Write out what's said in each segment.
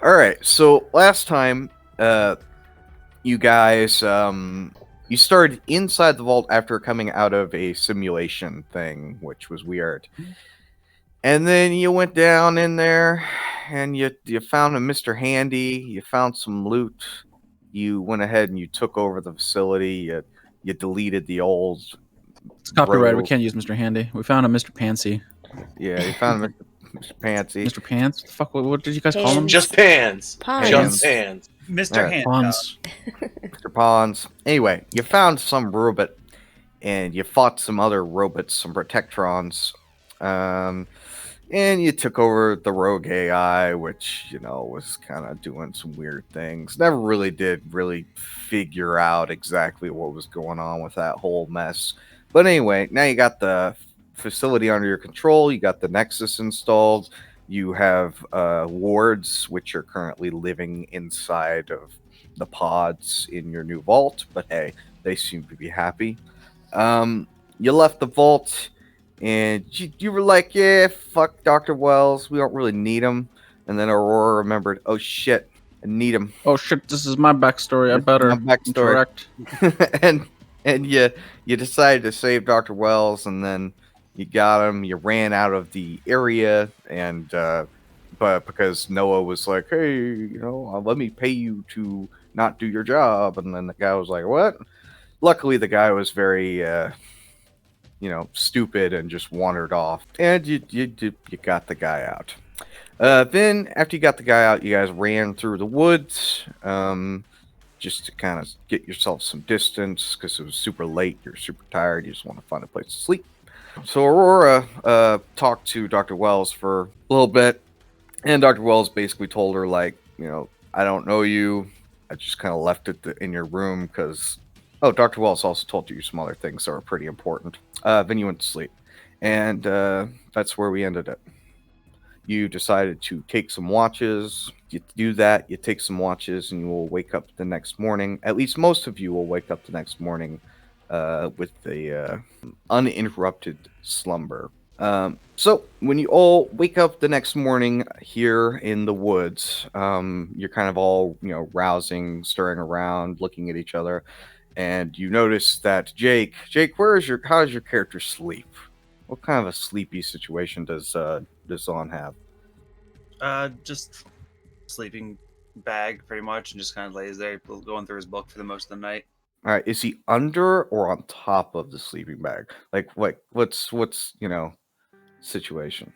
All right. So last time, you guys, you started inside the vault after coming out of a simulation thing, which was weird. And then you went down in there, and you found a Mr. Handy. You found some loot. You went ahead and you took over the facility. You deleted the old It's copyrighted. We rogue. can't use Mr. Handy. We found a Mr. Pantsy. Yeah, you found Mr. Pantsy. Mr. Pants? What the fuck? What did you guys call him? Pans. Just pans. Pawns. Just pans. Mr. Alright. Handcuff. Pawns. Mr. Pawns. Anyway, you found some robot, and you fought some other robots, some Protectrons. And you took over the rogue AI, which, was kind of doing some weird things. Never really did figure out exactly what was going on with that whole mess. But anyway, now you got the facility under your control. You got the Nexus installed. You have wards, which are currently living inside of the pods in your new vault. But hey, they seem to be happy. You left the vault. And you were like, yeah, fuck Dr. Wells. We don't really need him. And then Aurora remembered, oh shit, I need him. Oh shit, this is my backstory. I better My backstory. interact. and you decided to save Dr. Wells, and then you got him. You ran out of the area, and but because Noah was like, hey, let me pay you to not do your job. And then the guy was like, what? Luckily, the guy was very... stupid and just wandered off. And you got the guy out. Then, after you got the guy out, you guys ran through the woods just to kind of get yourself some distance because it was super late. You're super tired. You just want to find a place to sleep. So Aurora talked to Dr. Wells for a little bit. And Dr. Wells basically told her, like, I don't know you. I just kind of left it in your room because... Oh, Dr. Wells also told you some other things that were pretty important. Then you went to sleep. And that's where we ended it. You decided to take some watches. You do that, you take some watches, and you will wake up the next morning. At least most of you will wake up the next morning with a uninterrupted slumber. So when you all wake up the next morning here in the woods, you're kind of all, rousing, stirring around, looking at each other. And you notice that Jake, how does your character sleep? What kind of a sleepy situation does Zon have? Just sleeping bag pretty much, and just kind of lays there going through his book for the most of the night. All right, is he under or on top of the sleeping bag? Like what's situation?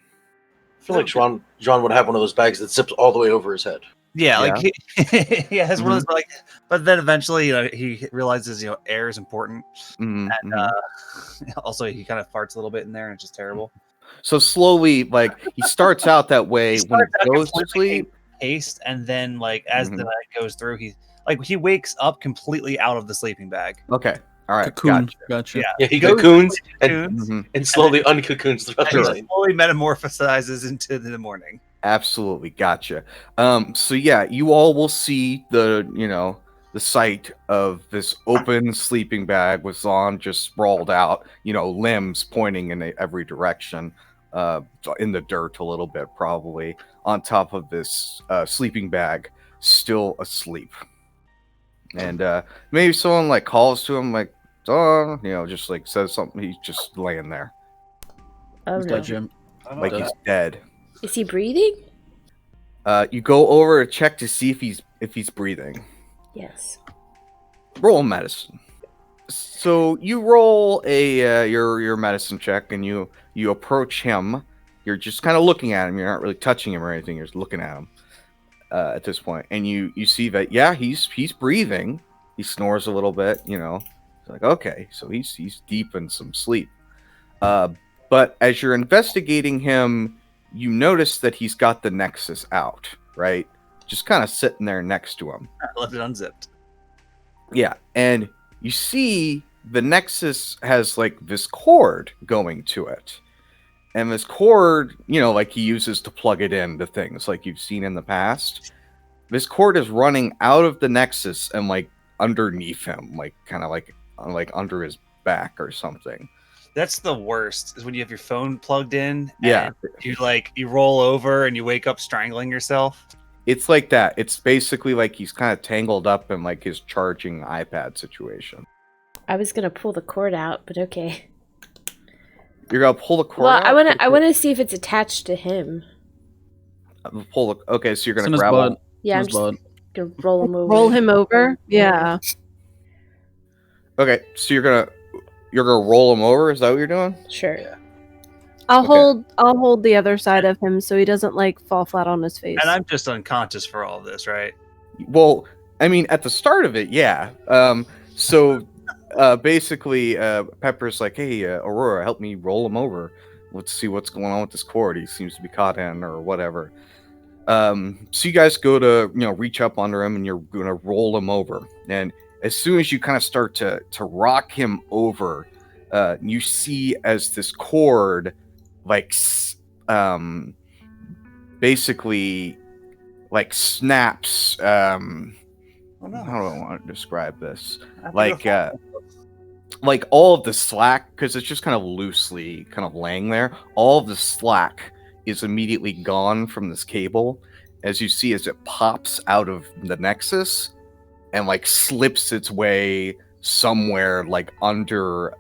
I feel like John would have one of those bags that zips all the way over his head. Yeah, like he has one of those, like, but then eventually, he realizes, air is important, and also he kind of farts a little bit in there, and it's just terrible. So slowly, like, he starts out that way when he goes to sleep, haste, and then like as the night goes through, he wakes up completely out of the sleeping bag. Okay, all right, Cocoon. Gotcha. Yeah, he cocoons and slowly and uncocoons throughout and the he night. slowly metamorphosizes into the morning. Absolutely, gotcha. So yeah, you all will see the sight of this open sleeping bag with Zon just sprawled out, limbs pointing in every direction, in the dirt a little bit probably, on top of this sleeping bag, still asleep. And maybe someone like calls to him like, Zon, just like says something. He's just laying there, Oh He's no. dead, Jim. like he's dead. Is he breathing? You go over to check to see if he's breathing. Yes. Roll medicine. So you roll a your medicine check, and you approach him. You're just kind of looking at him. You're not really touching him or anything. You're just looking at him at this point, and you see that he's breathing. He snores a little bit. It's like, okay, so he's deep in some sleep. But as you're investigating him, you notice that he's got the Nexus out, right? Just kind of sitting there next to him. I left it unzipped. Yeah, and you see the Nexus has like this cord going to it. And this cord, like he uses to plug it into things like you've seen in the past. This cord is running out of the Nexus and like underneath him, like kind of like under his back or something. That's the worst, is when you have your phone plugged in. Yeah. And you roll over and you wake up strangling yourself. It's like that. It's basically like he's kind of tangled up in like his charging iPad situation. I was gonna pull the cord out, but okay. You're gonna pull the cord Well, out? I wanna see if it's attached to him. Okay, so you're It's in gonna his grab butt. Yeah, I'm His just butt. gonna roll him over. Roll him over. Yeah. Okay, so you're gonna roll him over. Is that what you're doing? Sure. Yeah. I'll Okay. hold the other side of him so he doesn't like fall flat on his face. And I'm just unconscious for all this, right? Well, I mean, at the start of it, yeah. So basically, Pepper's like, "Hey, Aurora, help me roll him over. Let's see what's going on with this cord. He seems to be caught in, or whatever." So you guys go to reach up under him, and you're gonna roll him over. And as soon as you kind of start to rock him over, you see as this cord, like, basically, like snaps. Oh, no. How do I want to describe this? After Like, the- like all of the slack, because it's just kind of loosely kind of laying there. All of the slack is immediately gone from this cable, as you see as it pops out of the nexus and like slips its way somewhere like under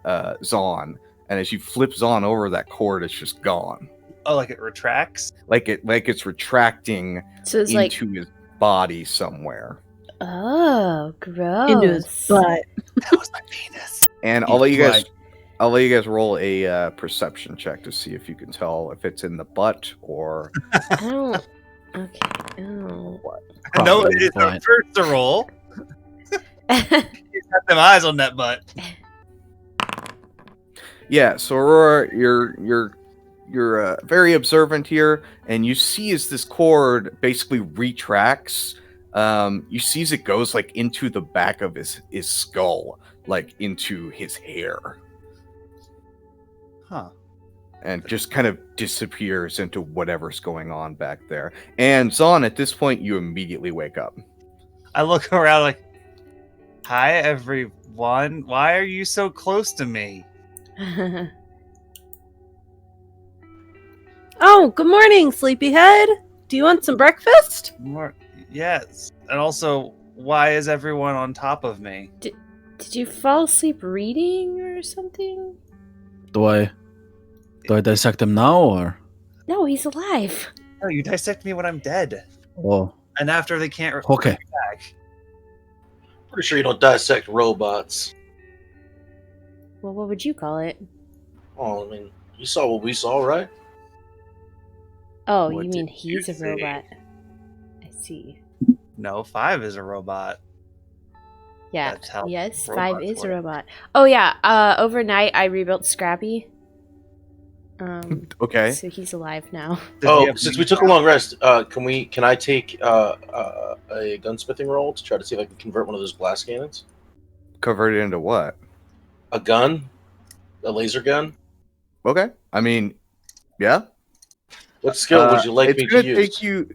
Zon. And as you flip Zon over that cord, it's just gone. Oh, like it retracts? Like it's retracting So it's like, into his body somewhere. oh, gross. into his butt. That was my penis. And I'll let you guys roll a perception check to see if you can tell if it's in the butt or I don't. Okay. Oh. No, Probably it is our fine. first to roll. He's got them eyes on that butt. yeah. So Aurora, you're very observant here, and you see as this cord basically retracts. You see as it goes like into the back of his skull, like into his hair, Huh. and just kind of disappears into whatever's going on back there. And Zon, at this point, you immediately wake up. I look around like, hi, everyone. Why are you so close to me? Oh, good morning, sleepyhead. Do you want some breakfast? More, yes. And also, why is everyone on top of me? Did you fall asleep reading or something? Do I dissect him now or? No, he's alive. No, you dissect me when I'm dead. Oh, And after they can't okay. back. Pretty sure you don't dissect robots. Well, what would you call it? Oh, I mean, you saw what we saw, right? Oh, What you mean did you he's a see? robot. I see. No, 5 is a robot. Yeah. That's how Yes, robots 5 is a work. robot. Oh yeah. Overnight I rebuilt Scrappy. Okay. So he's alive now. Does he Oh, have since wings we took a now? long rest, can I take a gunsmithing roll to try to see if I can convert one of those blast cannons? Convert it into what? A gun? A laser gun? Okay. I mean, yeah. What skill would you like it's me to gonna use? take you.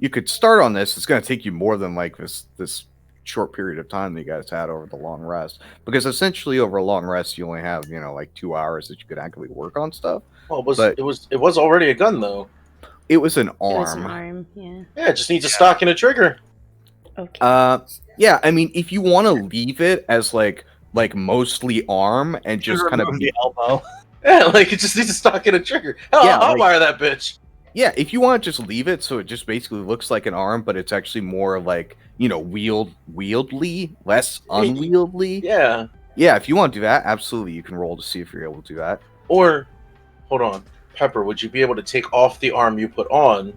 You could start on this. It's gonna take you more than like this short period of time that you guys had over the long rest, because essentially over a long rest you only have like 2 hours that you could actually work on stuff. Well, but- it was already a gun though. It was an It was an arm. arm, yeah. Yeah, it just needs a stock and a trigger. Okay. Yeah. I mean, if you want to leave it as like mostly arm and just kind of Remove the elbow. Yeah, like it just needs a stock and a trigger. Hell, Yeah, I'll like- wire that bitch. yeah, if you want to just leave it so it just basically looks like an arm, but it's actually more like wieldly, less unwieldy. Yeah. Yeah, if you want to do that, absolutely, you can roll to see if you're able to do that. Or, hold on, Pepper, would you be able to take off the arm you put on?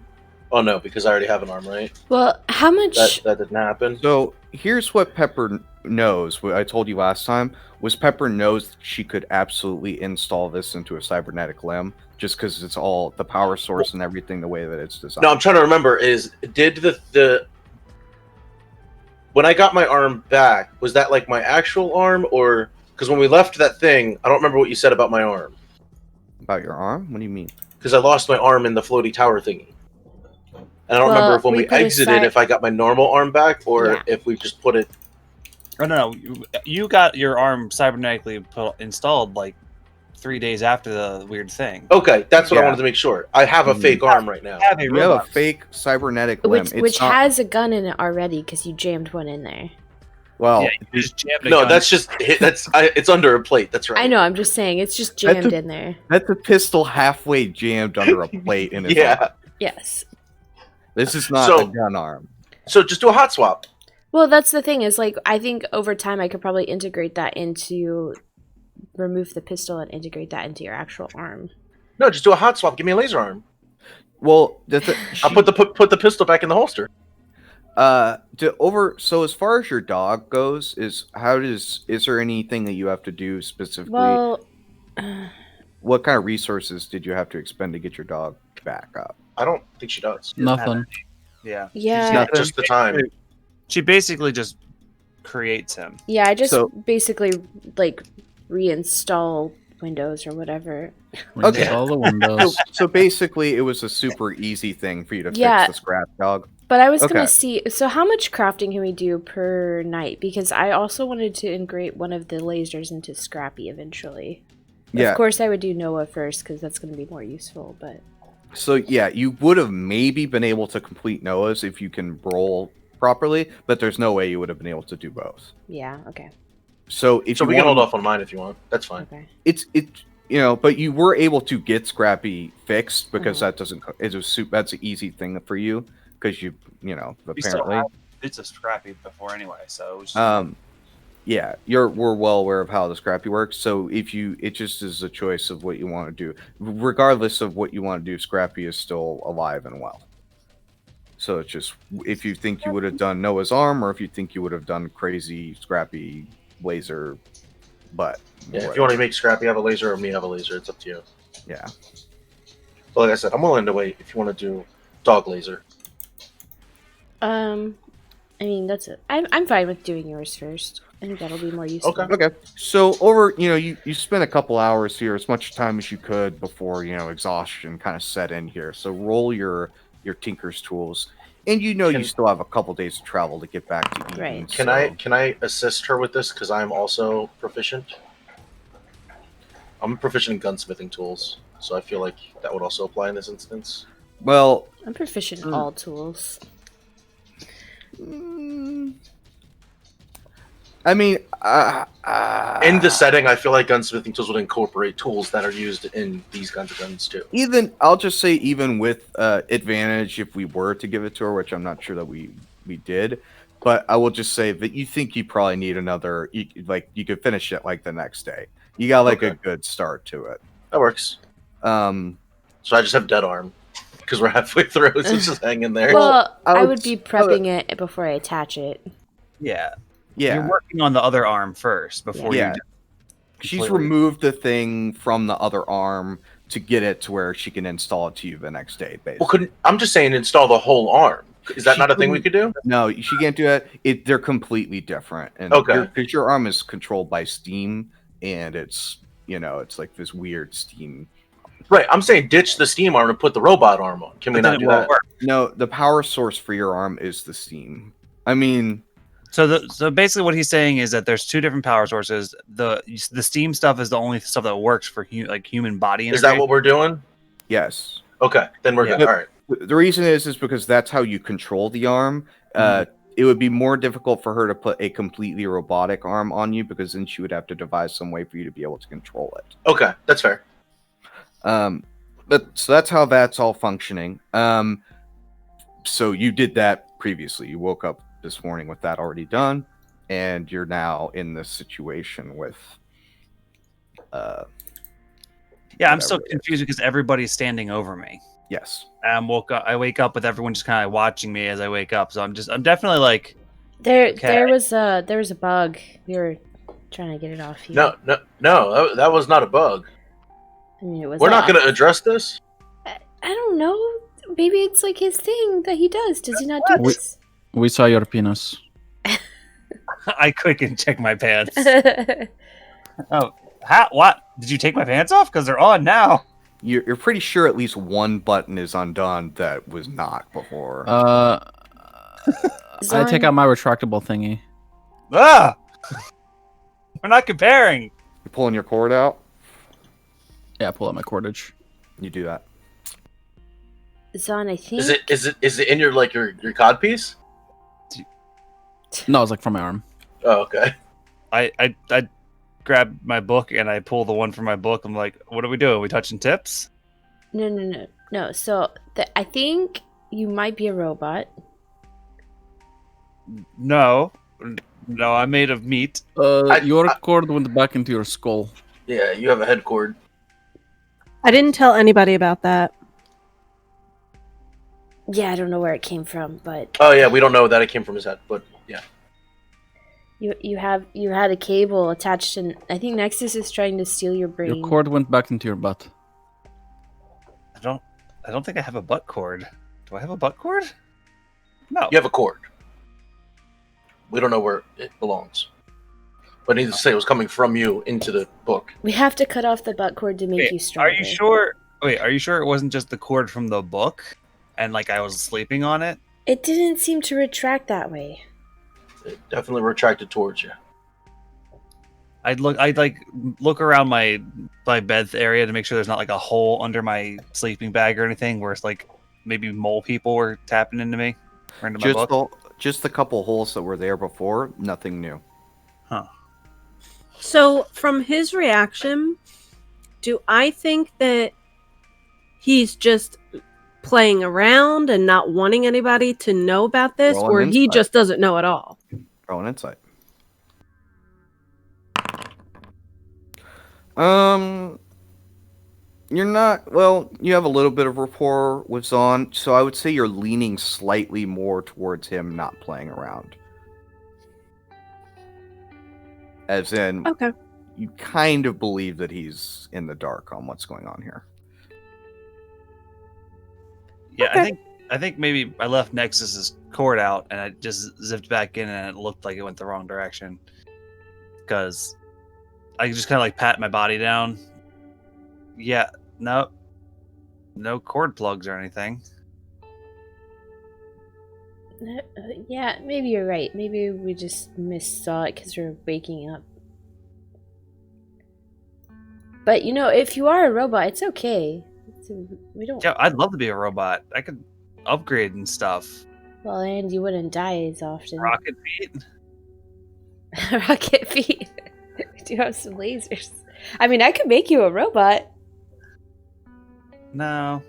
Oh no, because I already have an arm, right? Well, how much That didn't happen. So here's what Pepper knows. What I told you last time was Pepper knows that she could absolutely install this into a cybernetic limb, just because it's all the power source and everything the way that it's designed. No, I'm trying to remember. Did the when I got my arm back, was that like my actual arm, or because when we left that thing, I don't remember what you said about my arm, About your arm? What do you mean? because I lost my arm in the floaty tower thingy. And I don't Well, remember if when we we put a exited, side- if I got my normal arm back, or Yeah. if we just put it. Oh no, you got your arm cybernetically installed like 3 days after the weird thing. Okay, that's what I Yeah. wanted to make sure. I have a fake arm right now. I have a You have a robot. fake cybernetic limb. Which not- has a gun in it already because you jammed one in there. well, Yeah, you just jammed a No, gun. that's just it's under a plate. That's right. I know. I'm just saying it's just That's jammed a- in there. that's a pistol halfway jammed under a plate in his Yeah. arm. Yes. This is not So- a gun arm. So just do a hot swap. Well, that's the thing is like I think over time I could probably integrate that into remove the pistol and integrate that into your actual arm. No, just do a hot swap. Give me a laser arm. Well, I'll put the pistol back in the holster. so as far as your dog goes, is there anything that you have to do specifically? Well, What kind of resources did you have to expend to get your dog back up? I don't think she does. Nothing. Yeah. yeah, Nothing. Just the time. She basically just creates him. yeah. I just So- basically like reinstall Windows or whatever. Okay. All the So, windows. so basically, it was a super easy thing for you to Yeah. fix the scrap dog. But I was Okay. gonna see. So how much crafting can we do per night? Because I also wanted to integrate one of the lasers into Scrappy eventually. Yeah. Of course, I would do Noah first because that's going to be more useful. But So yeah, you would have maybe been able to complete Noah's if you can roll properly, but there's no way you would have been able to do both. yeah, okay, So if So you we can want, hold off on mine if you want. That's fine. okay. it's but you were able to get Scrappy fixed because Mhm. that doesn't. That's an easy thing for you because you We still apparently. have bits of Scrappy before anyway, so it was just, Yeah, we're well aware of how the Scrappy works. So it just is a choice of what you want to do. Regardless of what you want to do, Scrappy is still alive and well. So it's just if you think you would have done Noah's arm, or if you think you would have done crazy Scrappy laser butt. Yeah, if you want to make Scrappy have a laser or me have a laser, it's up to you. Yeah. But like I said, I'm willing to wait if you want to do dog laser. I mean that's it. I'm fine with doing yours first. I think that'll be more useful. Okay. Okay. So you spent a couple hours here, as much time as you could before exhaustion kind of set in here. So roll your Tinker's tools, and you Can- still have a couple days of travel to get back to Eden. Right. Can I assist her with this because I'm also proficient? I'm proficient in gunsmithing tools, so I feel like that would also apply in this instance. Well, I'm proficient in all tools. I mean, In the setting, I feel like gunsmithing tools would incorporate tools that are used in these kinds of guns too. I'll just say even with advantage, if we were to give it to her, which I'm not sure that we did, but I will just say that you think you probably need another. You could finish it like the next day. You got a Okay. good start to it. That works. Um, So I just have dead arm because we're halfway through. So it's just hanging there. Well, I I would would be s- prepping it before I attach it. yeah. yeah. You're working on the other arm first before Yeah. you. She's completely- removed the thing from the other arm to get it to where she can install it to you the next day. Basically. Well, couldn't I'm just saying install the whole arm. Is that She not a thing we could do? No, she can't do that. They're completely different. And Okay. because your arm is controlled by steam, and it's it's like this weird steam. Right. I'm saying ditch the steam arm and put the robot arm on. Can we But then not it do won't that? work. No, the power source for your arm is the steam. I mean, So basically, what he's saying is that there's two different power sources. The steam stuff is the only stuff that works for human body. Is that what we're doing? yes. Okay, then we're Yeah. good. All right. The reason is because that's how you control the arm. It would be more difficult for her to put a completely robotic arm on you because then she would have to devise some way for you to be able to control it. Okay, that's fair. But so that's how that's all functioning. So you did that previously. You woke up this morning with that already done, and you're now in this situation with. Yeah, I'm still whatever it is. confused because everybody's standing over me. Yes. I wake up with everyone just kind of watching me as I wake up. So I'm definitely like, There Okay. was a bug. We were trying to get it off you. No, that was not a bug. I mean, it was. We're not off. going to address this. I don't know. Maybe it's like his thing that he does. Does he not do We- this? We saw your penis. I quick and check my pants. Oh, what? Did you take my pants off? Because they're on now. You're pretty sure at least one button is undone that was not before. I take Zorn- out my retractable thingy. Ah! We're not comparing. You're pulling your cord out. Yeah, pull out my cordage. You do that. Zon, I think. Is it in your your cod piece? No, it's like from my arm. Oh, okay. I grab my book and I pull the one from my book. I'm like, what are we doing? Are we touching tips? No. So I think you might be a robot. No, I'm made of meat. Your cord went back into your skull. Yeah, you have a head cord. I didn't tell anybody about that. Yeah, I don't know where it came from, but Oh yeah, we don't know that it came from his head, but yeah. you had a cable attached, and I think Nexus is trying to steal your brain. Your cord went back into your butt. I don't think I have a butt cord. Do I have a butt cord? No. You have a cord. We don't know where it belongs. But needless to say, it was coming from you into the book. We have to cut off the butt cord to make Wait, you stronger. Are you sure? Wait, are you sure it wasn't just the cord from the book, and like I was sleeping on it? It didn't seem to retract that way. It definitely retracted towards you. I'd look around my bed area to make sure there's not like a hole under my sleeping bag or anything where it's like maybe mole people were tapping into me or into my book. Just the couple holes that were there before, nothing new. Huh. So, from his reaction, do I think that he's just playing around and not wanting anybody to know about this, Roll or an he insight. just doesn't know at all? Roll an insight. You're not, well, you have a little bit of rapport with Zon, so I would say you're leaning slightly more towards him not playing around. As in, Okay. you kind of believe that he's in the dark on what's going on here. Yeah, Okay. I think maybe I left Nexus's cord out and I just zipped back in and it looked like it went the wrong direction. Because I just kind of like pat my body down. Yeah, no cord plugs or anything. Yeah, maybe you're right. Maybe we just missaw it because we're waking up. But if you are a robot, it's okay. We don't. Yeah, I'd love to be a robot. I could upgrade and stuff. Well, and you wouldn't die as often. Rocket feet. Rocket feet. We do have some lasers. I mean, I could make you a robot. No,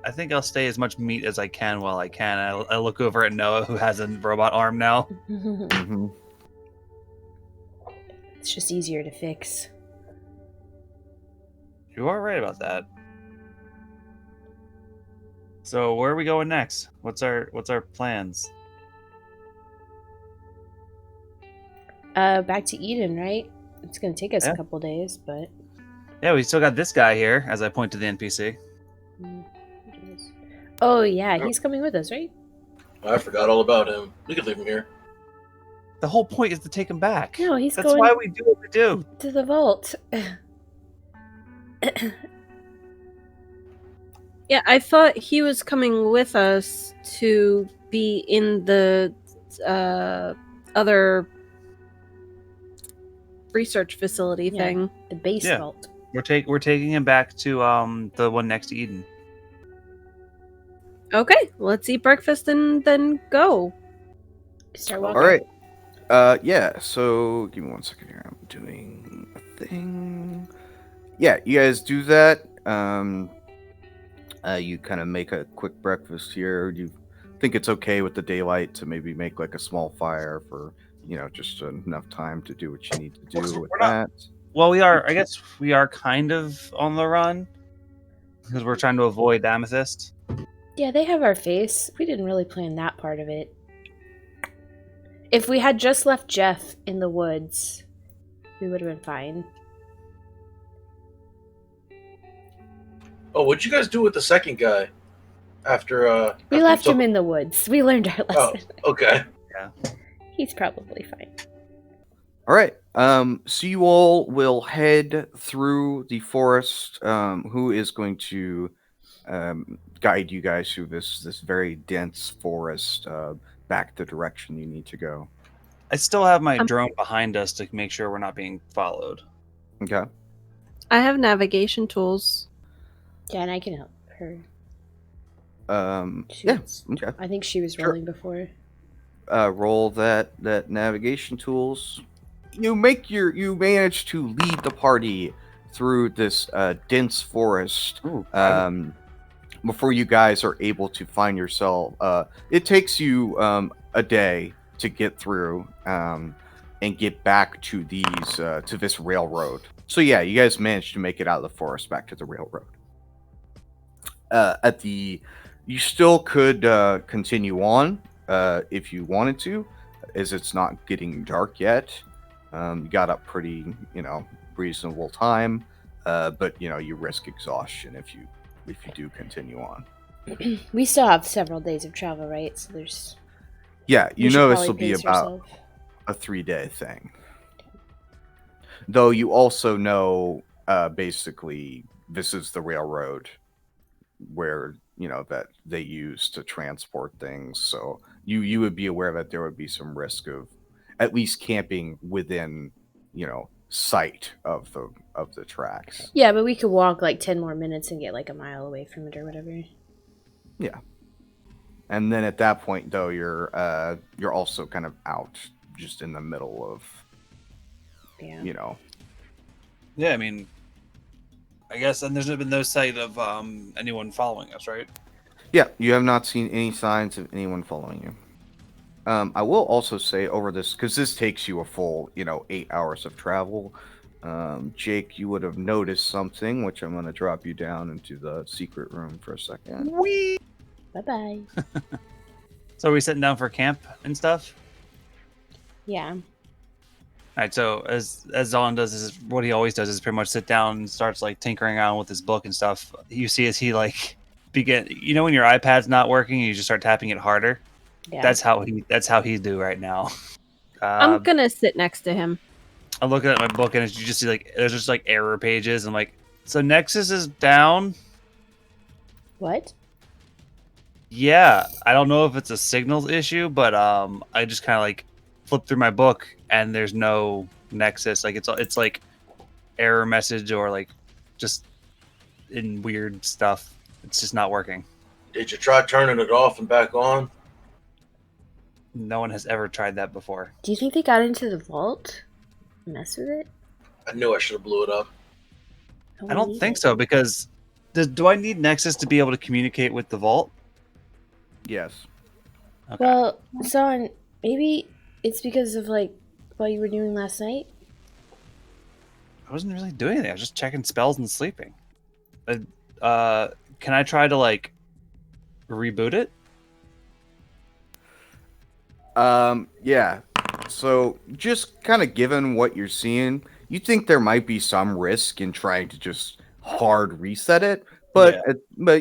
I think I'll stay as much meat as I can while I can. I look over at Noah, who has a robot arm now. Mm-hmm. It's just easier to fix. You are right about that. So where are we going next? What's our plans? Back to Eden, right? It's gonna take us Yeah. a couple days, but. Yeah, we still got this guy here, as I point to the NPC. Oh yeah, he's coming with us, right? I forgot all about him. We could leave him here. The whole point is to take him back. No, he's That's going why we do what we do. to the vault. Yeah, I thought he was coming with us to be in the other research facility Yeah. thing. The base Yeah. vault. We're taking him back to the one next to Eden. Okay, let's eat breakfast and then go. Start walking. All right. Yeah, so give me 1 second here. I'm doing a thing. Yeah, you guys do that. You kind of make a quick breakfast here. You think it's okay with the daylight to maybe make like a small fire for, just enough time to do what you need to do Well, with we're not- that. Well, I guess we are kind of on the run because we're trying to avoid Amethyst. Yeah, they have our face. We didn't really plan that part of it. If we had just left Jeff in the woods, we would have been fine. Oh, what'd you guys do with the second guy? After We after left you him took- in the woods. We learned our Oh, lesson. okay. He's probably fine. All right. So you all will head through the forest. Who is going to guide you guys through this very dense forest back the direction you need to go? I still have my drone behind us to make sure we're not being followed. Okay. I have navigation tools. Yeah, and I can help her. Yeah. She's- Okay. I think she was Sure. rolling before. Roll that navigation tools. You manage to lead the party through this dense forest. Ooh, Before you guys are able to find yourself, it takes you a day to get through and get back to this railroad. So yeah, you guys managed to make it out of the forest back to the railroad. You still could continue on if you wanted to, as it's not getting dark yet. You got up pretty, reasonable time, but you risk exhaustion if you do continue on. We still have several days of travel, right? So there's. Yeah, You should this probably will be pace about yourself. a 3-day thing. Though you also know, basically, this is the railroad where that they use to transport things. So you would be aware that there would be some risk of at least camping within sight of the tracks. Yeah, but we could walk like 10 more minutes and get like a mile away from it or whatever. Yeah. And then at that point, though, you're also kind of out just in the middle of, Yeah. Yeah, I mean, I guess, and there's been no sight of anyone following us, right? Yeah, you have not seen any signs of anyone following you. I will also say over this, because this takes you a full, 8 hours of travel. Jake, you would have noticed something, which I'm going to drop you down into the secret room for a second. Bye bye. So are we sitting down for camp and stuff? Yeah. All right, so as Zon does, is what he always does is pretty much sit down and starts like tinkering around with his book and stuff. You see as he like begin, when your iPad's not working and you just start tapping it harder. Yeah. That's how he do right now. I'm gonna sit next to him. I'm looking at my book and you just see like there's just like error pages. I'm like, so Nexus is down. What? Yeah, I don't know if it's a signal issue, but I just kind of like flip through my book and there's no Nexus. Like it's like error message or like just in weird stuff. It's just not working. Did you try turning it off and back on? No one has ever tried that before. Do you think they got into the vault? Mess with it? I knew I should have blew it up. I don't think so because do I need Nexus to be able to communicate with the vault? Yes. Okay. Well, Son, maybe it's because of like what you were doing last night. I wasn't really doing anything. I was just checking spells and sleeping. Can I try to like reboot it? Yeah. So just kind of given what you're seeing, you think there might be some risk in trying to just hard reset it, but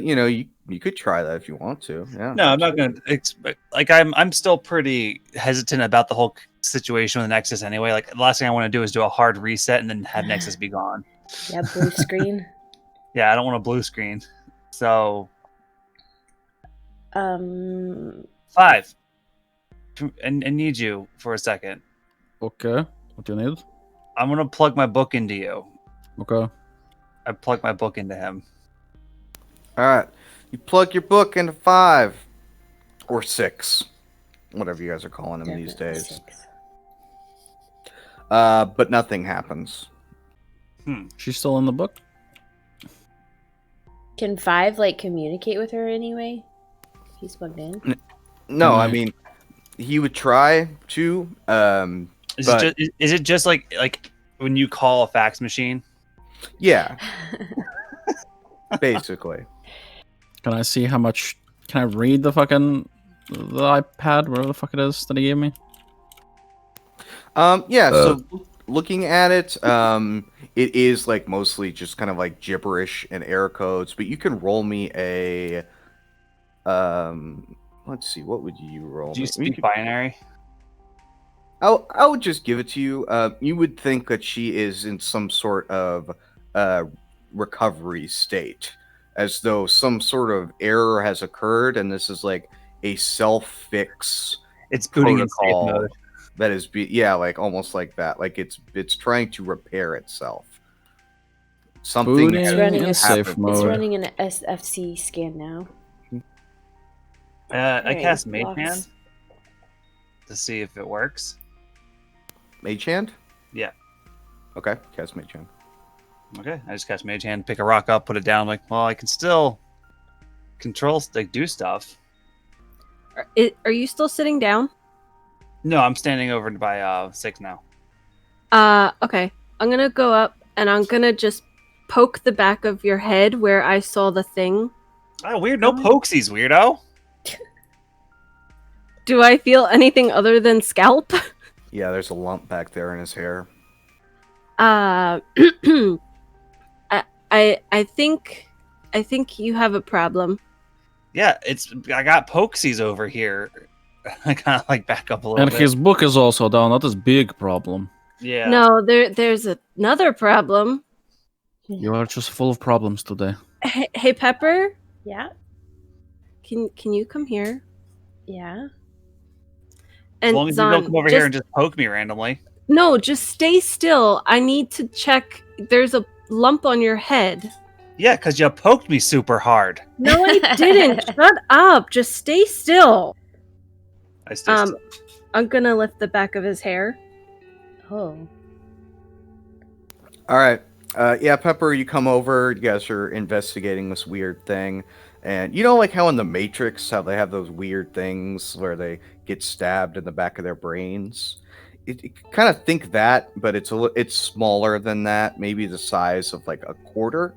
you could try that if you want to. Yeah. No, I'm not going to expect. Like, I'm still pretty hesitant about the whole situation with Nexus anyway. Like, the last thing I want to do is do a hard reset and then have Nexus be gone. Yeah, blue screen. Yeah, I don't want a blue screen. So 5. And need you for a second. Okay. What do you need? I'm gonna plug my book into you. Okay. I plug my book into him. All right. You plug your book into 5 or 6, whatever you guys are calling them these Definitely days. 6. But nothing happens. She's still in the book? Can 5 like communicate with her anyway? He's plugged in. No, I mean, he would try to. Is it just like when you call a fax machine? Yeah. Basically. Can I see how much? Can I read the iPad, whatever the fuck it is that he gave me? Yeah, so looking at it, it is like mostly just kind of like gibberish and error codes, but you can roll me a let's see, what would you roll? Do you speak binary? I would just give it to you. You would think that she is in some sort of recovery state, as though some sort of error has occurred, and this is like a self-fix It's booting in safe protocol mode. that is like almost like that. Like it's trying to repair itself. Something Booting It's has running in a- safe happened. It's mode. running an SFC scan now. I Alright, cast Mage blocks. Hand to see if it works. Mage Hand? Yeah. Okay, cast Mage Hand. Okay, I just cast Mage Hand, pick a rock up, put it down. Like, well, I can still control, like, do stuff. Are you still sitting down? No, I'm standing over by 6 now. Okay. I'm gonna go up and I'm gonna just poke the back of your head where I saw the thing. Oh, weird. No Going. pokesies, weirdo. Do I feel anything other than scalp? Yeah, there's a lump back there in his hair. I think you have a problem. Yeah, I got pokesies over here. I kind of like back up a little And bit. his book is also down. That is big problem. Yeah. No, there's another problem. You are just full of problems today. Hey Pepper, Yeah, can you come here? yeah. As long as you Zahn, don't come over here and just poke me randomly. No, just stay still. I need to check. There's a lump on your head. Yeah, because you poked me super hard. No, I didn't. Shut up. Just stay still. I still. I'm gonna lift the back of his hair. Oh. All right. Yeah, Pepper, you come over. You guys are investigating this weird thing. And you know, like how in the Matrix, how they have those weird things where they get stabbed in the back of their brains? It kind of think that, but it's smaller than that, maybe the size of like a quarter.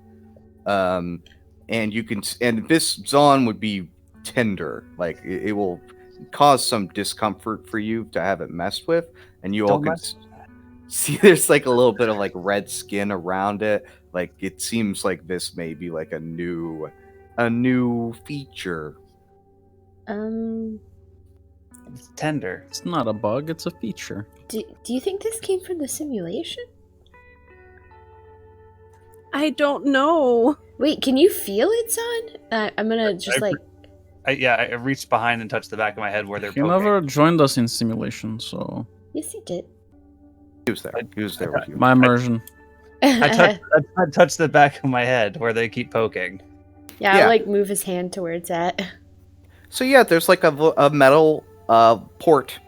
And you can, and this Zon would be tender, like it will cause some discomfort for you to have it messed with, and you all Don't can mess- see there's like a little bit of like red skin around it. Like it seems like this may be like a new feature. It's tender. It's not a bug, it's a feature. Do you think this came from the simulation? I don't know. Wait, can you feel it, son? I'm gonna just like. I reached behind and touched the back of my head where they're He poking. never joined us in simulation, so Yes, he did. He was there. He was there with you. my immersion. I touched the back of my head where they keep poking. Yeah, Yeah. I'll like move his hand to where it's at. So yeah, there's like a metal port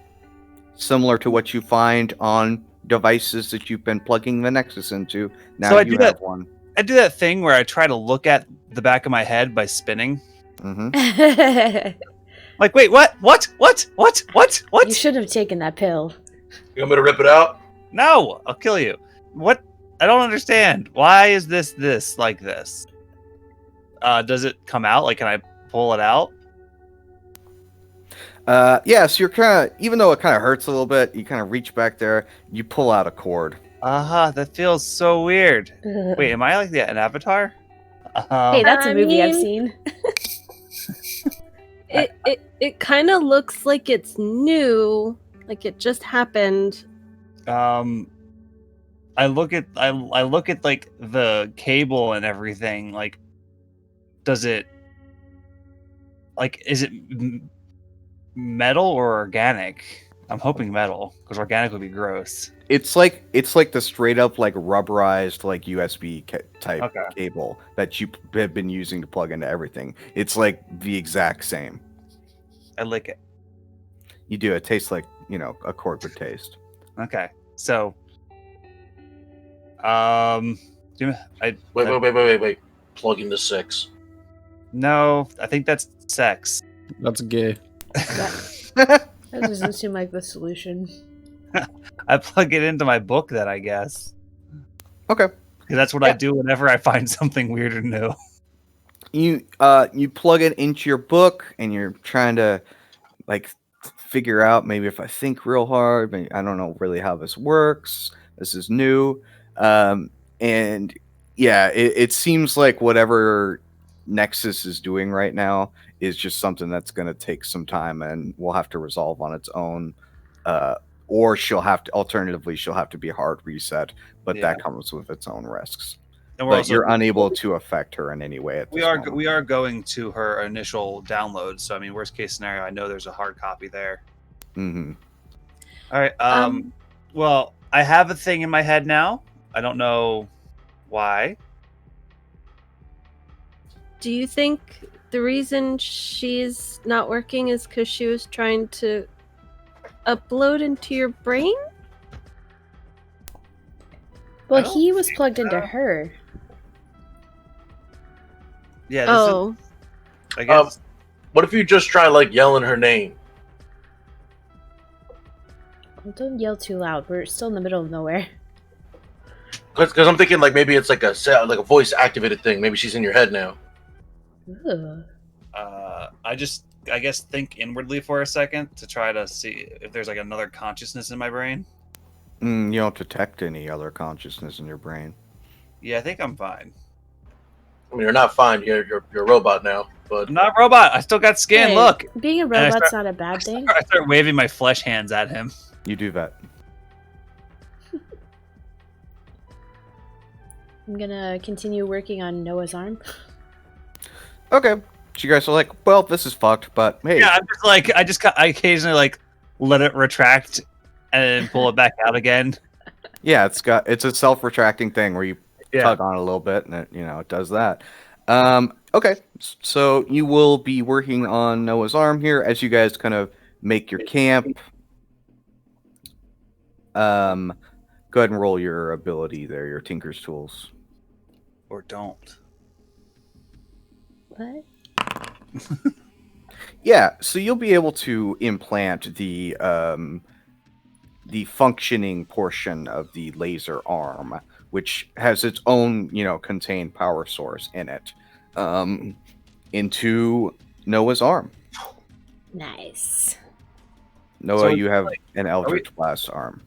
similar to what you find on devices that you've been plugging the Nexus into. Now So I you do have that- one. I do that thing where I try to look at the back of my head by spinning. Hmm. Like, wait, what? You should have taken that pill. You want me to rip it out? No, I'll kill you. What? I don't understand. Why is this like this? Does it come out? Like, can I pull it out? Yeah, so you're kind of, even though it kind of hurts a little bit, you kind of reach back there, you pull out a cord. That feels so weird. Wait, am I like an avatar? Hey, that's a I movie I've mean- seen. It kind of looks like it's new, like it just happened. I look at like the cable and everything. Like, does it? Like, is it metal or organic? I'm hoping metal because organic would be gross. It's like the straight up like rubberized like USB type Okay. cable that you have been using to plug into everything. It's like the exact same. I lick it. You do. It tastes like, you know, a cord would taste. Okay, so wait. Plug into 6. No, I think that's sex. That's gay. That doesn't seem like the solution. I plug it into my book then, I guess. Okay. Because that's what I do whenever I find something weird or new. You plug it into your book and you're trying to like figure out maybe if I think real hard, maybe I don't know really how this works. This is new. And yeah, it seems like whatever Nexus is doing right now is just something that's going to take some time and will have to resolve on its own. Or she'll have to be a hard reset, but Yeah. that comes with its own risks. And we're But also, you're unable to affect her in any way at this moment. we are going to her initial download. So I mean, worst case scenario, I know there's a hard copy there. Mm-hmm. All right. Well, I have a thing in my head now. I don't know why. Do you think the reason she's not working is because she was trying to upload into your brain? Well, don't he was think plugged into so. her. Yeah. Oh, I guess. What if you just try like yelling her name? Well, don't yell too loud. We're still in the middle of nowhere. Because I'm thinking like maybe it's like a voice activated thing. Maybe she's in your head now. Ooh. I guess think inwardly for a second to try to see if there's like another consciousness in my brain. You don't detect any other consciousness in your brain. Yeah, I think I'm fine. I mean, you're not fine. You're a robot now. But I'm not a robot. I still got skin. Hey, Look. being a And I robot's start- not a bad thing. I start waving my flesh hands at him. You do that. I'm gonna continue working on Noah's arm. Okay. So you guys are like, well, this is fucked, but hey. Yeah, I'm just like I occasionally like let it retract and then pull it back out again. Yeah, it's a self-retracting thing where you tug on it a little bit and it does that. Okay, so you will be working on Noah's arm here as you guys kind of make your camp. Go ahead and roll your ability there, your Tinker's Tools. Or don't. What? Yeah, so you'll be able to implant the functioning portion of the laser arm, which has its own, contained power source in it, into Noah's arm. Nice. Noah, So, you have like, an Eldritch Blast arm.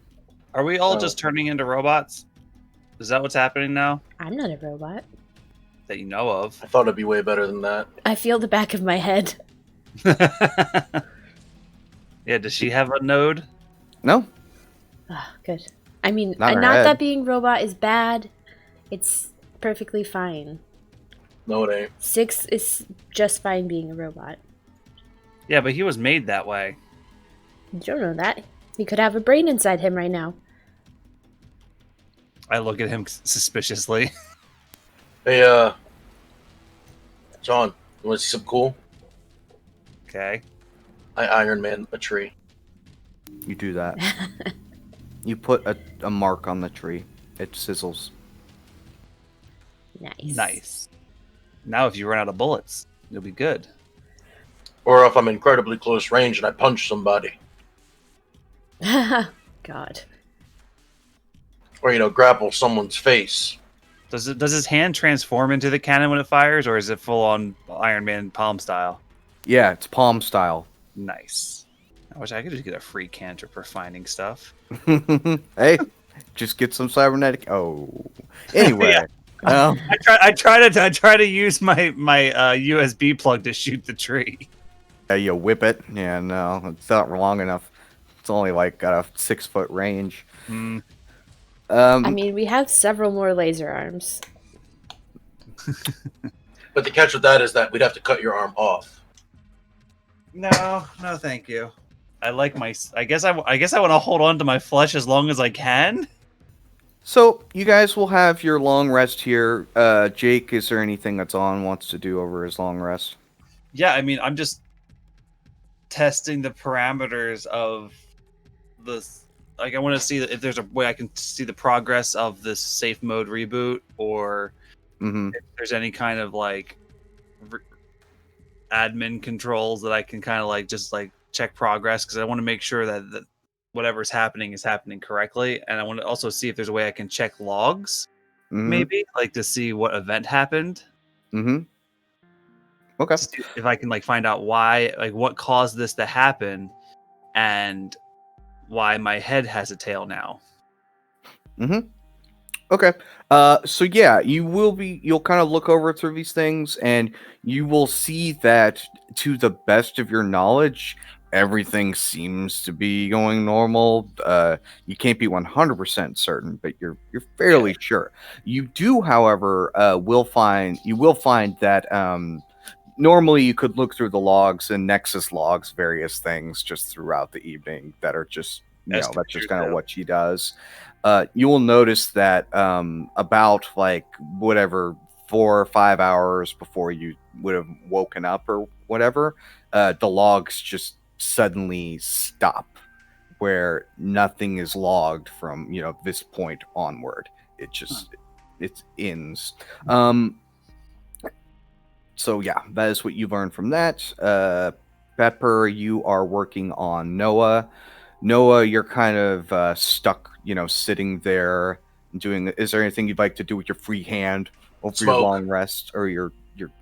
Are we all Oh. just turning into robots? Is that what's happening now? I'm not a robot. That you know of? I thought it'd be way better than that. I feel the back of my head. Yeah, does she have a node? No? Ah, good. I mean, Not her not head. that being robot is bad. It's perfectly fine. No, it ain't. 6 is just fine being a robot. Yeah, but he was made that way. You don't know that. He could have a brain inside him right now. I look at him suspiciously. Hey, John, you want to see something cool? Okay. I Iron Man a tree. You do that. You put a mark on the tree. It sizzles. Nice. Nice. Now if you run out of bullets, you'll be good. Or if I'm incredibly close range and I punch somebody. God. Or, grapple someone's face. Does his hand transform into the cannon when it fires, or is it full on Iron Man palm style? Yeah, it's palm style. Nice. I wish I could just get a free cantrip for finding stuff. Hey, just get some cybernetic. Oh, anyway. Yeah. I try to use my USB plug to shoot the tree. Yeah, you whip it. Yeah, no, it's not long enough. It's only like got a 6-foot range. Hmm. I mean, we have several more laser arms. But the catch with that is that we'd have to cut your arm off. No, thank you. I like my. I guess I want to hold on to my flesh as long as I can. So you guys will have your long rest here. Jake, is there anything that's on wants to do over his long rest? Yeah, I mean, I'm just testing the parameters of this. Like, I want to see if there's a way I can see the progress of this safe mode reboot, or Mm-hmm. if there's any kind of like admin controls that I can kind of like just like check progress, because I want to make sure that whatever's happening is happening correctly, and I want to also see if there's a way I can check logs, Mm-hmm. maybe like to see what event happened. Mm-hmm. Okay. If I can like find out why, like what caused this to happen, and why my head has a tail now. Mm-hmm. Okay. So yeah, you'll kind of look over through these things, and you will see that, to the best of your knowledge, everything seems to be going normal. You can't be 100% certain, but you're fairly sure. You do, however, will find that normally you could look through the logs and Nexus logs various things just throughout the evening that are just, As that's just computers kind of do. what she does. You will notice that about like whatever 4 or 5 hours before you would have woken up or whatever, the logs just suddenly stop, where nothing is logged from this point onward. It just it ends. So yeah, that is what you learned from that. Pepper, you are working on Noah. Noah, you're kind of stuck, sitting there doing. Is there anything you'd like to do with your free hand over your Smoke. long rest or your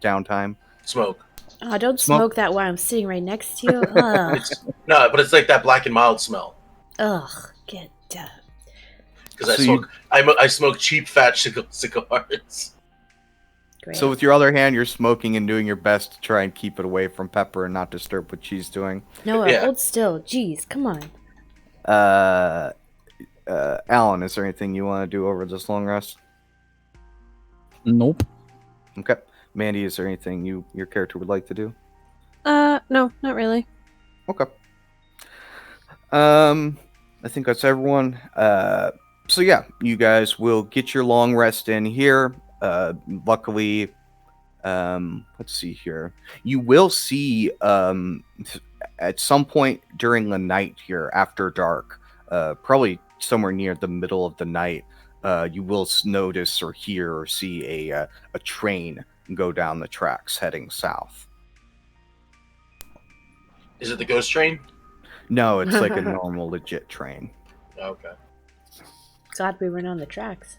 downtime? Smoke. Oh, don't Smoke? smoke that while I'm sitting right next to you. Ugh. No, but it's like that black and mild smell. Ugh. Get up. Because So I smoke cheap fat cigars. Great. So with your other hand, you're smoking and doing your best to try and keep it away from Pepper and not disturb what she's doing. Noah, Yeah. hold still. Jeez, come on. Alan, is there anything you want to do over this long rest? Nope. Okay. Mandy, is there anything your character would like to do? No, not really. Okay. I think that's everyone. So yeah, you guys will get your long rest in here. Luckily, let's see here. You will see at some point during the night here, after dark, probably somewhere near the middle of the night, you will notice or hear or see a train go down the tracks heading south. Is it the ghost train? No, it's like a normal, legit train. Okay. Glad we weren't on the tracks.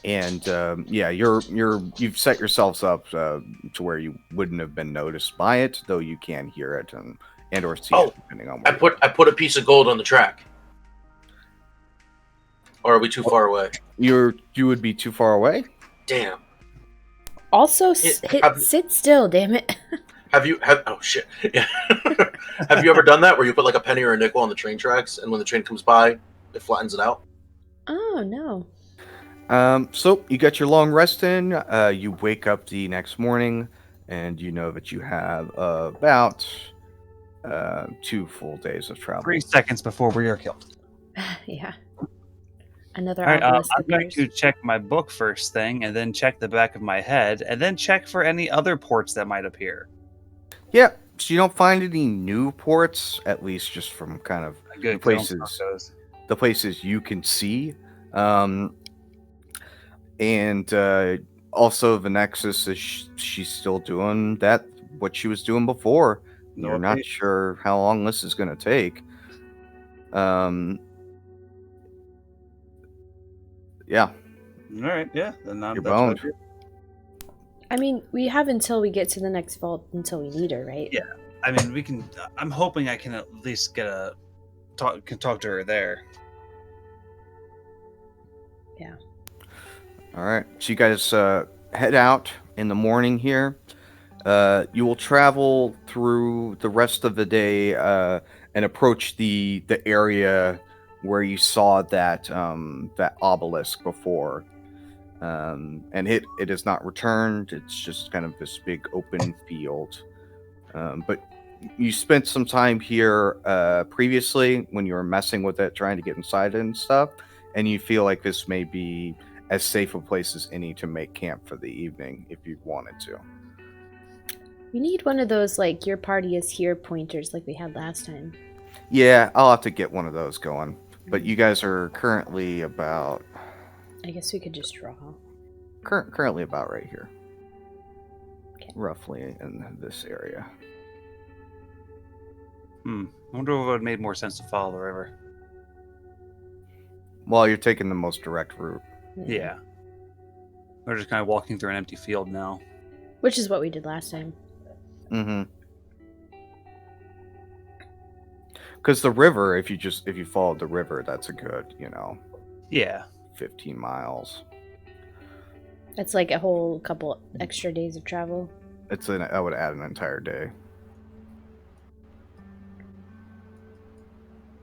And yeah, you've set yourselves up to where you wouldn't have been noticed by it, though you can hear it and or see it depending on I where put a piece of gold on the track. Or are we too far away? you would be too far away. Damn. Also, have- sit still, damn it. Oh shit. Yeah. Have you ever done that where you put like a penny or a nickel on the train tracks and when the train comes by, it flattens it out? Oh, no. So you got your long rest in. You wake up the next morning, and you know that you have about 2 full days of travel. 3 seconds before we are killed. Yeah. Another All right, obelisk I'm going appears. to check my book first thing, and then check the back of my head, and then check for any other ports that might appear. Yeah, so you don't find any new ports, at least just from kind of Good places. those. the places you can see. And also the Nexus is she's still doing what she was doing before. No You're not update? sure how long this is going to take. Yeah, All right, yeah. Then You're that's boned. what I do. I mean, we have until we get to the next vault until we need her, right? Yeah. I mean, we can. I'm hoping I can at least get can talk to her there. all right. So you guys head out in the morning here. You will travel through the rest of the day and approach the area where you saw that obelisk before. And it has not returned. It's just kind of this big open field. But you spent some time here previously when you were messing with it, trying to get inside it and stuff, and you feel like this may be as safe a place as any to make camp for the evening if you wanted to. We need one of those, like, your party is here pointers like we had last time. Yeah, I'll have to get one of those going. But you guys are currently about I guess we could just draw. currently about right here. Okay. Roughly in this area. I wonder if it would have made more sense to follow the river. Well, you're taking the most direct route. Yeah. We're just kind of walking through an empty field now. Which is what we did last time. Mm-hmm. Because the river, if you followed the river, that's a good, Yeah. 15 miles. That's like a whole couple extra days of travel. I would add an entire day.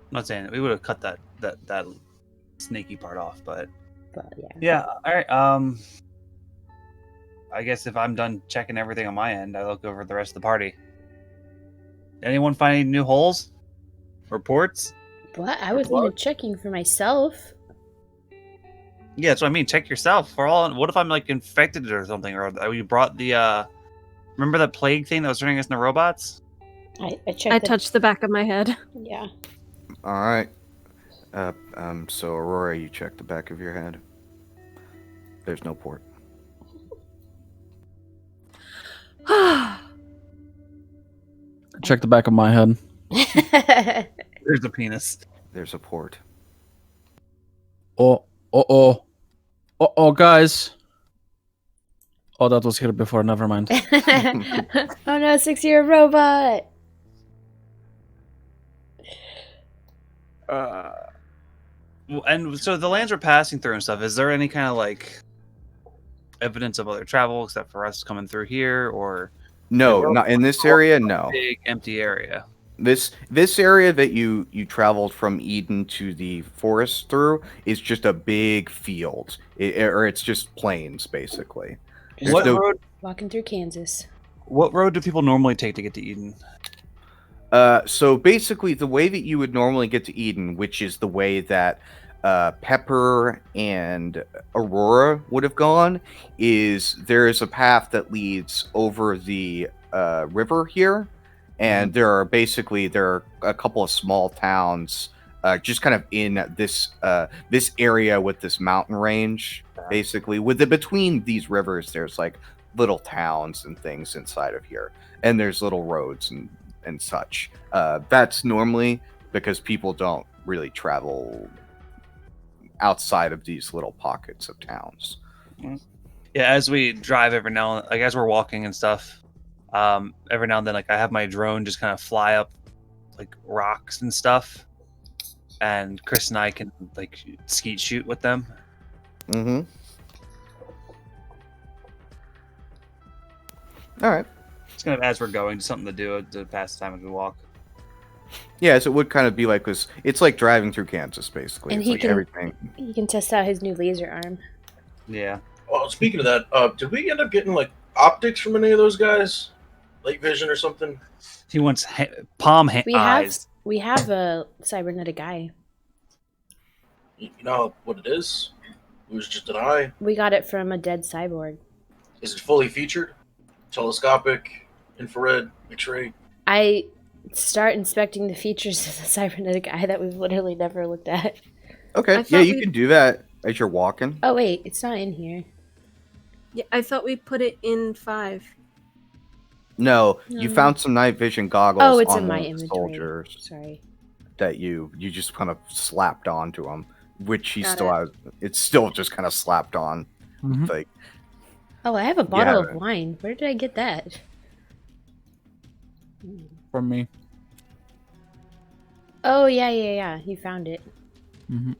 I'm not saying we would have cut that snaky part off, but But yeah. yeah. All right. I guess if I'm done checking everything on my end, I look over the rest of the party. Anyone find any new holes? Reports? What? I wasn't even checking for myself. Yeah, that's what I mean. Check yourself. For all, what if I'm like infected or something, or you brought the remember that plague thing that was turning us into robots? I I checked. touched the back of my head. Yeah. All right. So Aurora, you check the back of your head. There's no port. Check the back of my head. There's a penis. There's a port. Oh, guys. Oh, that was here before. Never mind. Oh no, 6-year robot. And so the lands we're passing through and stuff. Is there any kind of like evidence of other travel except for us coming through here, or No, We're not in this area. No. big empty area? This area that you traveled from Eden to the forest through is just a big field, or it's just plains basically. There's What no- road? Walking through Kansas. What road do people normally take to get to Eden? So basically, the way that you would normally get to Eden, which is the way that Pepper and Aurora would have gone, is there is a path that leads over the river here, and there are a couple of small towns just kind of in this area with this mountain range. Basically, between these rivers, there's like little towns and things inside of here, and there's little roads and such. That's normally because people don't really travel outside of these little pockets of towns. Yeah, as we drive every now and like as we're walking and stuff, every now and then like I have my drone just kind of fly up like rocks and stuff, and Chris and I can like skeet shoot with them. Mm-hmm. All right. It's kind of as we're going, just something to do to pass the time as we walk. Yeah, so it would kind of be like this. It's like driving through Kansas, basically. And It's he like can- everything. You can test out his new laser arm. Yeah. Well, speaking of that, did we end up getting like optics from any of those guys? Light vision or something? He wants palm eyes. We have a cybernetic eye. You know what it is? It was just an eye. We got it from a dead cyborg. Is it fully featured? Telescopic, infrared, X-ray? I start inspecting the features of the cybernetic eye that we've literally never looked at. Okay, I yeah, thought you we- can do that as you're walking. Oh wait, it's not in here. Yeah, I thought we put it in 5. No, you No. found some night vision goggles Oh, it's on in my the inventory. soldiers Sorry. that you just kind of slapped onto him, which he Got still it. has. It's still just kind of slapped on. Mhm. Like, Oh, I have a bottle Yeah. of wine. Where did I get that? From me. Oh yeah. You found it. Mhm.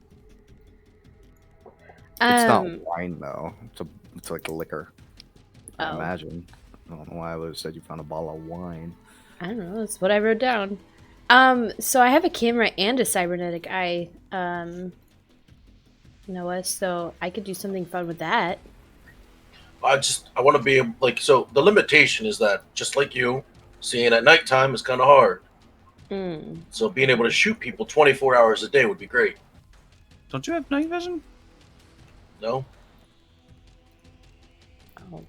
it's not wine though. It's like a liquor. I Oh. imagine. I don't know why I would have said you found a bottle of wine. I don't know. That's what I wrote down. So I have a camera and a cybernetic eye, Noah. So I could do something fun with that. I want to be able, like, so the limitation is that, just like you, seeing at nighttime is kind of hard. Mm. So being able to shoot people 24 hours a day would be great. Don't you have night vision? No? Oh.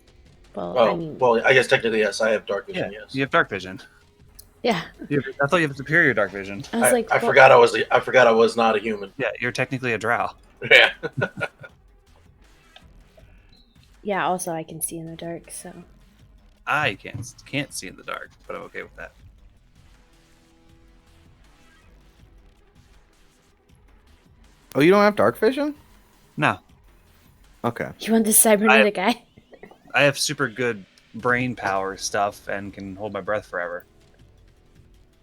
Well, Oh, I mean, well, I guess technically, yes, I have dark vision, yes. You have dark vision. yeah. I thought you have superior dark vision. I was like, I well, forgot I was not a human. Yeah, you're technically a drow. Yeah. Yeah. Also, I can see in the dark. So I can't see in the dark, but I'm okay with that. Oh, you don't have dark vision? No, Okay. you want the cybernetic eye? I have super good brain power stuff and can hold my breath forever.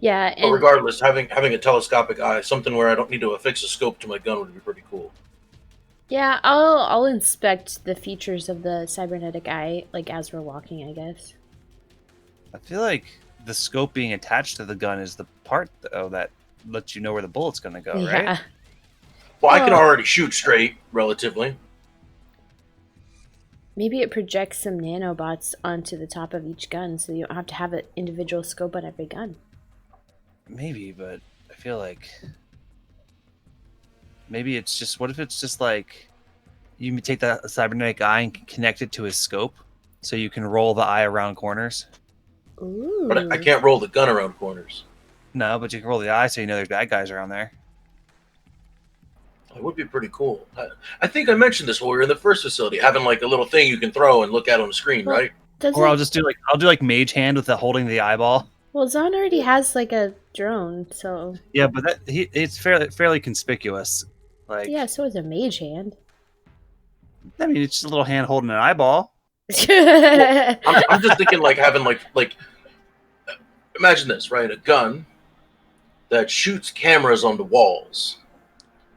Yeah. But And regardless, having a telescopic eye, something where I don't need to affix a scope to my gun would be pretty cool. yeah, I'll inspect the features of the cybernetic eye like as we're walking, I guess. I feel like the scope being attached to the gun is the part though that lets you know where the bullet's gonna go, Yeah. right? Well, I can Oh. already shoot straight, relatively. Maybe it projects some nanobots onto the top of each gun, so you don't have to have an individual scope on every gun. Maybe, but I feel like maybe it's just what if it's just like you take the cybernetic eye and connect it to his scope, so you can roll the eye around corners. Ooh. But I can't roll the gun around corners. No, but you can roll the eye so you know there's bad guys around there. It would be pretty cool. I think I mentioned this when we were in the first facility, having like a little thing you can throw and look at on the screen, Well, right? Or I'll do like mage hand with the holding the eyeball. Well, Zon already has like a drone, so Yeah, but it's fairly conspicuous. Like, yeah. So is a mage hand. I mean, it's just a little hand holding an eyeball. I'm just thinking like having like imagine this, right? A gun that shoots cameras onto walls.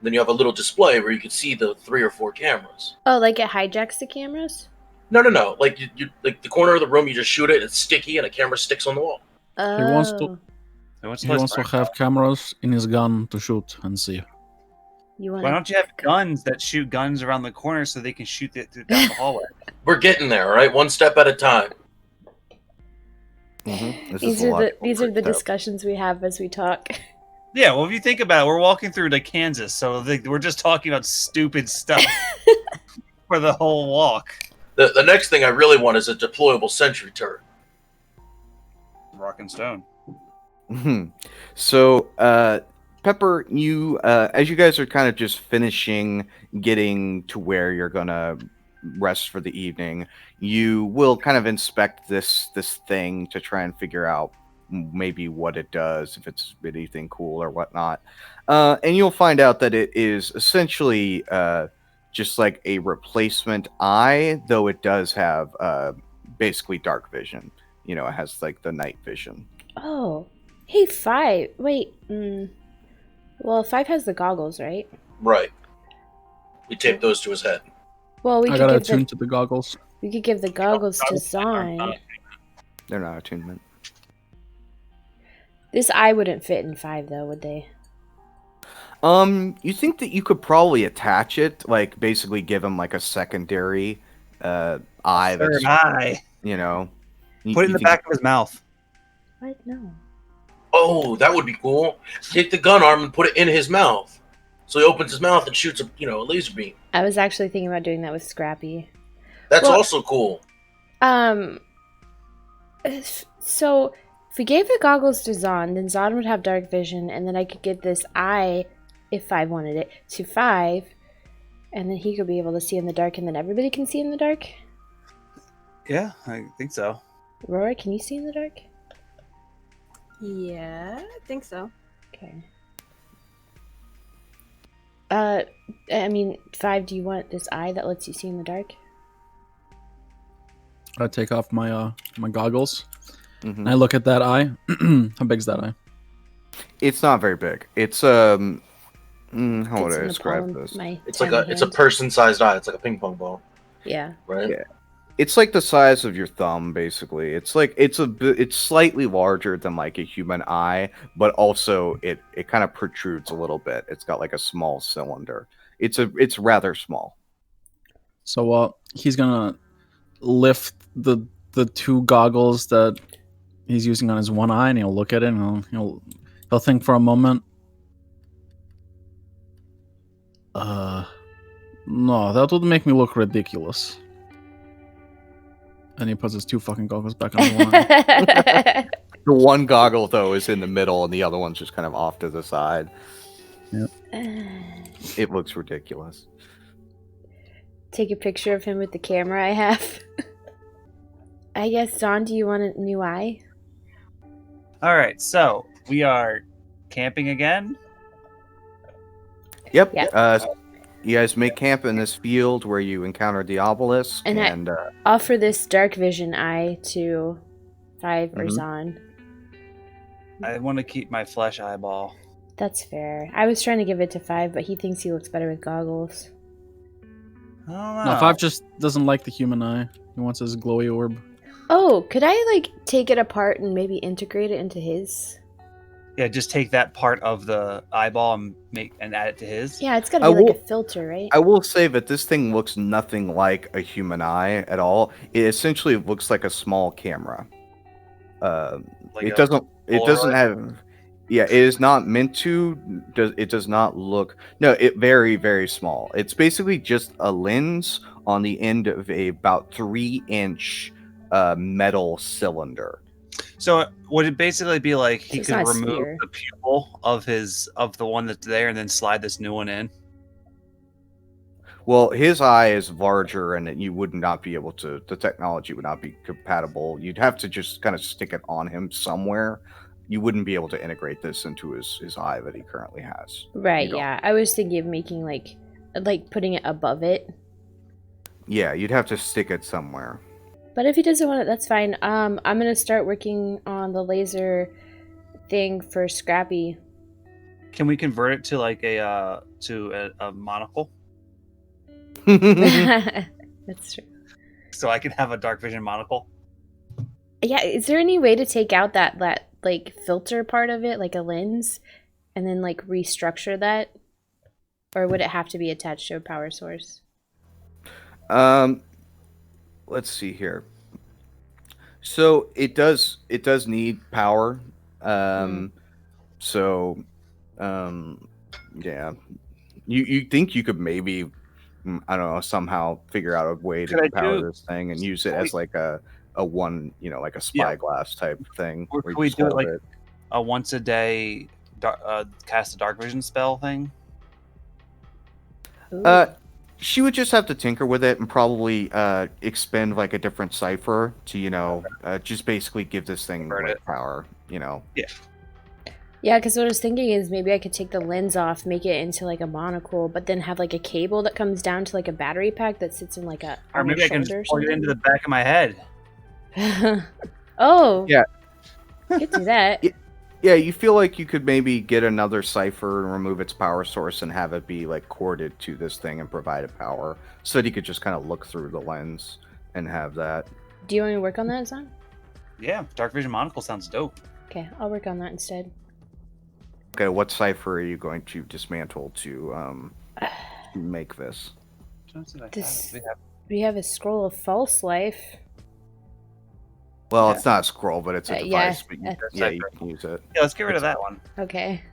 Then you have a little display where you can see the 3 or 4 cameras. Oh, like it hijacks the cameras? No. Like you like the corner of the room, you just shoot it. It's sticky, and a camera sticks on the wall. Oh. He wants to have cameras in his gun to shoot and see. You want Why don't you have guns that shoot guns around the corner so they can shoot it down the hallway? We're getting there, all right? One step at a time. These are the discussions we have as we talk. Yeah, well, if you think about it, we're walking through to Kansas, so we're just talking about stupid stuff for the whole walk. The next thing I really want is a deployable sentry turret. Rock and stone. So, Pepper, you as you guys are kind of just finishing getting to where you're gonna rest for the evening, you will kind of inspect this thing to try and figure out maybe what it does, if it's anything cool or whatnot. And you'll find out that it is essentially just like a replacement eye, though it does have basically dark vision. You know, it has like the night vision. Oh, hey, 5. Wait. Well, 5 has the goggles, right? Right. We tape those to his head. Well, I gotta attune to the goggles. we could give the goggles to Zon. They're not attunement. This eye wouldn't fit in 5, though, would they? You think that you could probably attach it, like basically give him like a secondary eye that's, Third eye. you know, Put it in the back of his mouth. What? No. Oh, that would be cool. Take the gun arm and put it in his mouth. So he opens his mouth and shoots a laser beam. I was actually thinking about doing that with Scrappy. That's Well- also cool. So if we gave the goggles to Zon, then Zon would have dark vision, and then I could get this eye, if 5 wanted it, to 5, and then he could be able to see in the dark, and then everybody can see in the dark. Yeah, I think so. Aurora, can you see in the dark? Yeah, I think so. Okay. I mean, 5, do you want this eye that lets you see in the dark? I take off my my goggles Mhm. and I look at that eye. How big's that eye? It's not very big. It's how would Fits in I the describe palm of this? my It's like tiny it's a hand. person-sized eye. It's like a ping pong ball, Yeah. right? Yeah. It's like the size of your thumb, basically. It's like it's slightly larger than like a human eye, but also it kind of protrudes a little bit. It's got like a small cylinder. It's rather small. So he's gonna lift the 2 goggles that he's using on his one eye, and he'll look at it, and he'll think for a moment. No, that would make me look ridiculous. And he puts his 2 fucking goggles back on his one eye. The one goggle though is in the middle, and the other one's just kind of off to the side. It looks ridiculous. Take a picture of him with the camera I have. I guess, Zon, do you want a new eye? All right, so we are camping again. Yep. Yep. You guys make camp in this field where you encountered the obelisk, And and Offer this dark vision eye to 5 or Mhm. Zon. I want to keep my flesh eyeball. That's fair. I was trying to give it to 5, but he thinks he looks better with goggles. I don't know. No, 5 just doesn't like the human eye. He wants his glowy orb. Oh, could I like take it apart and maybe integrate it into his? Yeah, just take that part of the eyeball and add it to his. Yeah, it's got to I be like will- a filter, right? I will say that this thing looks nothing like a human eye at all. It essentially looks like a small camera. Like It a doesn't Polaroid? have. Yeah, it is not meant to. It does not look. No, it very very small. It's basically just a lens on the end of a about 3-inch metal cylinder. So would it basically be like he it's could not a remove sphere. the pupil of the one that's there and then slide this new one in? Well, his eye is larger, and you would not be able to. The technology would not be compatible. You'd have to just kind of stick it on him somewhere. You wouldn't be able to integrate this into his eye that he currently has. Right, You don't. yeah. I was thinking of making like putting it above it. Yeah, you'd have to stick it somewhere. But if he doesn't want it, that's fine. I'm gonna start working on the laser thing for Scrappy. Can we convert it to like a monocle That's true. so I can have a dark vision monocle? Yeah, is there any way to take out that like filter part of it, like a lens, and then like restructure that? Or would it have to be attached to a power source? Let's see here. So it does need power. So yeah. You think you could maybe I don't know, somehow figure out a way to Could I power do- this thing and use it as like a one, like a spyglass type thing. Or where could you we just do it hold like a once a day cast a dark vision spell thing? Ooh. She would just have to tinker with it and probably expend like a different cipher to just basically give this thing Convert like it. power. Yeah, because what I was thinking is maybe I could take the lens off, make it into like a monocle, but then have like a cable that comes down to like a battery pack that sits in like a Or on maybe your I can shoulder or just plug it something. into the back of my head. Oh. Yeah. Could do that. Yeah, you feel like you could maybe get another cipher and remove its power source and have it be like corded to this thing and provide it power, so that you could just kind of look through the lens and have that. Do you want me to work on that, Zon? Yeah, dark vision monocle sounds dope. Okay, I'll work on that instead. Okay, what cipher are you going to dismantle to make this? This- We have a scroll of false life. Well, Yeah. it's not a scroll, but it's a Yeah, device. But you cipher. can use it. Yeah, let's get rid of that one. Okay.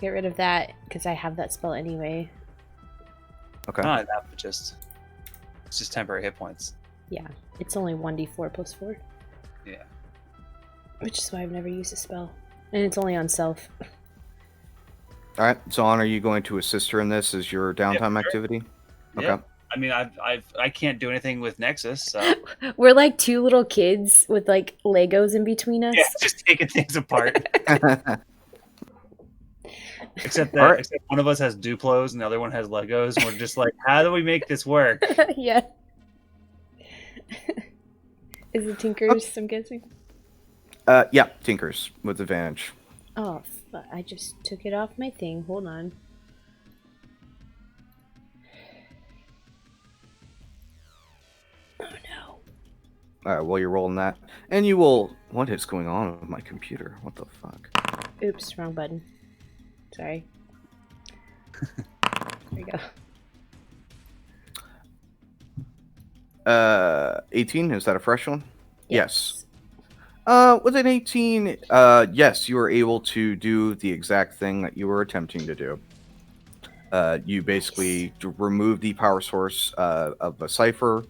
Get rid of that, because I have that spell anyway. Okay. Not that, but it's just temporary hit points. Yeah, it's only 1d4 plus 4. Yeah. Which is why I've never used a spell. And it's only on self. All right, Zon, are you going to assist her in this as your downtime sure. activity? Okay. Yeah. I mean, I can't do anything with Nexus, so We're like two little kids with like Legos in between us. yeah, just taking things apart. Except that, Alright. except one of us has Duplos and the other one has Legos, and we're just like, how do we make this work? Yeah. Is it Tinkers, I'm guessing? Yeah, Tinkers with advantage. Oh, I just took it off my thing. Hold on. Oh no. All right, well, you're rolling that. And you will... What is going on with my computer? What the fuck? Oops, wrong button. Sorry. There you go. 18, is that a fresh one? Yes. With an 18, yes, you were able to do the exact thing that you were attempting to do. You basically remove the power source of the cipher,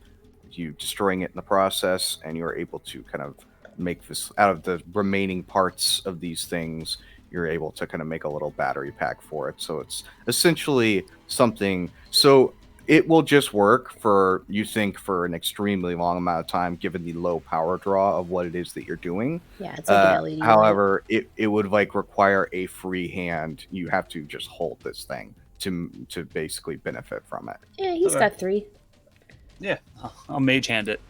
you destroying it in the process, and you are able to kind of make this, out of the remaining parts of these things, you're able to kind of make a little battery pack for it. So it's essentially something, so it will just work for, you think, for an extremely long amount of time, given the low power draw of what it is that you're doing. Yeah, it's like an LED. light. However, it would like require a free hand. You have to just hold this thing to basically benefit from it. Yeah, he's Okay. got 3. Yeah, I'll mage hand it.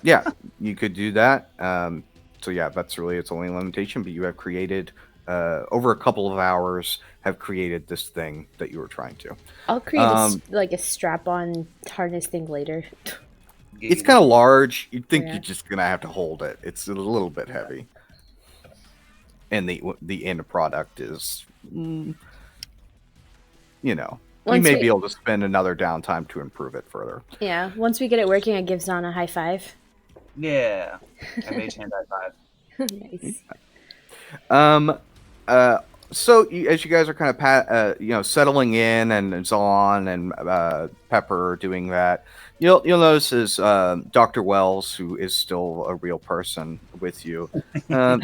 Yeah, you could do that. So yeah, that's really its only limitation. But you have created over a couple of hours, have created this thing that you were trying to. I'll create like a strap-on harness thing later. It's kind of large. You'd think Yeah. you're just gonna have to hold it. It's a little bit heavy, and the end product is, you know, you Once may we- be able to spend another downtime to improve it further. Yeah, once we get it working, I give Zon a high five. Yeah, I mage hand that 5. Nice. Um, so as you guys are kind of settling in, and Zahn and Pepper are doing that, you'll notice is Dr. Wells, who is still a real person with you. Um,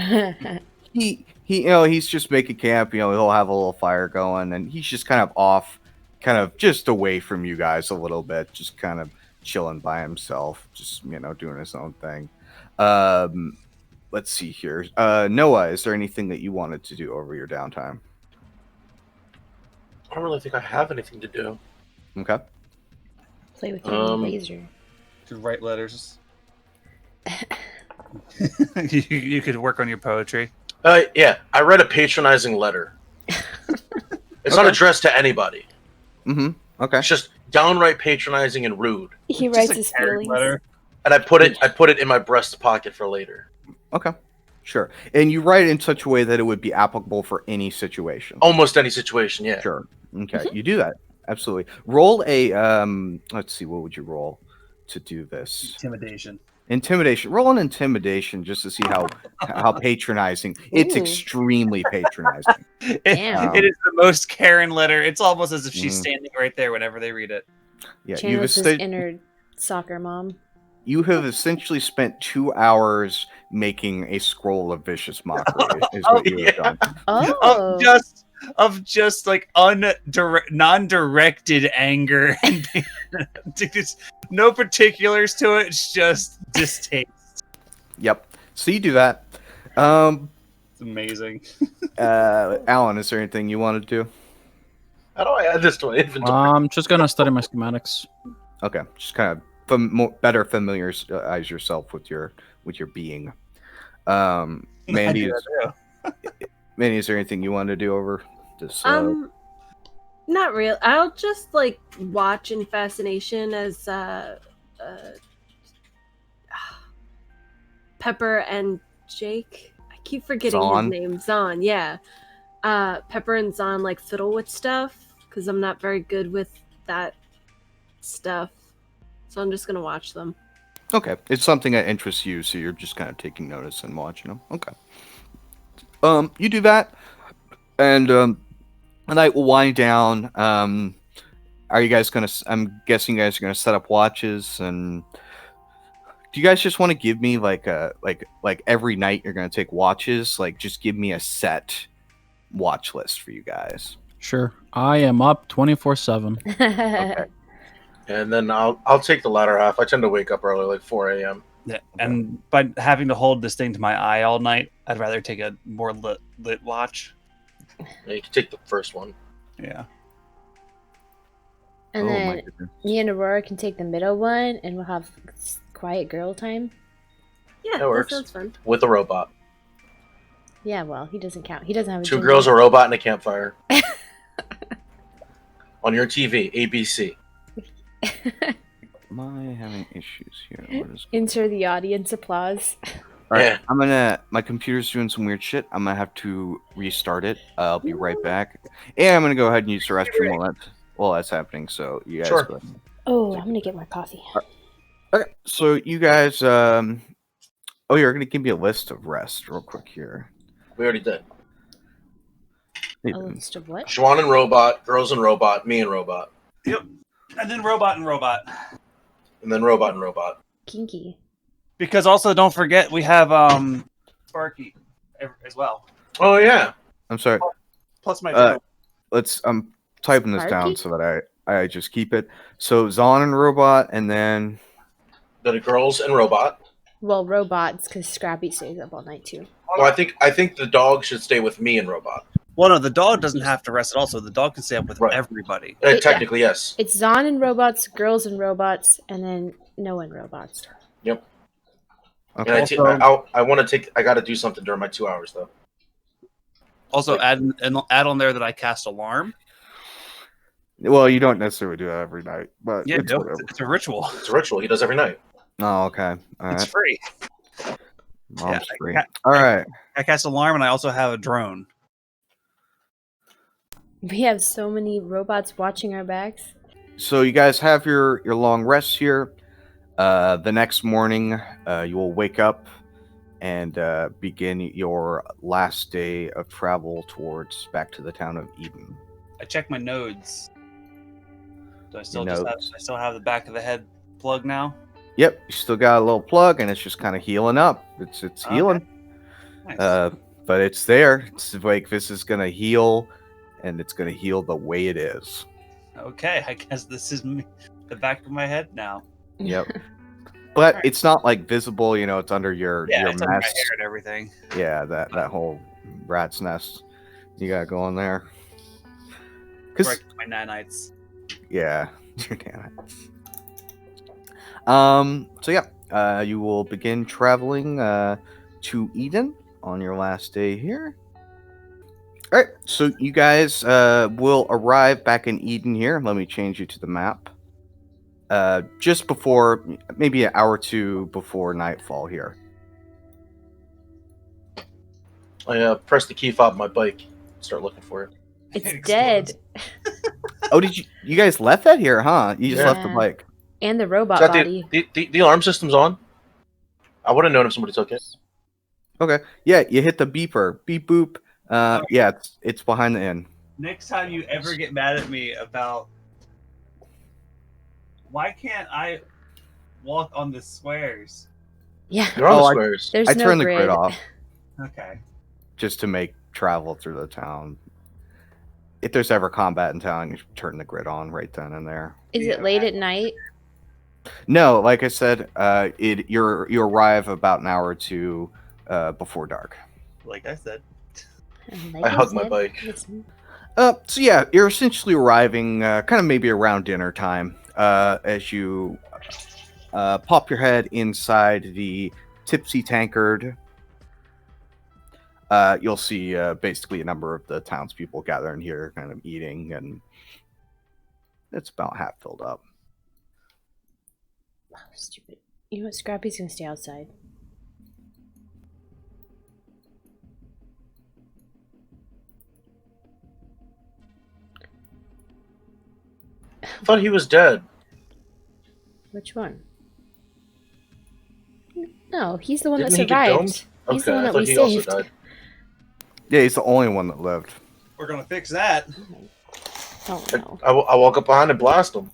he he's just making camp. He'll have a little fire going, and he's just kind of off, kind of just away from you guys a little bit, just kind of chilling by himself, just doing his own thing. Um, let's see here. Noah, is there anything that you wanted to do over your downtime? I don't really think I have anything to do. Okay. Play with your new laser. To write letters. you could work on your poetry. Yeah, I read a patronizing letter. It's not addressed to anybody. Mm-hmm. Okay. It's just downright patronizing and rude. He Just writes a his carrot feelings. letter. And I put it in my breast pocket for later. Okay. Sure. And you write it in such a way that it would be applicable for any situation. Almost any situation, yeah. Sure. Okay. You do that. Absolutely. Roll a let's see, what would you roll to do this? Intimidation. Intimidation. Roll an intimidation just to see how patronizing. It's Ooh. extremely patronizing. Damn. It is the most Karen letter. It's almost as if she's Mhm. standing right there whenever they read it. Yeah, Channels his inner soccer mom. you have essentially spent 2 hours making a scroll of vicious mockery. Is what you have done. Oh. Of just like non-directed anger and just no particulars to it. It's just distaste. Yep. So you do that. It's amazing. Alan, is there anything you want to do? How do I add this to my inventory? I'm just gonna study my schematics. Okay, just kind of better familiarize yourself with your being. Mandy, Mandy, is there anything you want to do over this? Not real. I'll just like watch in fascination as Pepper and Jake. I keep forgetting Zahn? his name. Zahn, yeah. Pepper and Zahn like fiddle with stuff because I'm not very good with that stuff. So I'm just gonna watch them. Okay, it's something that interests you, so you're just kind of taking notice and watching them. Okay. You do that, and the night will wind down. Are you guys gonna? I'm guessing you guys are gonna set up watches, and do you guys just want to give me like every night you're gonna take watches? Like, just give me a set watch list for you guys. Sure. I am up 24/7. Okay. And then I'll take the latter half. I tend to wake up early, like 4 a.m. Yeah, and by having to hold this thing to my eye all night, I'd rather take a more lit watch. Yeah, you can take the first one. Yeah. And Oh, my then goodness. me and Aurora can take the middle one, and we'll have quiet girl time. Yeah, That works. sounds fun. With a robot. Yeah, well, he doesn't count. He doesn't have a 2 gender. girls, a robot, and a campfire. On your TV, ABC. Am I having issues here? What is Enter the audience applause. All right, Yeah. my computer's doing some weird shit. I'm gonna have to restart it. I'll be right back. And I'm gonna go ahead and use the restroom while that's happening. So you guys Sure. go ahead. Oh, I'm gonna get my coffee. Okay, so you guys, you're gonna give me a list of rest real quick here. We already did. A list of what? Schwan and robot, girls and robot, me and robot. Yep. And then robot and robot. And then robot and robot. Kinky. Because also don't forget we have Sparky as well. Oh, yeah. I'm sorry. Plus my I'm typing this down Sparky? so that I just keep it. So Zahn and robot, and then Then girls and robot. Well, robots, because Scrappy stays up all night too. Well, I think the dog should stay with me and robot. Well, no, the dog doesn't have to rest at all, so the dog can stay up with Right. everybody. Yeah. Technically, yes. It's Zahn and robots, girls and robots, and then Noah and robots. Yep. okay. And I want to take. I got to do something during my 2 hours though. Also, add on there that I cast alarm. Well, you don't necessarily do that every night, but Yeah, it's no, whatever. it's a ritual. It's a ritual he does every night. Oh, okay. All It's right. free. Mom's yeah, free. All right. I cast alarm, and I also have a drone. We have so many robots watching our backs. So you guys have your long rest here. The next morning, you will wake up and begin your last day of travel towards back to the town of Eden. I check my nodes. Do I still nodes. I still have the back of the head plug now? Yep, you still got a little plug, and it's just kind of healing up. It's healing, Nice. but it's there. It's like this is gonna heal, and it's gonna heal the way it is. Okay, I guess this is me, the back of my head now. Yep. But Alright. it's not like visible, it's under your Yeah, it's under my mask. hair and everything. Yeah, that whole rat's nest you got going there. Cause Correct my nanites. yeah, So yeah, you will begin traveling to Eden on your last day here. All right, so you guys will arrive back in Eden here. Let me change you to the map. Just before, maybe an hour or two before nightfall here. I press the key fob on my bike. Start looking for it. It's It dead. Oh, did you guys left that here, huh? You just Yeah. left the bike. And the robot Is that body. the alarm system's on? I would have known if somebody took it. Okay. Yeah, you hit the beeper. Beep boop. Yeah, it's behind the inn. Next time you ever get mad at me about why can't I walk on the squares? Yeah. You're on Oh, the I- squares. There's I no turned the grid. grid off Okay. just to make travel through the town. If there's ever combat in town, you turn the grid on right then and there. Is it late at night? No, like I said, you arrive about an hour or two before dark. Like I said. Like I hug my said, bike. listen. So yeah, you're essentially arriving kind of maybe around dinner time as you pop your head inside the Tipsy Tankard. You'll see basically a number of the townspeople gathering here, kind of eating, and it's about half filled up. Oh, stupid. You know what? Scrappy's gonna stay outside. I thought he was dead. Which one? No, he's the one Didn't that he get survived. domed? He's the Okay, one I that thought we he also saved. died. Yeah, he's the only one that lived. We're gonna fix that. Oh no. I walk up behind and blast him.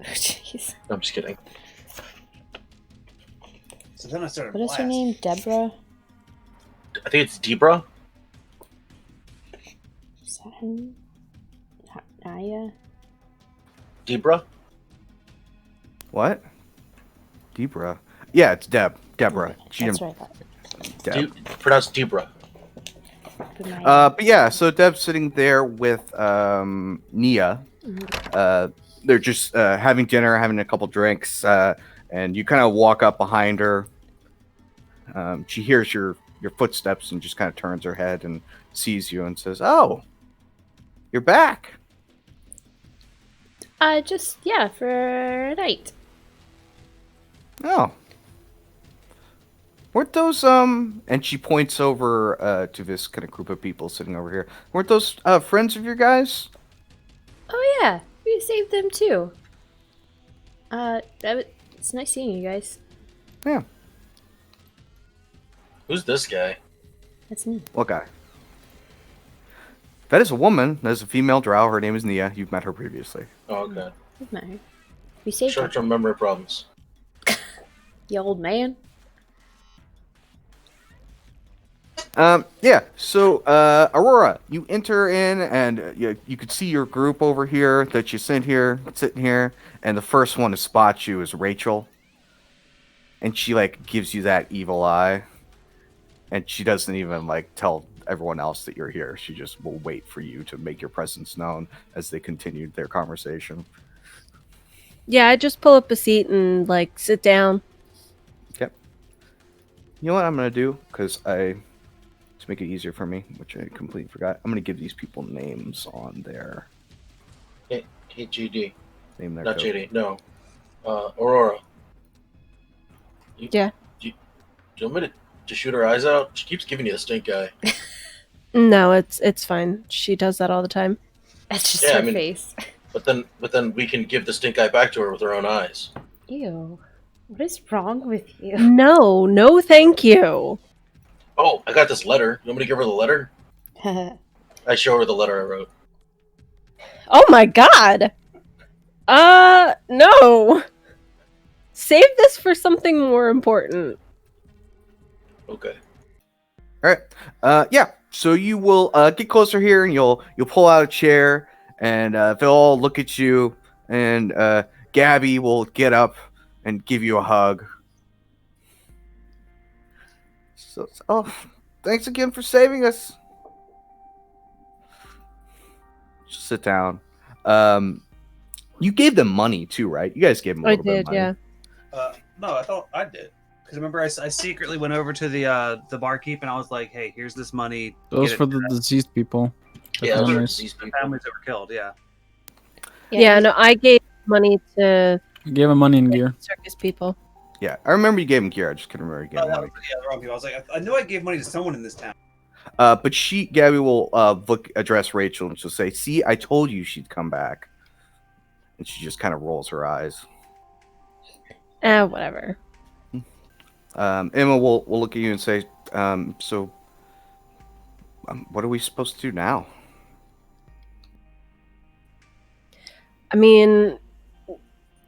Jeez. No, I'm just kidding. So then I started What is her blasting. name? Deborah? I think it's Debra. Is that her name? Naya? Debra. What? Debra. Yeah, it's Deborah. She That's didn't. what I thought. Deb. Pronounced Debra. But Naya. But yeah, so Deb's sitting there with Nia. They're just having dinner, having a couple drinks, and you kind of walk up behind her. She hears your footsteps and just kind of turns her head and sees you and says, "Oh, you're back." Just, yeah, for a night. Oh. Weren't those and she points over to this kind of group of people sitting over here. Weren't those friends of your guys? Oh yeah, we saved them too. It's nice seeing you guys. Yeah. Who's this guy? That's me. What guy? That is a woman. That is a female drow. Her name is Nia. You've met her previously. Oh, okay. Doesn't matter. We saved her. Short-term memory problems. You old man. Yeah. So, Aurora, you enter in, and you could see your group over here that you sent here, sitting here, and the first one to spot you is Rachel, and she like gives you that evil eye, and she doesn't even like tell everyone else that you're here. She just will wait for you to make your presence known as they continued their conversation. Yeah, I just pull up a seat and like sit down. Yep. You know what I'm gonna do? Because to make it easier for me, which I completely forgot, I'm gonna give these people names on their Hey, GD. name. Their Not code. JD. No. Aurora. Yeah. Do you want me to shoot her eyes out? She keeps giving you the stink eye. No, it's fine. She does that all the time. That's just Yeah, her I mean- face. But then we can give the stink eye back to her with her own eyes. Ew. What is wrong with you? No, thank you. Oh, I got this letter. You want me to give her the letter? I show her the letter I wrote. Oh my god! No! Save this for something more important. Okay. All right. Yeah. So you will get closer here, and you'll pull out a chair, and they'll all look at you, and Gabby will get up and give you a hug. So, oh, thanks again for saving us. Just sit down. You gave them money too, right? You guys gave them a I little bit did, of money. yeah. No, I thought I did. Because remember, I secretly went over to the barkeep and I was like, "Hey, here's this money. Those Get for it the to deceased people. The Yeah, those are families. diseased the people. families that were killed." Yeah. Yeah, no, I gave money to I gave him money and gear. circus people. Yeah, I remember you gave him gear. I just couldn't remember you gave Oh, him money. the wrong people. I was like, I knew I gave money to someone in this town. But Gabby will address Rachel and she'll say, "See, I told you she'd come back." And she just kind of rolls her eyes. Whatever. Emma will look at you and say, "So, what are we supposed to do now?" I mean,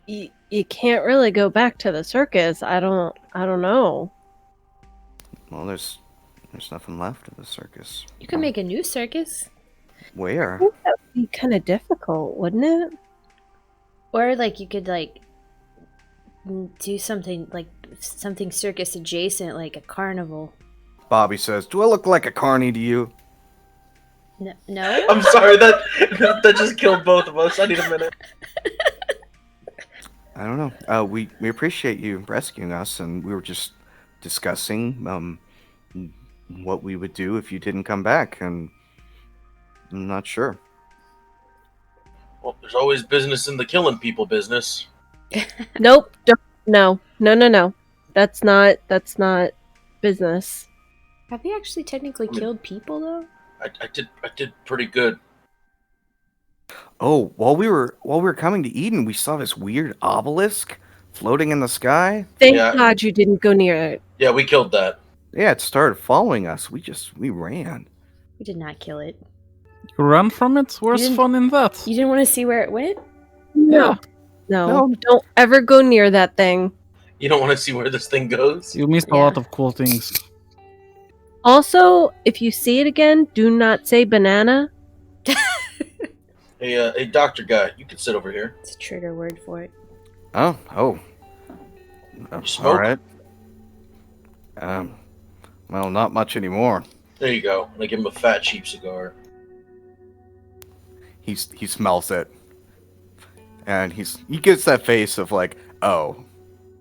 you can't really go back to the circus. I don't know. Well, there's nothing left of the circus. You could make a new circus. Where? I think that would be kind of difficult, wouldn't it? Or like you could like do something circus adjacent, like a carnival. Bobby says, "Do I look like a carny to you?" No? I'm sorry, that just killed both of us. I need a minute. I don't know. We appreciate you rescuing us, and we were just discussing what we would do if you didn't come back, and I'm not sure. Well, there's always business in the killing people business. Nope. No. That's not business. Have you actually technically killed people though? I did pretty good. Oh, while we were coming to Eden, we saw this weird obelisk floating in the sky. Thank Yeah. God you didn't go near it. Yeah, we killed that. Yeah, it started following us. We ran. We did not kill it. You run from it? Where's didn't- fun in that? You didn't want to see where it went? No. No. Don't ever go near that thing. You don't want to see where this thing goes? You missed a lot of cool things. Also, if you see it again, do not say banana. Hey, doctor guy, you can sit over here. It's a trigger word for it. Oh. You smoke? All right. Well, not much anymore. There you go. And I give him a fat, cheap cigar. He smells it, and he gets that face of like, oh,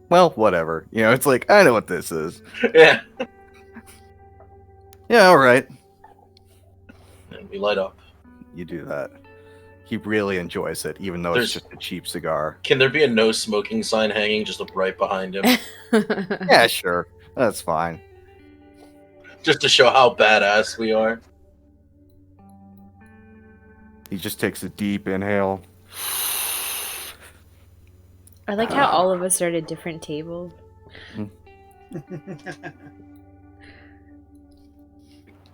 well, whatever. You know, it's like, I know what this is. Yeah. Yeah, all right. And we light up. You do that. He really enjoys it, even though it's just a cheap cigar. Can there be a no smoking sign hanging just right behind him? Yeah, sure. That's fine. Just to show how badass we are. He just takes a deep inhale. I like how all of us are at a different table.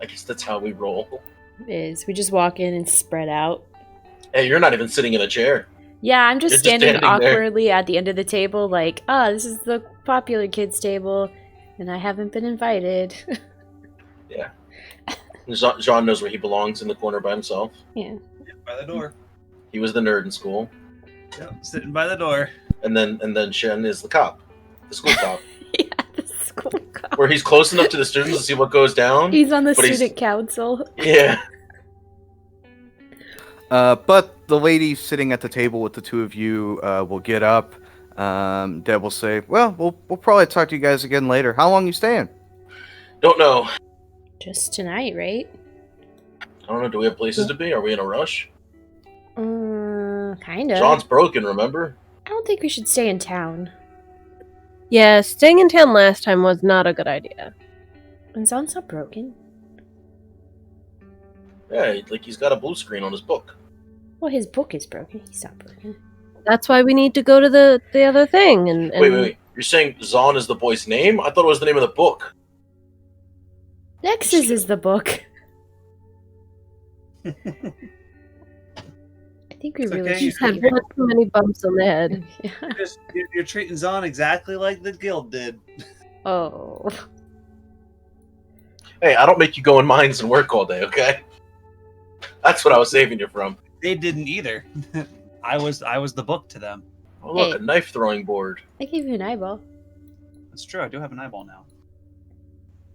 I guess that's how we roll. We just walk in and spread out. Hey, you're not even sitting in a chair. Yeah, I'm just You're just standing standing there. awkwardly at the end of the table, like, this is the popular kids table, and I haven't been invited. Yeah. Jean knows where he belongs, in the corner by himself. Yeah. By the door. He was the nerd in school. Yep, sitting by the door. And then Shen is the cop. The school cop. Yeah, the school cop. Where he's close enough to the students to see what goes down. He's on the But he's- student council. Yeah. But the lady sitting at the table with the two of you will get up. Deb will say, "Well, we'll probably talk to you guys again later. How long you staying?" Don't know. Just tonight, right? I don't know. Do we have places to be? Are we in a rush? Kind of. John's broken, remember? I don't think we should stay in town. Yeah, staying in town last time was not a good idea. And Zon's not broken. Yeah, like he's got a blue screen on his book. Well, his book is broken. He's not broken. That's why we need to go to the other thing. And Wait. You're saying Zon is the boy's name? I thought it was the name of the book. Nexus is the book. I think we It's really okay, should He's had figure one too many bumps on the head. You're treating Zahn exactly like the guild did. Oh. Hey, I don't make you go in mines and work all day, okay? That's what I was saving you from. They didn't either. I was the book to them. Oh, look, Hey. a knife throwing board. I gave you an eyeball. That's true. I do have an eyeball now.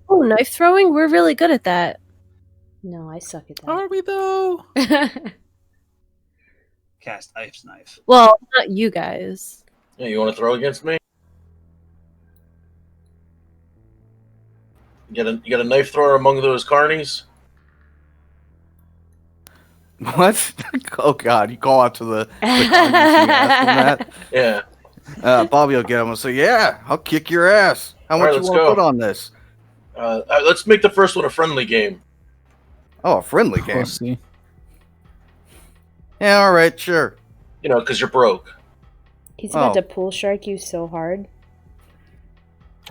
Oh, knife throwing? We're really good at that. No, I suck at Are we though? that. Cast Ife's knife. Well, not you guys. Yeah, you want to throw against me? You got a knife thrower among those carnies? What? Oh God! You call out to the carnies and you ask them Yeah. that. Bobby will get him and say, "Yeah, I'll kick your ass. How All much right, you let's want to go. put on this?" Let's make the first one a friendly game. Oh, a friendly game. Pussy. Yeah, all right, sure. You know, because you're broke. He's about Oh. to pool shark you so hard.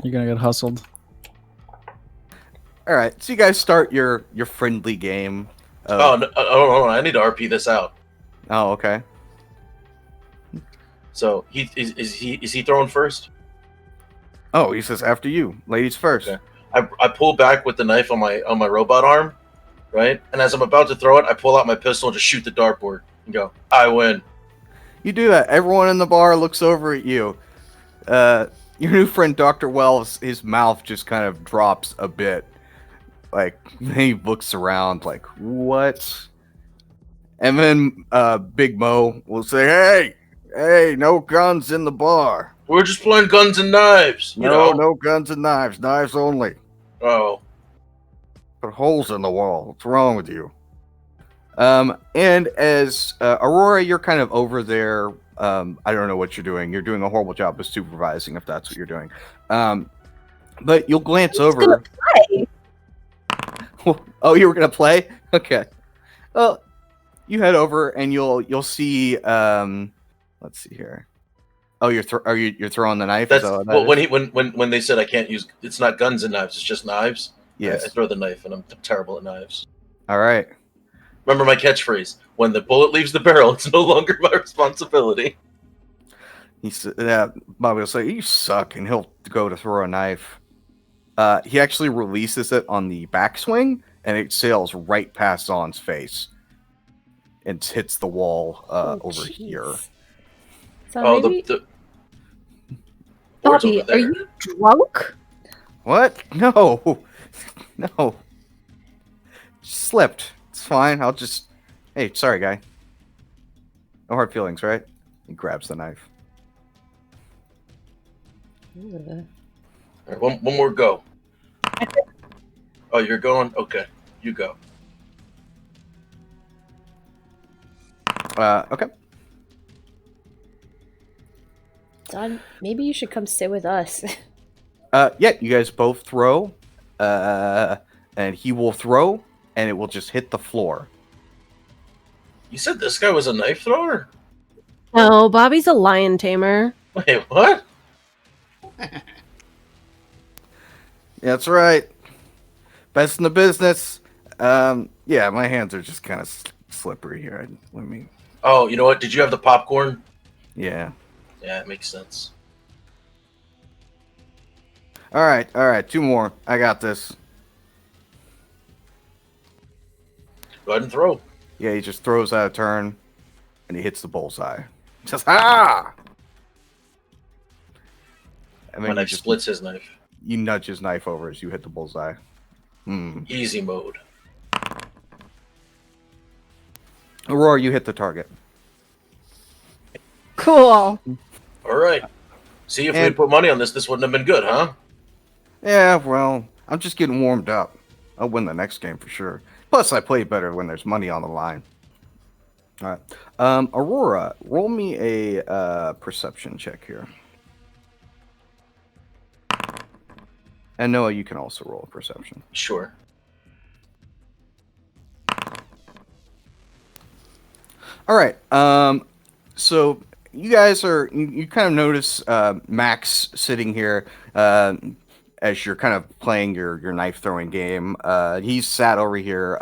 You're gonna get hustled. All right, so you guys start your friendly game. Oh, no, oh, I need to RP this out. Oh, okay. So is he throwing first? Oh, he says after you, ladies first. Okay. I pull back with the knife on my robot arm, right? And as I'm about to throw it, I pull out my pistol and just shoot the dartboard and go, I win. You do that. Everyone in the bar looks over at you. Your new friend, Dr. Wells, his mouth just kind of drops a bit. Like, he looks around like, what? And then Big Mo will say, hey, no guns in the bar. We're just playing guns and knives. You know? No guns and knives. Knives only. Oh, Put holes in the wall. What's wrong with you? And as Aurora, you're kind of over there. I don't know what you're doing. You're doing a horrible job of supervising, if that's what you're doing. But you'll glance over. Play. Oh, you were gonna play? Okay. Well, you head over and you'll see. Let's see here. Oh, you're throwing the knife. that's Is that what that well. is? When they said I can't use, it's not guns and knives. It's just knives. Yes. I throw the knife, and I'm terrible at knives. All right. Remember my catchphrase: "When the bullet leaves the barrel, it's no longer my responsibility." Bobby will say, "You suck," and he'll go to throw a knife. He actually releases it on the backswing, and it sails right past Zon's face and hits the wall Oh, over jeez. here. So Oh, maybe the board's Bobby, over there. are you drunk? What? No, no. Slipped. It's fine. I'll just. Hey, sorry, guy. No hard feelings, right? He grabs the knife. Ugh. All right, one more go. Oh, you're going? Okay, you go. Okay. Don, maybe you should come sit with us. Yeah, you guys both throw. And he will throw, and it will just hit the floor. You said this guy was a knife thrower? No, Bobby's a lion tamer. Wait, what? That's right. Best in the business. Yeah, my hands are just kind of slippery here. Let me. Oh, you know what? Did you have the popcorn? Yeah. Yeah, it makes sense. All right. Two more. I got this. Go ahead and throw. Yeah, he just throws out a turn, and he hits the bullseye. Says, "Ah!" And My then you knife just splits his knife. you nudge his knife over as you hit the bullseye. Easy mode. Aurora, you hit the target. Cool. All right. See, if we And- had put money on this wouldn't have been good, huh? Yeah, well, I'm just getting warmed up. I'll win the next game for sure. Plus, I play better when there's money on the line. All right. Aurora, roll me a perception check here. And Noah, you can also roll a perception. Sure. All right. So you guys are you kind of notice Max sitting here, as you're kind of playing your knife throwing game. He's sat over here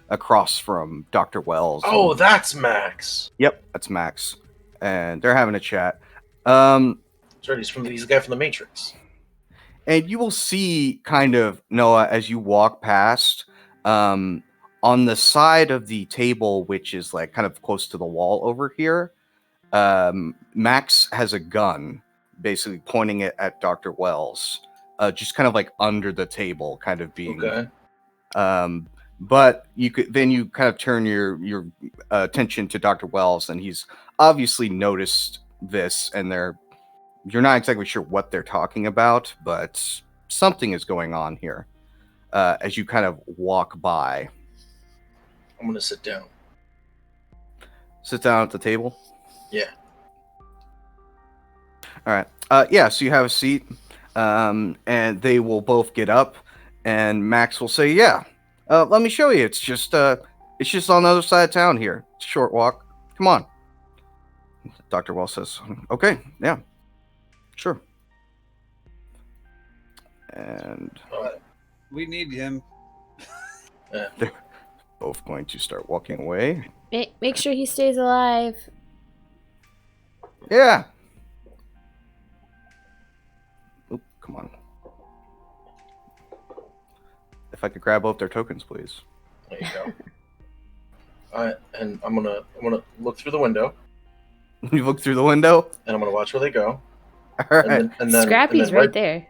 across from Dr. Wells. Oh, that's Max. Yep, that's Max, and they're having a chat. That's right. He's the guy from the Matrix. And you will see kind of Noah as you walk past on the side of the table, which is like kind of close to the wall over here. Max has a gun, basically pointing it at Dr. Wells, just kind of like under the table, kind of being. Okay. But you kind of turn your attention to Dr. Wells, and he's obviously noticed this, and you're not exactly sure what they're talking about, but something is going on here. As you kind of walk by, I'm gonna sit down. sit down at the table. Yeah. All right. Yeah. So you have a seat, and they will both get up, and Max will say, "Yeah, let me show you. It's just on the other side of town here. It's a short walk. Come on." Dr. Wells says, "Okay, yeah, sure." And We need him. they're both going to start walking away. Make sure he stays alive. Yeah. Oop, come on. If I could grab both their tokens, please. There you go. All right, and I'm gonna look through the window, You look through the window. and I'm gonna watch where they go. All right. And then Scrappy's and then right there.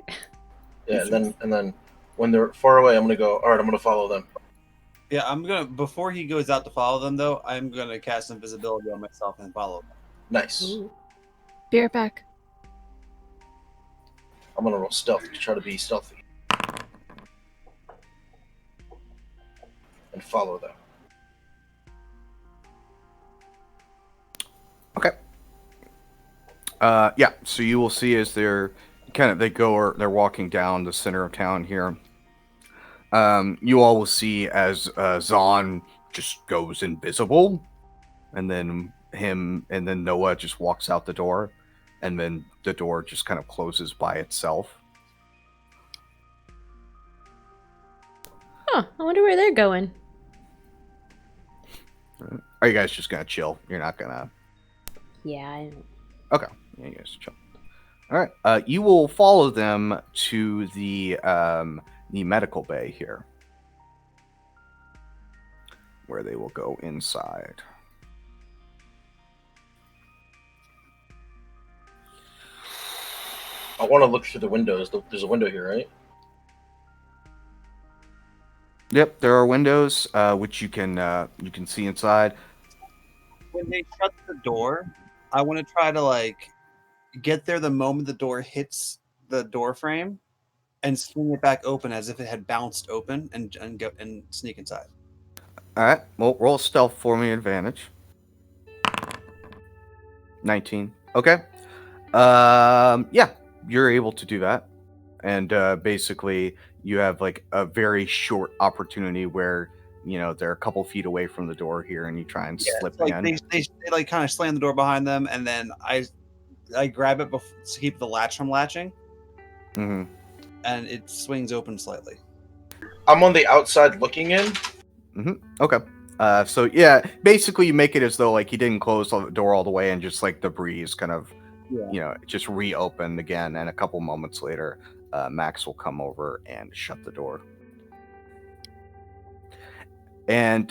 Yeah, and then when they're far away, I'm gonna go. All right, I'm gonna follow them. Yeah, I'm gonna. Before he goes out to follow them, though, I'm gonna cast invisibility on myself and follow them. Nice. Ooh. Be right back. I'm gonna roll stealth to try to be stealthy and follow them. Okay. Yeah. So you will see as they're walking down the center of town here. You all will see as Zahn just goes invisible, and then Noah just walks out the door, and then the door just kind of closes by itself. Huh, I wonder where they're going. Are you guys just gonna chill? You're not gonna. Yeah, Okay. Yeah, you guys chill. All right. You will follow them to the medical bay here, where they will go inside. I want to look through the windows. There's a window here, right? Yep, there are windows which you can see inside. When they shut the door, I want to try to like get there the moment the door hits the door frame, and swing it back open as if it had bounced open, and go and sneak inside. All right. Well, roll stealth for me, advantage. 19. Okay. Yeah, you're able to do that, and basically you have like a very short opportunity where they're a couple feet away from the door here, and you try and slip Like in. they like kind of slam the door behind them, and then I grab it to keep the latch from latching, Mm-hmm. and it swings open slightly. I'm on the outside looking in. Mm-hmm. Okay. So yeah, basically you make it as though like he didn't close the door all the way, and just like the breeze kind of, just reopened again. And a couple moments later, Max will come over and shut the door. And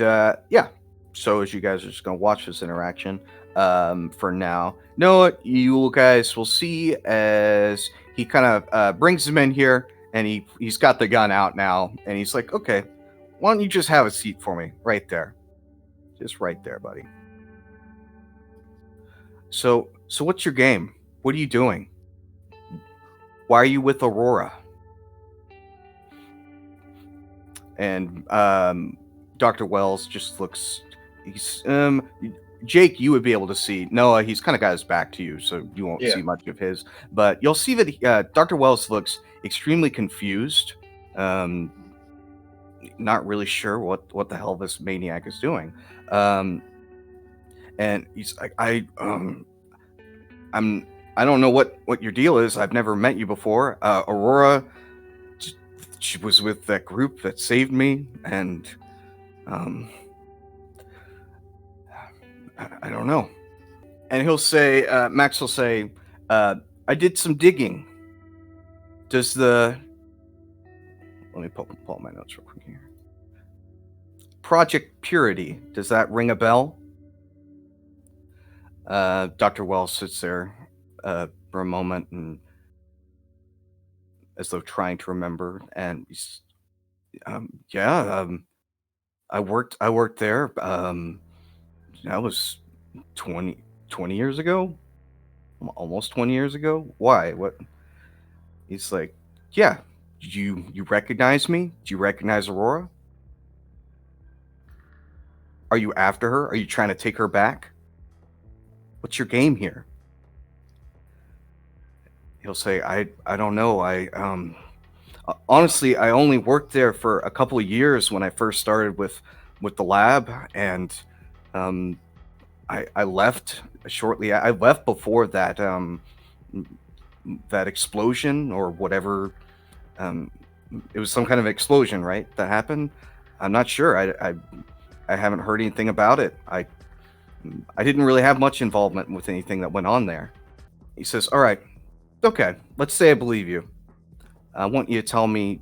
yeah, so as you guys are just gonna watch this interaction, for now, Noah, you guys will see as he kind of brings him in here, and he's got the gun out now, and he's like, okay, why don't you just have a seat for me right there? Just right there, buddy. So what's your game? What are you doing? Why are you with Aurora? And Dr. Wells just looks. He's Jake, you would be able to see. Noah, he's kind of got his back to you, so you won't see much of his. But you'll see that Dr. Wells looks extremely confused. Not really sure what the hell this maniac is doing. And he's like, I don't know what your deal is. I've never met you before. Aurora she was with that group that saved me, and I don't know. And he'll say, Max will say, I did some digging. Does the let me pull up my notes real quick here. Project Purity, does that ring a bell? Dr. Wells sits there for a moment, and as though trying to remember, and he's, yeah, I worked there. That was 20 years ago, almost 20 years ago. Why? What? He's like, yeah. You recognize me? Do you recognize Aurora? Are you after her? Are you trying to take her back? What's your game here? He'll say, I don't know. Honestly, I only worked there for a couple of years when I first started with the lab, and I left shortly. I left before that that explosion or whatever. It was some kind of explosion, right? That happened. I'm not sure. I haven't heard anything about it. I didn't really have much involvement with anything that went on there. He says, all right, okay, let's say I believe you. I want you to tell me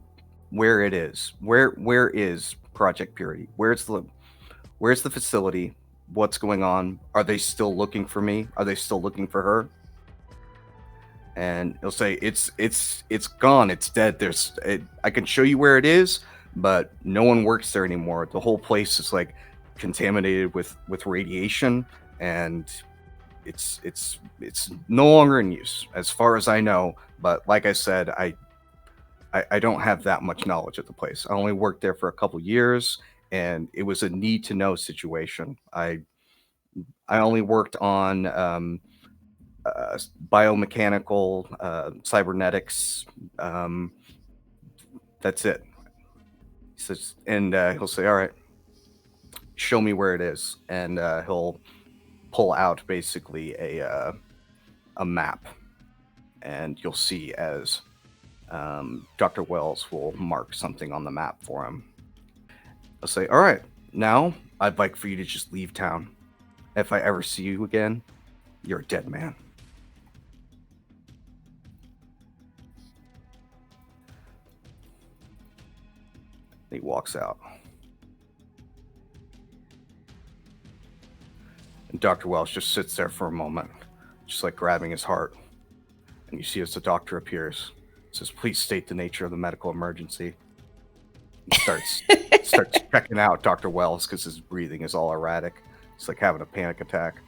where it is. Where is Project Purity? Where's the facility? What's going on? Are they still looking for me? Are they still looking for her? And he'll say, it's gone. It's dead. I can show you where it is, but no one works there anymore. The whole place is like contaminated with radiation, and it's no longer in use as far as I know. But like I said, I don't have that much knowledge of the place. I only worked there for a couple years, and it was a need to know situation. I only worked on biomechanical, cybernetics. That's it. He says, and he'll say, all right, show me where it is. And he'll pull out basically a map, and you'll see as Dr. Wells will mark something on the map for him. I'll say, all right, now I'd like for you to just leave town. If I ever see you again, you're a dead man. He walks out. And Dr. Wells just sits there for a moment, just like grabbing his heart. And you see as the doctor appears, says, please state the nature of the medical emergency. He starts checking out Dr. Wells because his breathing is all erratic. It's like having a panic attack.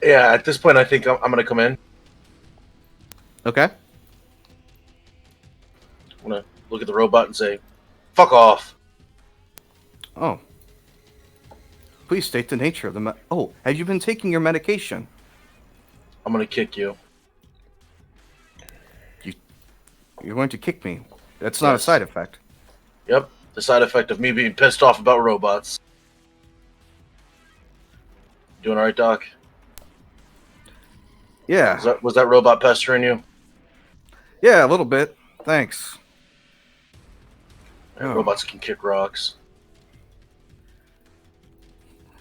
Yeah, at this point, I think I'm going to come in. Okay. I'm going to look at the robot and say, fuck off. Oh. Please state the nature of the oh, have you been taking your medication? I'm going to kick you. You're going to kick me. That's not a side effect. Yep. The side effect of me being pissed off about robots. Doing all right, Doc? Yeah. Was that robot pestering you? Yeah, a little bit. Thanks. Yeah, robots can kick rocks.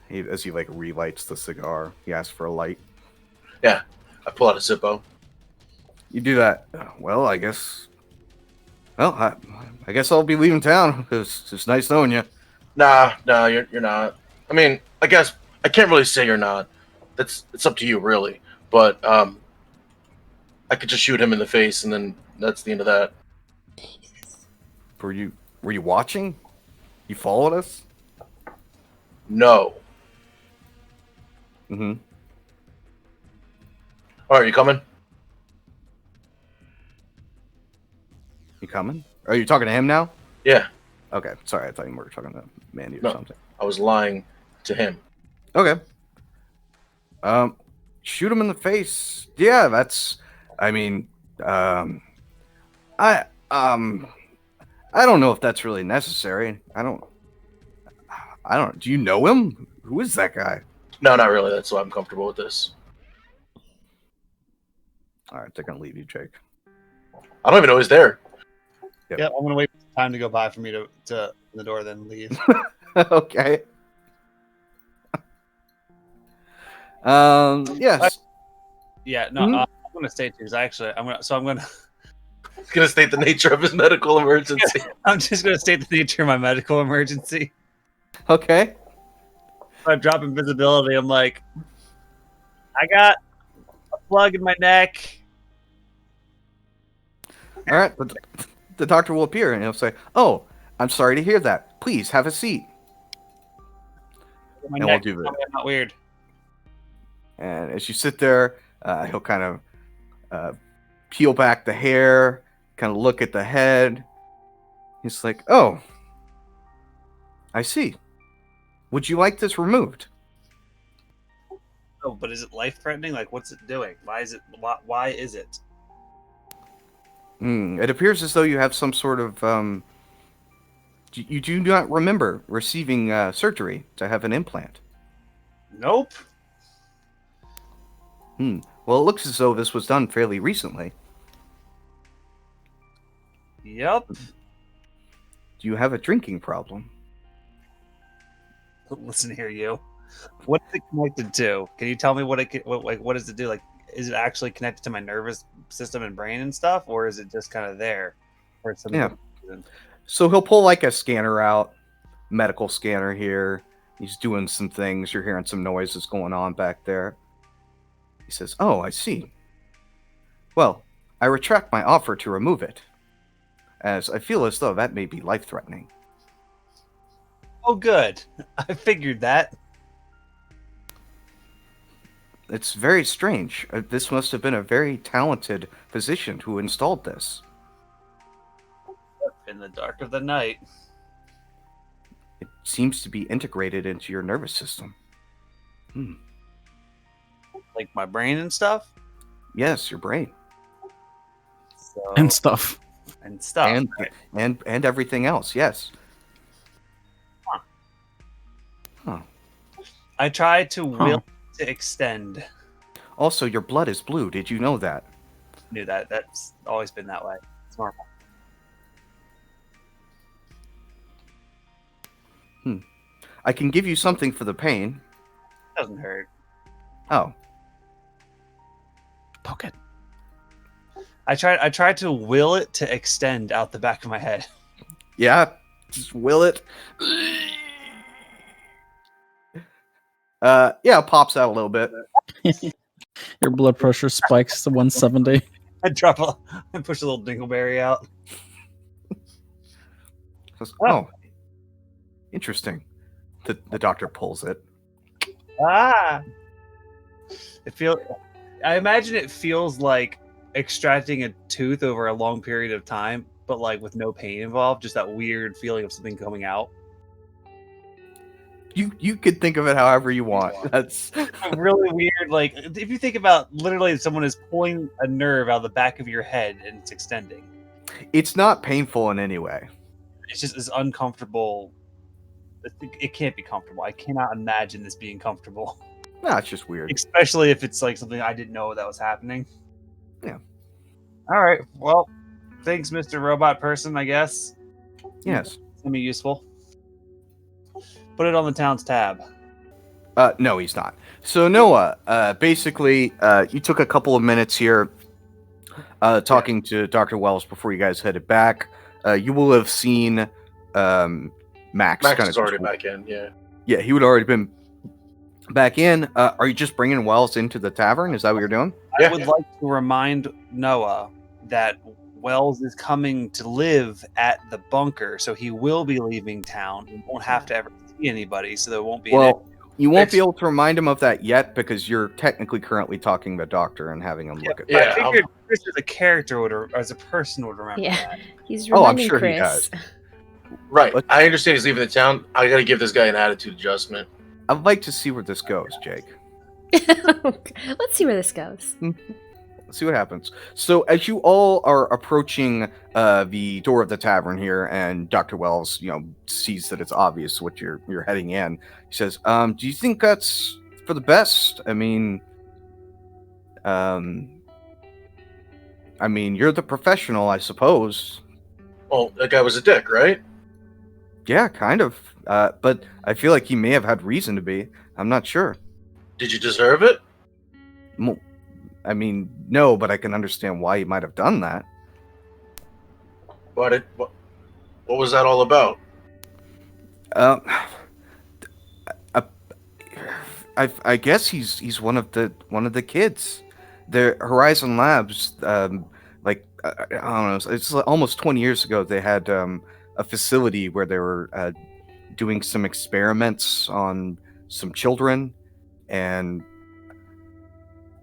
As he like relights the cigar, he asks for a light. Yeah, I pull out a Zippo. You do that. Well, I guess. Well, I guess I'll be leaving town. It's nice knowing you. Nah, you're not. I mean, I guess I can't really say you're not. It's up to you, really. But I could just shoot him in the face, and then that's the end of that. Were you watching? You followed us? No. Mm-hmm. All right, you coming? You coming? Are you talking to him now? Yeah. Okay, sorry. I thought you were talking to Mandy or No, something. I was lying to him. Okay. Shoot him in the face. Yeah, that's. I mean, I don't know if that's really necessary. I don't. Do you know him? Who is that guy? No, not really. That's why I'm comfortable with this. All right, they're gonna leave you, Jake. I don't even know he's there. Yeah, I'm gonna wait for time to go by for me to the door, then leave. Okay. Yes. Yeah, no, Mhm. I'm gonna stay too because I'm gonna He's gonna state the nature of his medical emergency. I'm just gonna state the nature of my medical emergency. Okay. I drop invisibility. I'm like, I got a plug in my neck. All right. The doctor will appear and he'll say, "Oh, I'm sorry to hear that. Please have a seat." My And neck. we'll do that. I'm not weird. And as you sit there, he'll kind of peel back the hair, kind of look at the head. He's like, "Oh, I see. Would you like this removed?" Oh, but is it life threatening? Like, what's it doing? Why is it? Why is it? It appears as though you have some sort of you do not remember receiving surgery to have an implant. Nope. Well, it looks as though this was done fairly recently. Yep. Do you have a drinking problem? Listen here, you. What is it connected to? Can you tell me what what does it do? Like, is it actually connected to my nervous system and brain and stuff, or is it just kind of there? Or some Yeah. So he'll pull like a scanner out, medical scanner here. He's doing some things. You're hearing some noises going on back there. He says, "Oh, I see. Well, I retract my offer to remove it, as I feel as though that may be life-threatening." Oh, good. I figured that. It's very strange. This must have been a very talented physician who installed this. In the dark of the night. It seems to be integrated into your nervous system. Like my brain and stuff. Yes, your brain. So, And stuff. and stuff. And, right? and everything else, yes. I tried to will to extend. Also, your blood is blue. Did you know that? Knew that. That's always been that way. It's normal. I can give you something for the pain. Doesn't hurt. Oh, Poke it. I tried to will it to extend out the back of my head. yeah. Just will it. Yeah, it pops out a little bit. Your blood pressure spikes to 170. I push a little dingleberry out. Says, oh, interesting. The doctor pulls it. Ah. I imagine it feels like extracting a tooth over a long period of time, but like with no pain involved, just that weird feeling of something coming out. You could think of it however you want. That's Really weird. Like if you think about literally someone is pulling a nerve out of the back of your head and it's extending. it's not painful in any way. It's just this uncomfortable. It can't be comfortable. I cannot imagine this being comfortable, No, it's just weird. especially if it's like something I didn't know that was happening. Yeah. All right. Well, thanks, Mr. Robot Person. I guess. Yes. It's gonna be useful. Put it on the town's tab. No, he's not. So Noah, basically, you took a couple of minutes here talking to Dr. Wells before you guys headed back. You will have seen Max Max kind is of already back in. Yeah. Yeah, he would already been back in. Are you just bringing Wells into the tavern? Is that what you're doing? Yeah. I would like to remind Noah that Wells is coming to live at the bunker, so he will be leaving town. He won't have to ever see anybody, so there won't be. Well, you won't be able to remind him of that yet because you're technically currently talking to the doctor and having him look at. Yeah, I figured Chris as a character would, or as a person, would remember Yeah. that. He's Oh, I'm reminding sure he Chris. does. Right. I understand he's leaving the town. I got to give this guy an attitude adjustment. I'd like to see where this goes, Jake. Let's see where this goes. Let's see what happens. So, as you all are approaching the door of the tavern here, and Dr. Wells, sees that it's obvious what you're heading in, he says, "Do you think that's for the best? I mean, you're the professional, I suppose." Well, that guy was a dick, right? Yeah, kind of. But I feel like he may have had reason to be. I'm not sure. Did you deserve it? Mo- I mean, no, but I can understand why he might have done that. What was that all about? Uh, I guess he's one of the kids. The Horizon Labs, I don't know, it's almost 20 years ago. They had a facility where they were doing some experiments on some children, and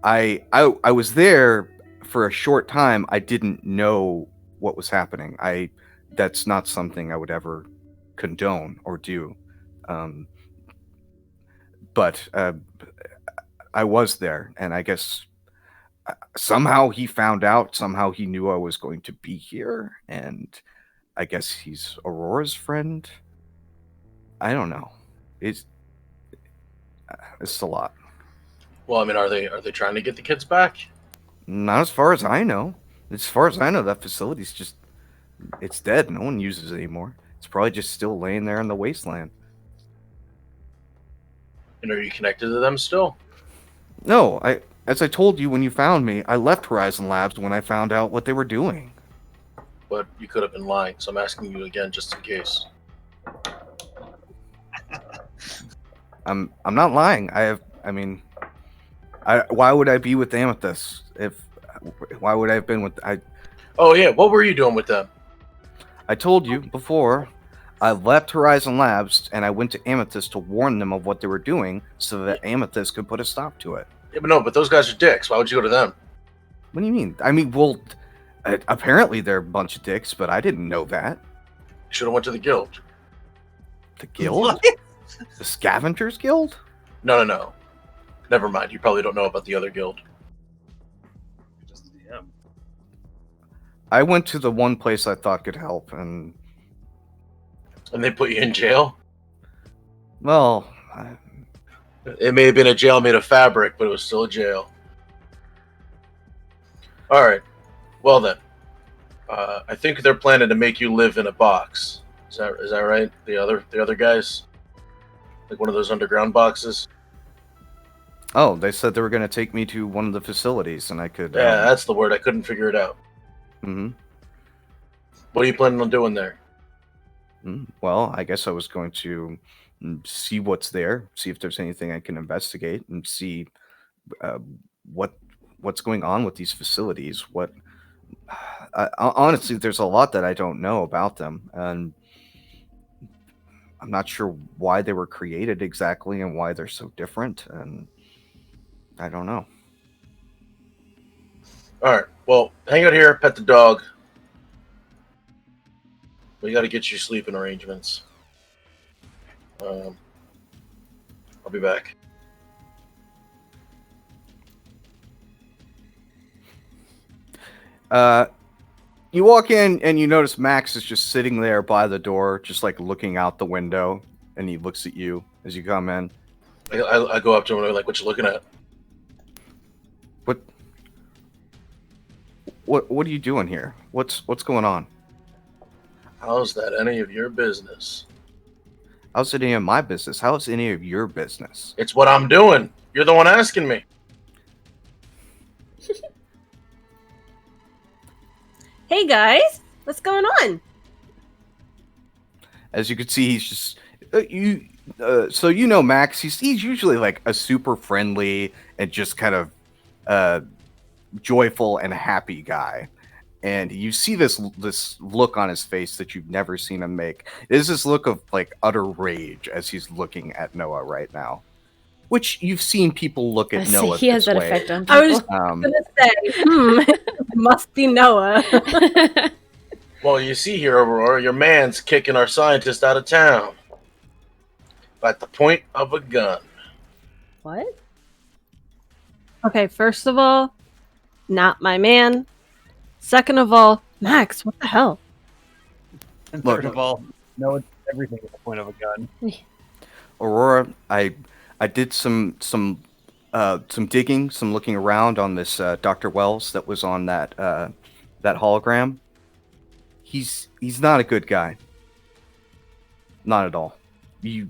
I was there for a short time. I didn't know what was happening. That's not something I would ever condone or do. Um, but I was there, and I guess somehow he found out. Somehow he knew I was going to be here, and I guess he's Aurora's friend. I don't know. It's a lot. Well, I mean, are they trying to get the kids back? Not as far as I know. As far as I know, that facility's just it's dead. No one uses it anymore. It's probably just still laying there in the wasteland. And are you connected to them still? No, as I told you when you found me, I left Horizon Labs when I found out what they were doing. But you could have been lying, so I'm asking you again just in case. I'm not lying. Why would I be with Amethyst why would I have been with Oh yeah, what were you doing with them? I told you before, I left Horizon Labs and I went to Amethyst to warn them of what they were doing so that Amethyst could put a stop to it. Yeah, but those guys are dicks. Why would you go to them? What do you mean? I mean, well, apparently they're a bunch of dicks, but I didn't know that. You should have went to the guild. The guild? What? The Scavengers Guild? No. Never mind. You probably don't know about the other guild. Yeah. I went to the one place I thought could help, and And they put you in jail? well, It may have been a jail made of fabric, but it was still a jail. Alright. Well then. I think they're planning to make you live in a box. Is that right? The other guys? Like one of those underground boxes? oh, they said they were going to take me to one of the facilities, and I could. Yeah, that's the word. I couldn't figure it out. Mm-hmm. What are you planning on doing there? Well, I guess I was going to see what's there, see if there's anything I can investigate, and see uh, what's going on with these facilities. Honestly, there's a lot that I don't know about them, and I'm not sure why they were created exactly and why they're so different, and I don't know. Alright, well, hang out here, pet the dog. We gotta get you sleeping arrangements. I'll be back. You walk in and you notice Max is just sitting there by the door, just like looking out the window, and he looks at you as you come in. I go up to him and I'm like, what you looking at? What are you doing here? What's going on? How's that any of your business? How's it any of my business? How is any of your business? It's what I'm doing. You're the one asking me. Hey guys, what's going on? As you can see, he's just so you know Max. He's usually like a super friendly and just kind of joyful and happy guy. And you see this look on his face that you've never seen him make. It is this look of like utter rage as he's looking at Noah right now, which you've seen people look at Noah. He has this that way. effect on people. I was gonna say, must be Noah. Well, you see here, Aurora, your man's kicking our scientist out of town. At the point of a gun. What? Okay, first of all, not my man. Second of all, Max, what the hell? And Look. third of all, no, everything at the point of a gun. Aurora, I did some digging, some looking around on this Dr. Wells that was on that hologram. he's not a good guy. Not at all. You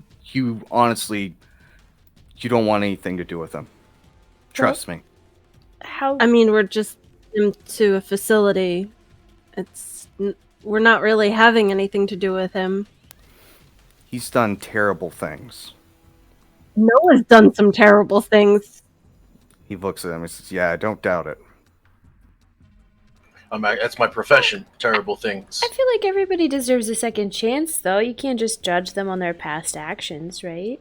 honestly, you don't want anything to do with him. Trust me. How? I mean, we're just into a facility. We're not really having anything to do with him. He's done terrible things. Noah's done some terrible things. He looks at him and says, "Yeah, I don't doubt it." That's my profession. Terrible things. I feel like everybody deserves a second chance, though. You can't just judge them on their past actions, right?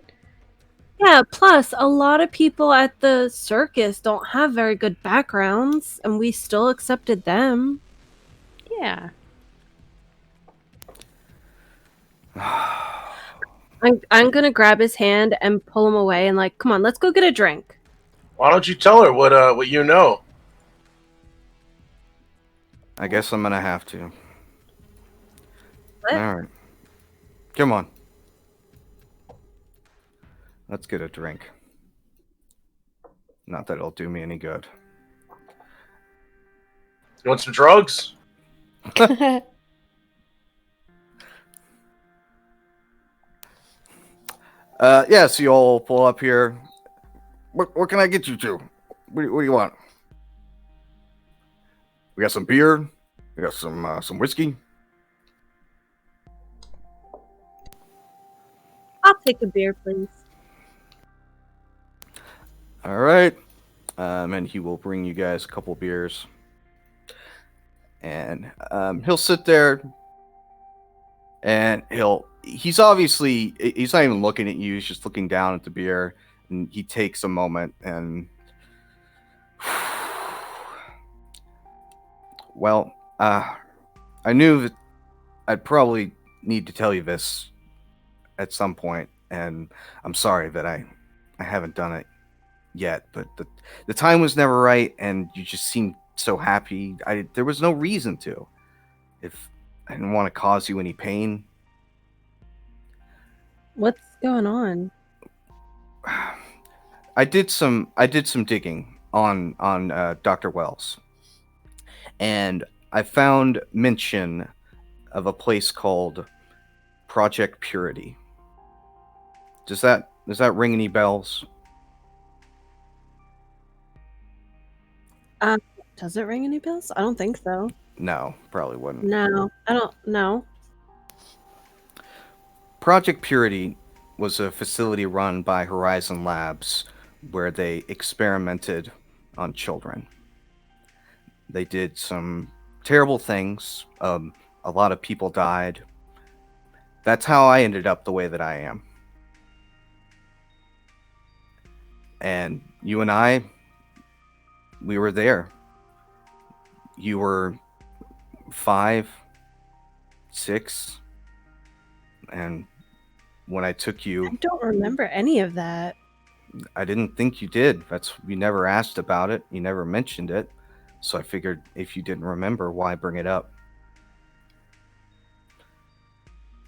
Yeah, plus a lot of people at the circus don't have very good backgrounds, and we still accepted them. Yeah. I'm gonna grab his hand and pull him away and like, come on, let's go get a drink. Why don't you tell her what you know? I guess I'm gonna have to. What? All right. Come on. Let's get a drink. Not that it'll do me any good. You want some drugs? Yeah, so you all pull up here. What can I get you to? What do you want? We got some beer. We got some whiskey. I'll take a beer, please. All right. And he will bring you guys a couple beers. And he'll sit there and he's obviously, he's not even looking at you. He's just looking down at the beer. And he takes a moment and, well, I knew that I'd probably need to tell you this at some point, and I'm sorry that I haven't done it yet, but the time was never right, and you just seemed so happy. There was no reason to. If I didn't want to cause you any pain. What's going on? I did some digging on Dr. Wells, and I found mention of a place called Project Purity. Does that ring any bells? Does it ring any bells? I don't think so. No, probably wouldn't. No, I don't know. Project Purity was a facility run by Horizon Labs where they experimented on children. They did some terrible things. A lot of people died. That's how I ended up the way that I am. And you and I, we were there. You were 5, 6, and when I took I you, don't remember any of that. I didn't think you did. You never asked about it. You never mentioned it. So I figured if you didn't remember, why bring it up?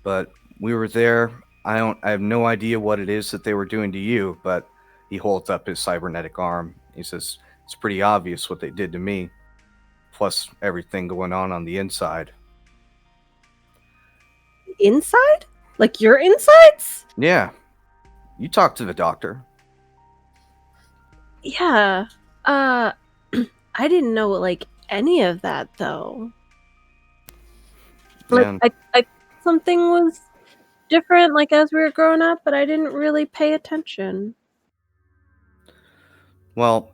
But we were there. I have no idea what it is that they were doing to you, but he holds up his cybernetic arm. He says, it's pretty obvious what they did to me, plus everything going on the inside. Inside? Like your insides? Yeah. You talked to the doctor. Yeah. I didn't know like any of that though. Like Yeah. I something was different like as we were growing up, but I didn't really pay attention. Well,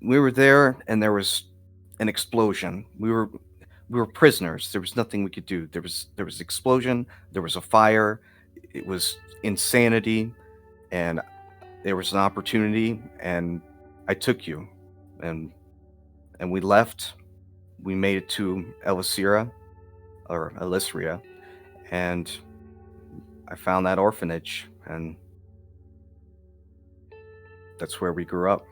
we were there and there was an explosion. We were prisoners. There was nothing we could do. There was explosion, there was a fire. It was insanity, and there was an opportunity, and I took you, and we left. We made it to Elysiria, and I found that orphanage, and that's where we grew up.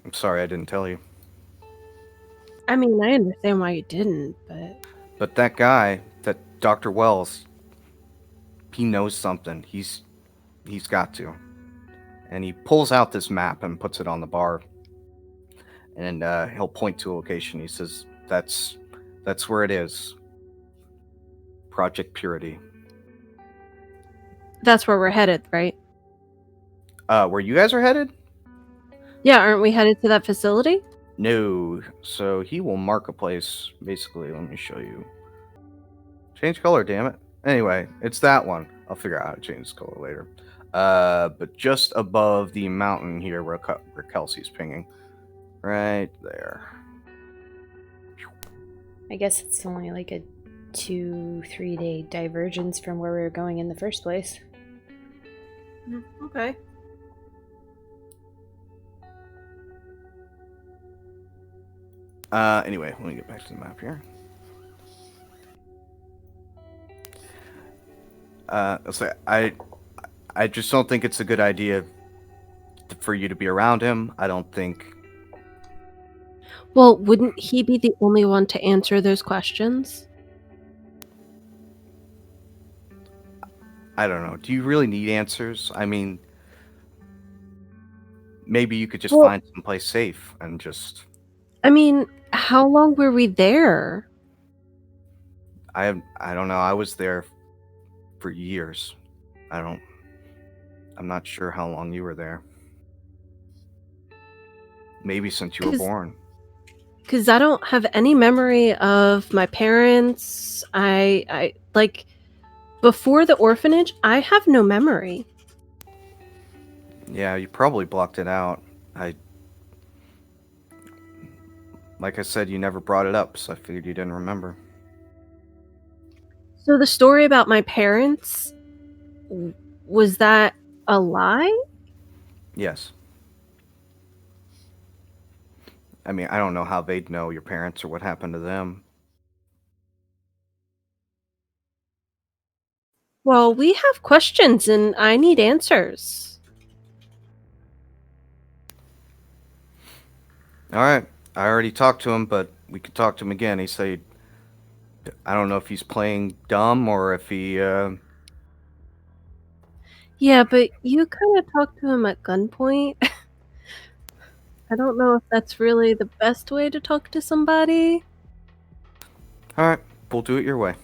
I'm sorry I didn't tell you. I mean, I understand why you didn't, But that guy, that Dr. Wells, he knows something. He's got to. And he pulls out this map and puts it on the bar. and he'll point to a location. He says, "That's where it is. Project Purity." That's where we're headed, right? Where you guys are headed? Yeah, aren't we headed to that facility? No. So he will mark a place. Basically, let me show you. Change color, damn it. Anyway, it's that one. I'll figure out how to change this color later. But just above the mountain here where Kelsey's pinging. Right there. I guess it's only like a 2-3 day divergence from where we were going in the first place. Okay. Anyway, let me get back to the map here. So I just don't think it's a good idea for you to be around him. I don't think. Well, wouldn't he be the only one to answer those questions? I don't know. Do you really need answers? I mean, maybe you could just Well- find someplace safe and just. I mean, how long were we there? I don't know. I was there for years. I'm not sure how long you were there. Maybe since you were 'Cause- born. Because I don't have any memory of my parents. I like before the orphanage. I have no memory. Yeah, you probably blocked it out. Like I said, you never brought it up, so I figured you didn't remember. So the story about my parents, was that a lie? Yes. I mean, I don't know how they'd know your parents or what happened to them. Well, we have questions and I need answers. All right, I already talked to him, but we could talk to him again. He said, I don't know if he's playing dumb or if he. Yeah, but you kind of talked to him at gunpoint. I don't know if that's really the best way to talk to somebody. All right, we'll do it your way.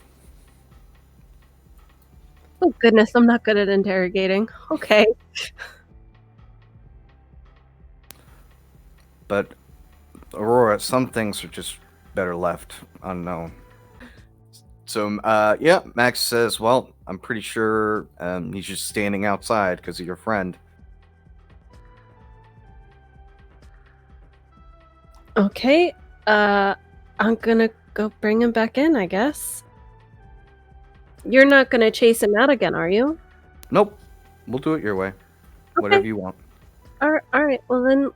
Oh goodness, I'm not good at interrogating. Okay. But Aurora, some things are just better left unknown. So, yeah, Max says, well, I'm pretty sure he's just standing outside because of your friend. Okay. I'm gonna go bring him back in, I guess. You're not gonna chase him out again, are you? Nope, we'll do it your way. Whatever you want. All right. Well then,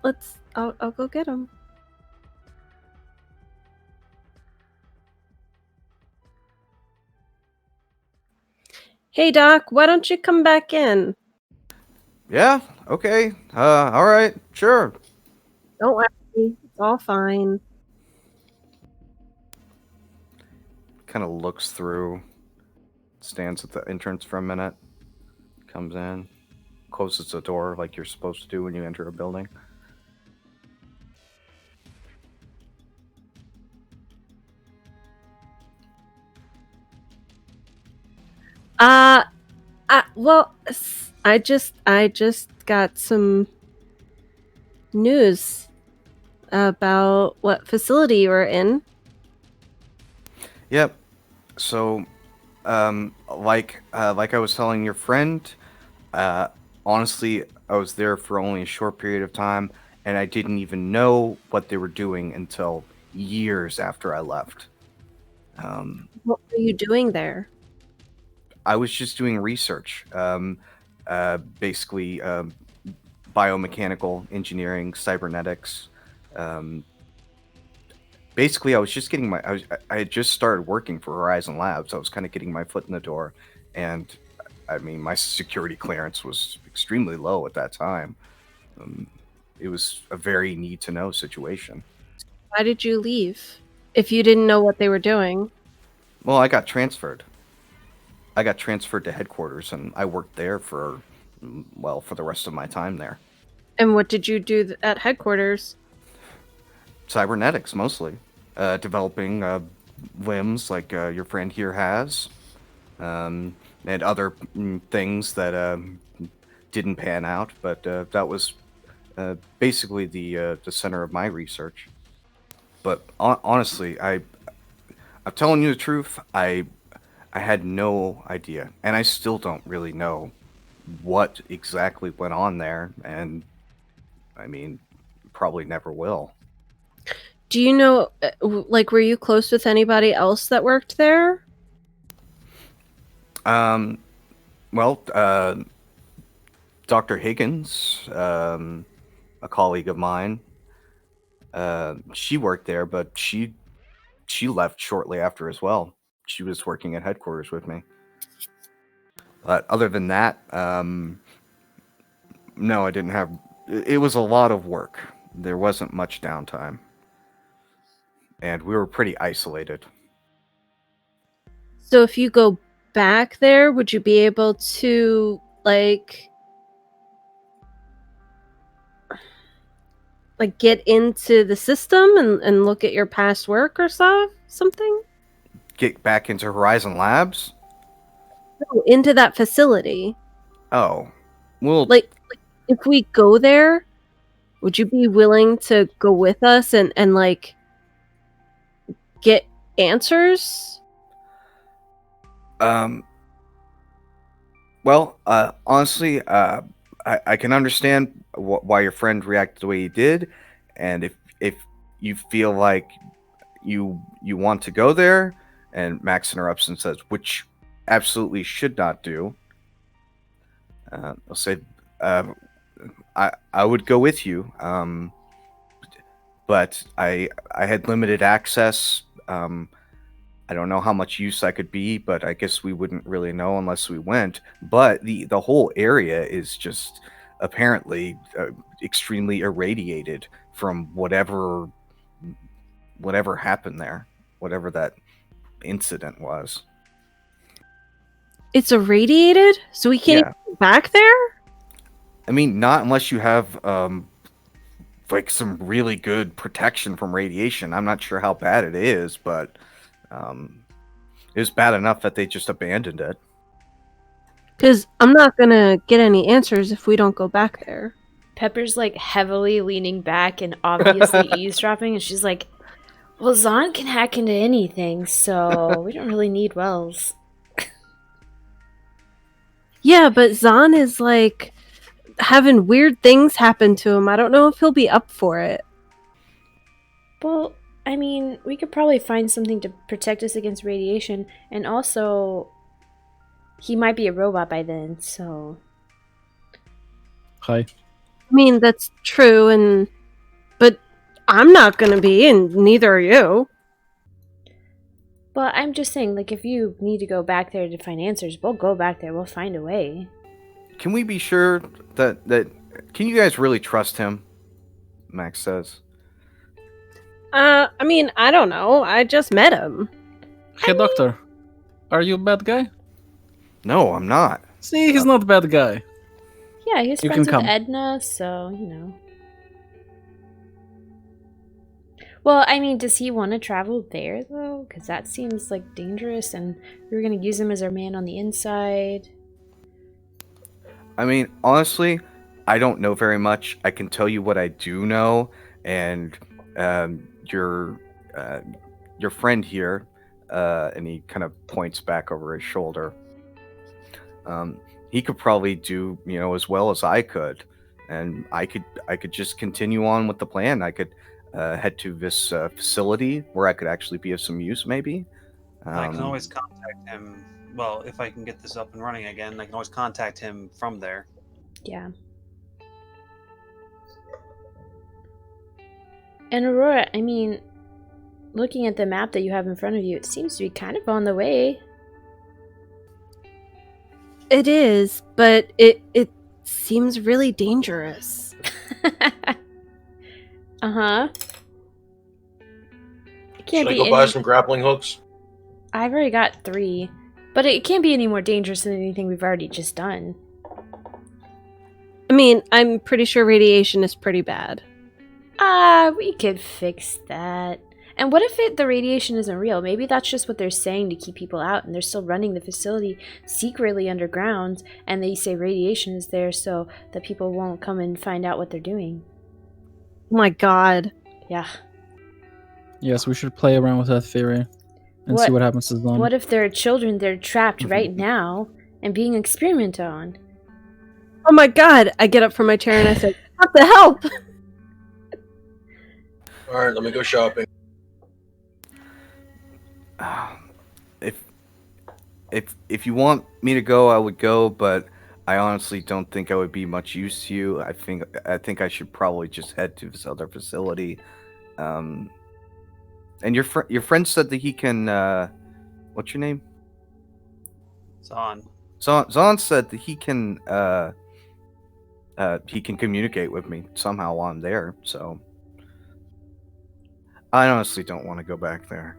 I'll go get him. Hey Doc, why don't you come back in? Yeah, okay. All right, sure. Don't worry, it's all fine. Kind of looks through, stands at the entrance for a minute, comes in, closes the door like you're supposed to do when you enter a building. Well, I just got some news about what facility you were in. Yep. So, like I was telling your friend, honestly, I was there for only a short period of time, and I didn't even know what they were doing until years after I left. What were you doing there? I was just doing research, basically biomechanical engineering, cybernetics. Basically, I was just getting I had just started working for Horizon Labs. I was kind of getting my foot in the door, and I mean, my security clearance was extremely low at that time. It was a very need-to-know situation. Why did you leave if you didn't know what they were doing? Well, I got transferred. I got transferred to headquarters, and I worked there for the rest of my time there. And what did you do at headquarters? cybernetics mostly, developing limbs like your friend here has, and other things that didn't pan out. But that was basically the center of my research. But honestly, I'm telling you the truth. I had no idea, and I still don't really know what exactly went on there, and I mean, probably never will. Do you know, like, were you close with anybody else that worked there? Well, Dr. Higgins, a colleague of mine, she worked there, but she left shortly after as well. She was working at headquarters with me. But other than that, no, I didn't have. It was a lot of work. There wasn't much downtime, and we were pretty isolated. So if you go back there, would you be able to, like get into the system and look at your past work or something? Get back into Horizon Labs? No, into that facility. Oh, well, Like, if we go there, would you be willing to go with us and like get answers? Well, honestly, I can understand why your friend reacted the way he did, and if you feel like you want to go there, and Max interrupts and says, which absolutely should not do. I'll say, I would go with you, but I had limited access. I don't know how much use I could be, but I guess we wouldn't really know unless we went. But the whole area is just apparently extremely irradiated from whatever happened there, whatever that incident was. It's irradiated, so we can't even go back there? I mean, not unless you have like some really good protection from radiation. I'm not sure how bad it is, but it was bad enough that they just abandoned it. Because I'm not gonna get any answers if we don't go back there. Pepper's like heavily leaning back and obviously eavesdropping, and she's like, well, Zahn can hack into anything, so we don't really need Wells. Yeah, but Zahn is like having weird things happen to him. I don't know if he'll be up for it. Well, I mean, we could probably find something to protect us against radiation, and also, he might be a robot by then, so... Hi. I mean, that's true, but I'm not gonna be, and neither are you. Well, I'm just saying, like, if you need to go back there to find answers, we'll go back there, we'll find a way. Can we be sure that can you guys really trust him? Max says. I mean, I don't know. I just met him. Hey, doctor. Are you a bad guy? No, I'm not. See, he's not a bad guy. Yeah, he's You friends can with come. Edna, so, you know. Well, I mean, does he want to travel there, though? Because that seems, like, dangerous, and we were going to use him as our man on the inside. I mean, honestly, I don't know very much. I can tell you what I do know, and your friend here, and he kind of points back over his shoulder. He could probably do, as well as I could, and I could just continue on with the plan. I could head to this facility where I could actually be of some use, maybe. I can always contact him. Well, if I can get this up and running again, I can always contact him from there. Yeah. And Aurora, I mean, looking at the map that you have in front of you, it seems to be kind of on the way. It is, but it seems really dangerous. Uh-huh. It can't Should I be go buy some grappling hooks? I've already got 3. But it can't be any more dangerous than anything we've already just done. I mean, I'm pretty sure radiation is pretty bad. We could fix that. And what if the radiation isn't real? Maybe that's just what they're saying to keep people out, and they're still running the facility secretly underground, and they say radiation is there so that people won't come and find out what they're doing. Oh my god. Yeah. Yes, we should play around with that theory and see what happens to them. What if there are children that are trapped right now and being experimented on? Oh my god. I get up from my chair and I say, what the help? All right, let me go shopping. If you want me to go, I would go, but I honestly don't think I would be much use to you. I think I should probably just head to this other facility. And your friend said that he can. What's your name? Zahn. Zahn said that he can communicate with me somehow while I'm there. So I honestly don't want to go back there.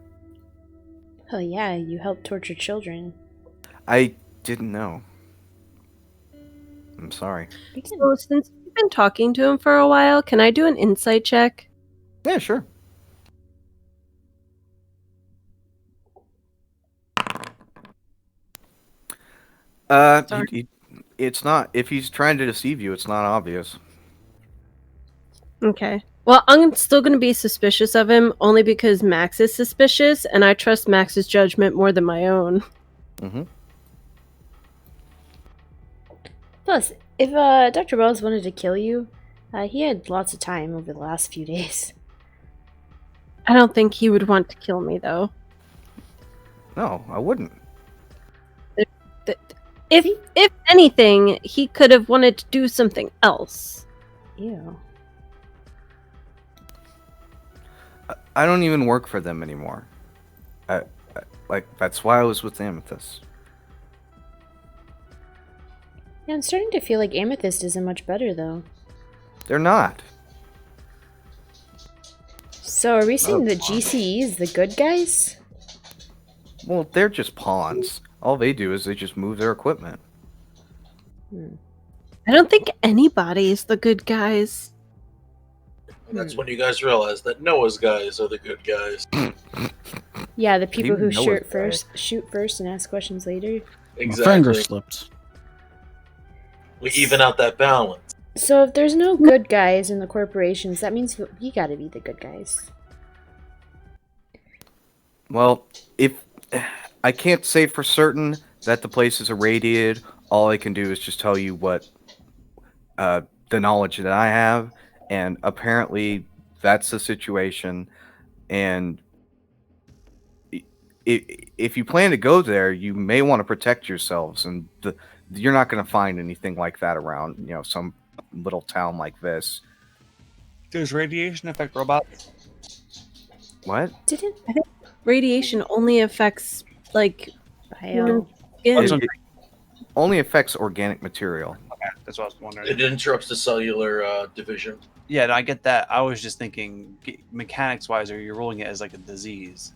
Oh yeah, you help torture children. I didn't know. I'm sorry. So since you've been talking to him for a while, can I do an insight check? Yeah, sure. It's not. If he's trying to deceive you, it's not obvious. Okay. Well, I'm still going to be suspicious of him only because Max is suspicious, and I trust Max's judgment more than my own. Mm-hmm. Plus, if Dr. Wells wanted to kill you, he had lots of time over the last few days. I don't think he would want to kill me, though. No, I wouldn't. If anything, he could have wanted to do something else. Ew. I don't even work for them anymore. That's why I was with Amethyst. Yeah, I'm starting to feel like Amethyst isn't much better, though. They're not. So are we saying that GCE is the good guys? Well, they're just pawns. All they do is they just move their equipment. I don't think anybody is the good guys. And that's when you guys realize that Noah's guys are the good guys. Yeah, the people who Even shoot first and ask questions later. My finger Exactly. slipped. We even out that balance. So if there's no good guys in the corporations, that means we gotta be the good guys. Well, if I can't say for certain that the place is irradiated, all I can do is just tell you what the knowledge that I have, and apparently that's the situation. And if you plan to go there, you may want to protect yourselves, and you're not going to find anything like that around, some little town like this. Does radiation affect robots? What? Didn't Radiation only affects, like, bio? skin. It only affects organic material. Okay, that's what I was wondering. It interrupts the cellular division. Yeah, no, I get that. I was just thinking, mechanics-wise, are you ruling it as like a disease?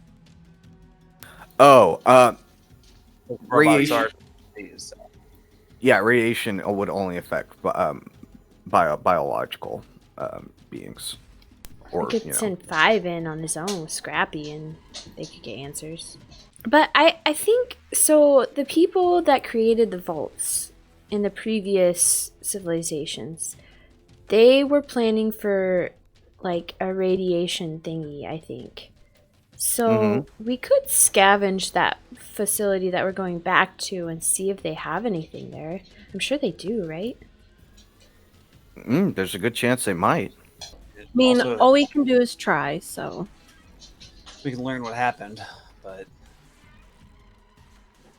Oh, Robots Radiation. are a disease. yeah, radiation would only affect biological beings. We Or, could send 5 in on his own with Scrappy and they could get answers. But I think, so the people that created the vaults in the previous civilizations, they were planning for like a radiation thingy, I think. So we could scavenge that facility that we're going back to and see if they have anything there. I'm sure they do, right? there's a good chance they might. I mean, Also, all we can do is try, so. we can learn what happened, but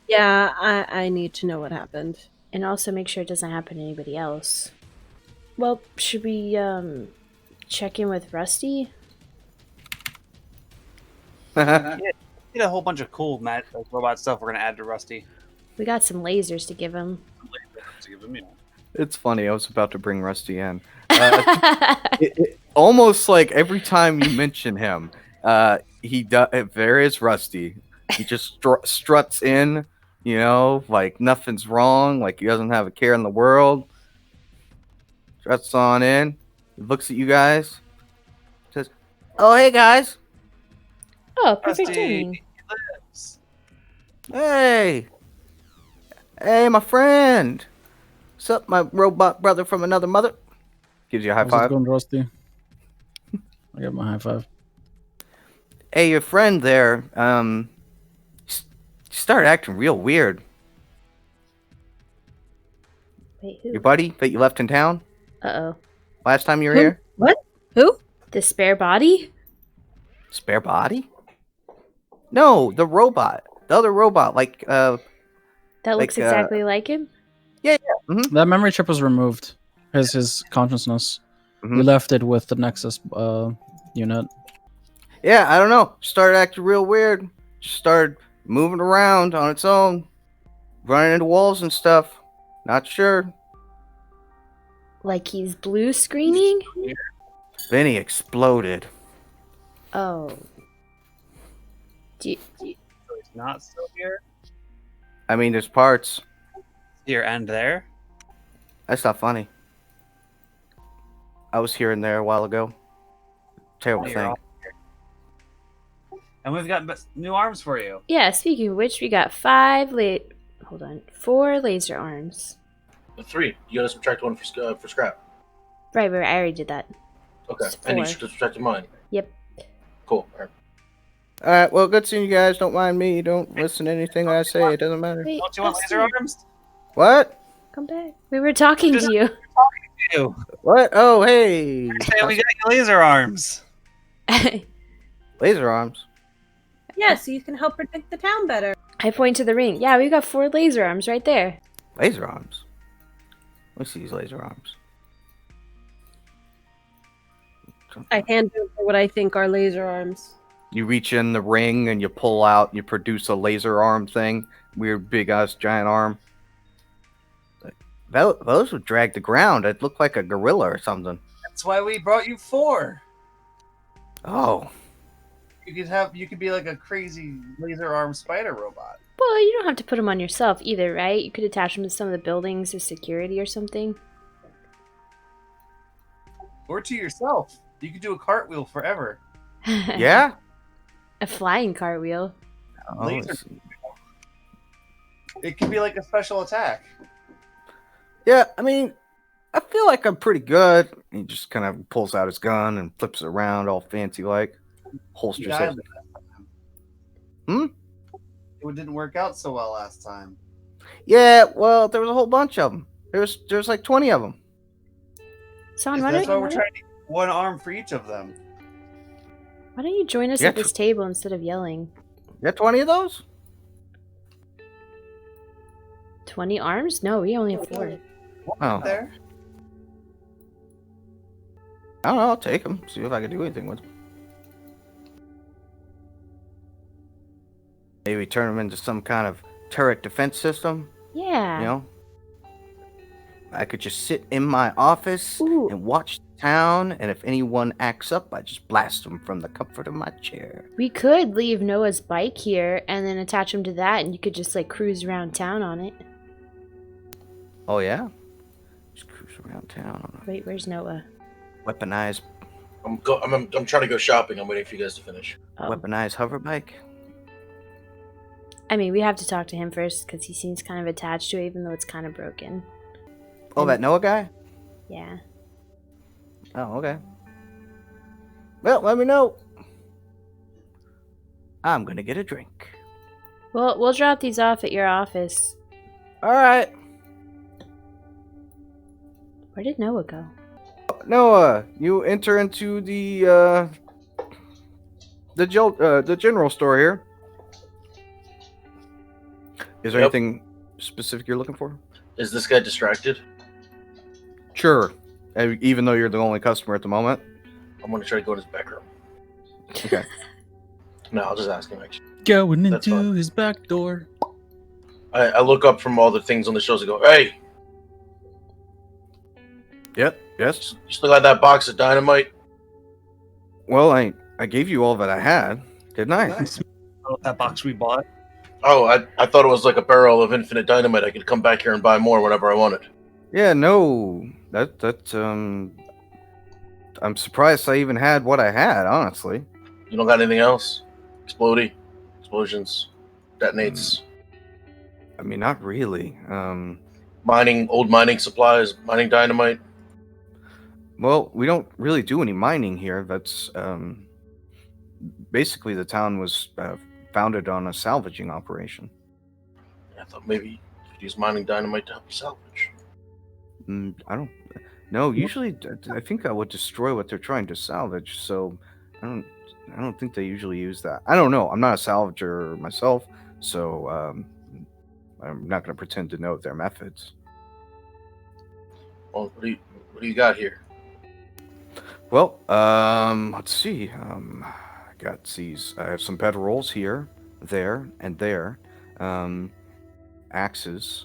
Yeah, I need to know what happened. And also make sure it doesn't happen to anybody else. Well, should we check in with Rusty? we did a whole bunch of cool robot stuff we're gonna add to Rusty. We got some lasers to give him. To give him, It's funny. I was about to bring Rusty in. Almost like every time you mention him, there is Rusty. He just struts in, like nothing's wrong, like he doesn't have a care in the world. Struts on in, looks at you guys. Oh, hey guys. Oh, perfect Rusty, timing. he lives. Hey. Hey, my friend. What's up, my robot brother from another mother? Gives you a high How's it five. going, Rusty? I got my high five. Hey, your friend there, started acting real weird. Wait, who? Your buddy that you left in town Uh-oh. last time you were Who? here? What? Who? The spare body? Spare body? No, the robot. The other robot, like, That looks Like, exactly like him? That memory chip was removed. His consciousness. We Mhm. left it with the Nexus unit. yeah, I don't know. Started acting real weird. Just started moving around on its own, running into walls and stuff. Not sure. Like he's blue screening? Then he exploded. Oh. Do you, So he's not still here? I mean, there's parts. Here and there? That's not funny. I was here and there a while ago. Terrible You're thing. all here. And we've got new arms for you. yeah, speaking of which, we got 4 laser arms. 3. You gotta subtract 1 for scrap. Right, I already did that. Okay. It's And you 4. should have subtracted mine. Yep. Cool. All right. Alright, well, good seeing you guys. Don't mind me. Don't listen to anything I say. It doesn't matter. Wait, Don't you want Dusty, laser arms? What? come back. We were talking to you. You. What? Oh, hey. Hey, we got you laser arms. Laser arms. Yeah, so you can help protect the town better. I point to the ring. Yeah, we got 4 laser arms right there. Laser arms. Let me see these laser arms. I hand over what I think are laser arms. You reach in the ring and you pull out, you produce a laser arm thing. Weird big ass giant arm. Those would drag the ground. It looked like a gorilla or something. That's why we brought you 4. Oh. You could be like a crazy laser arm spider robot. Well, you don't have to put them on yourself either, right? You could attach them to some of the buildings as security or something. Or to yourself. You could do a cartwheel forever. Yeah? A flying cartwheel. Oh, Laser. let's see. It could be like a special attack. Yeah, I mean, I feel like I'm pretty good. He just kind of pulls out his gun and flips it around all fancy like. Holsters You died it. last time. Hmm? It didn't work out so well last time. Yeah, well, there was a whole bunch of them. There's like 20 of them. Son, why That's why don't, we're trying to get 1 arm for each of them. why don't you join us Yeah, at this table instead of yelling? You got 20 of those? 20 arms? No, we only have 4. Oh. There. I don't know. I'll take them. See if I can do anything with them. Maybe turn them into some kind of turret defense system. Yeah. You know, I could just sit in my office Ooh. and watch the town, and if anyone acts up, I just blast them from the comfort of my chair. We could leave Noah's bike here and then attach him to that, and you could just like cruise around town on it. Oh yeah, just cruise around town on Wait, where's Noah? a weaponized I'm trying to go shopping. I'm waiting for you guys to finish. Oh. weaponized hover bike. I mean, we have to talk to him first because he seems kind of attached to it, even though it's kind of broken. Oh, that Noah guy. Yeah. Oh, okay. Well, let me know. I'm gonna get a drink. Well, we'll drop these off at your office. All right, Where did Noah go? Noah. You enter into the general store here. Is there Yep. anything specific you're looking for? Is this guy distracted? Sure. Even though you're the only customer at the moment. I'm gonna try to go in his back room. Okay. No, I'll just ask him actually. Going That's into fine. his back door. I look up from all the things on the shows and go, "Hey, Yep. Yes. you still got that box of dynamite?" Well, I gave you all that I had, didn't I? Nice. Oh, that box we bought. Oh, I thought it was like a barrel of infinite dynamite. I could come back here and buy more whenever I wanted. Yeah. No. I'm surprised I even had what I had, honestly. You don't got anything else? Explosions, detonates, I mean, not really. old mining supplies, mining dynamite. Well, we don't really do any mining here. That's basically the town was founded on a salvaging operation. I thought maybe you could use mining dynamite to help you salvage. I don't. No, usually I think I would destroy what they're trying to salvage. So I don't. I don't think they usually use that. I don't know. I'm not a salvager myself, so I'm not going to pretend to know their methods. Well, what do you got here? Well, let's see. I got these. I have some bedrolls here, there, and there. Axes,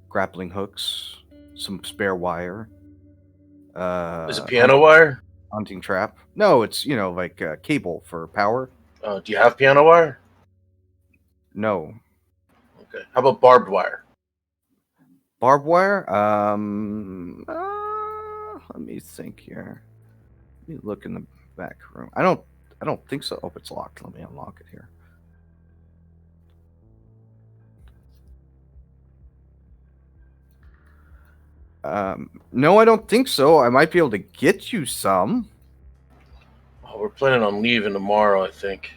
grappling hooks, some spare wire. Is it piano wire? Hunting trap. No, it's like cable for power. Do you have piano wire? No. Okay. How about barbed wire? Barbed wire. Let me think here. Let me look in the back room. I don't think so. Oh, it's locked. Let me unlock it here. No, I don't think so. I might be able to get you some. Oh, we're planning on leaving tomorrow, I think.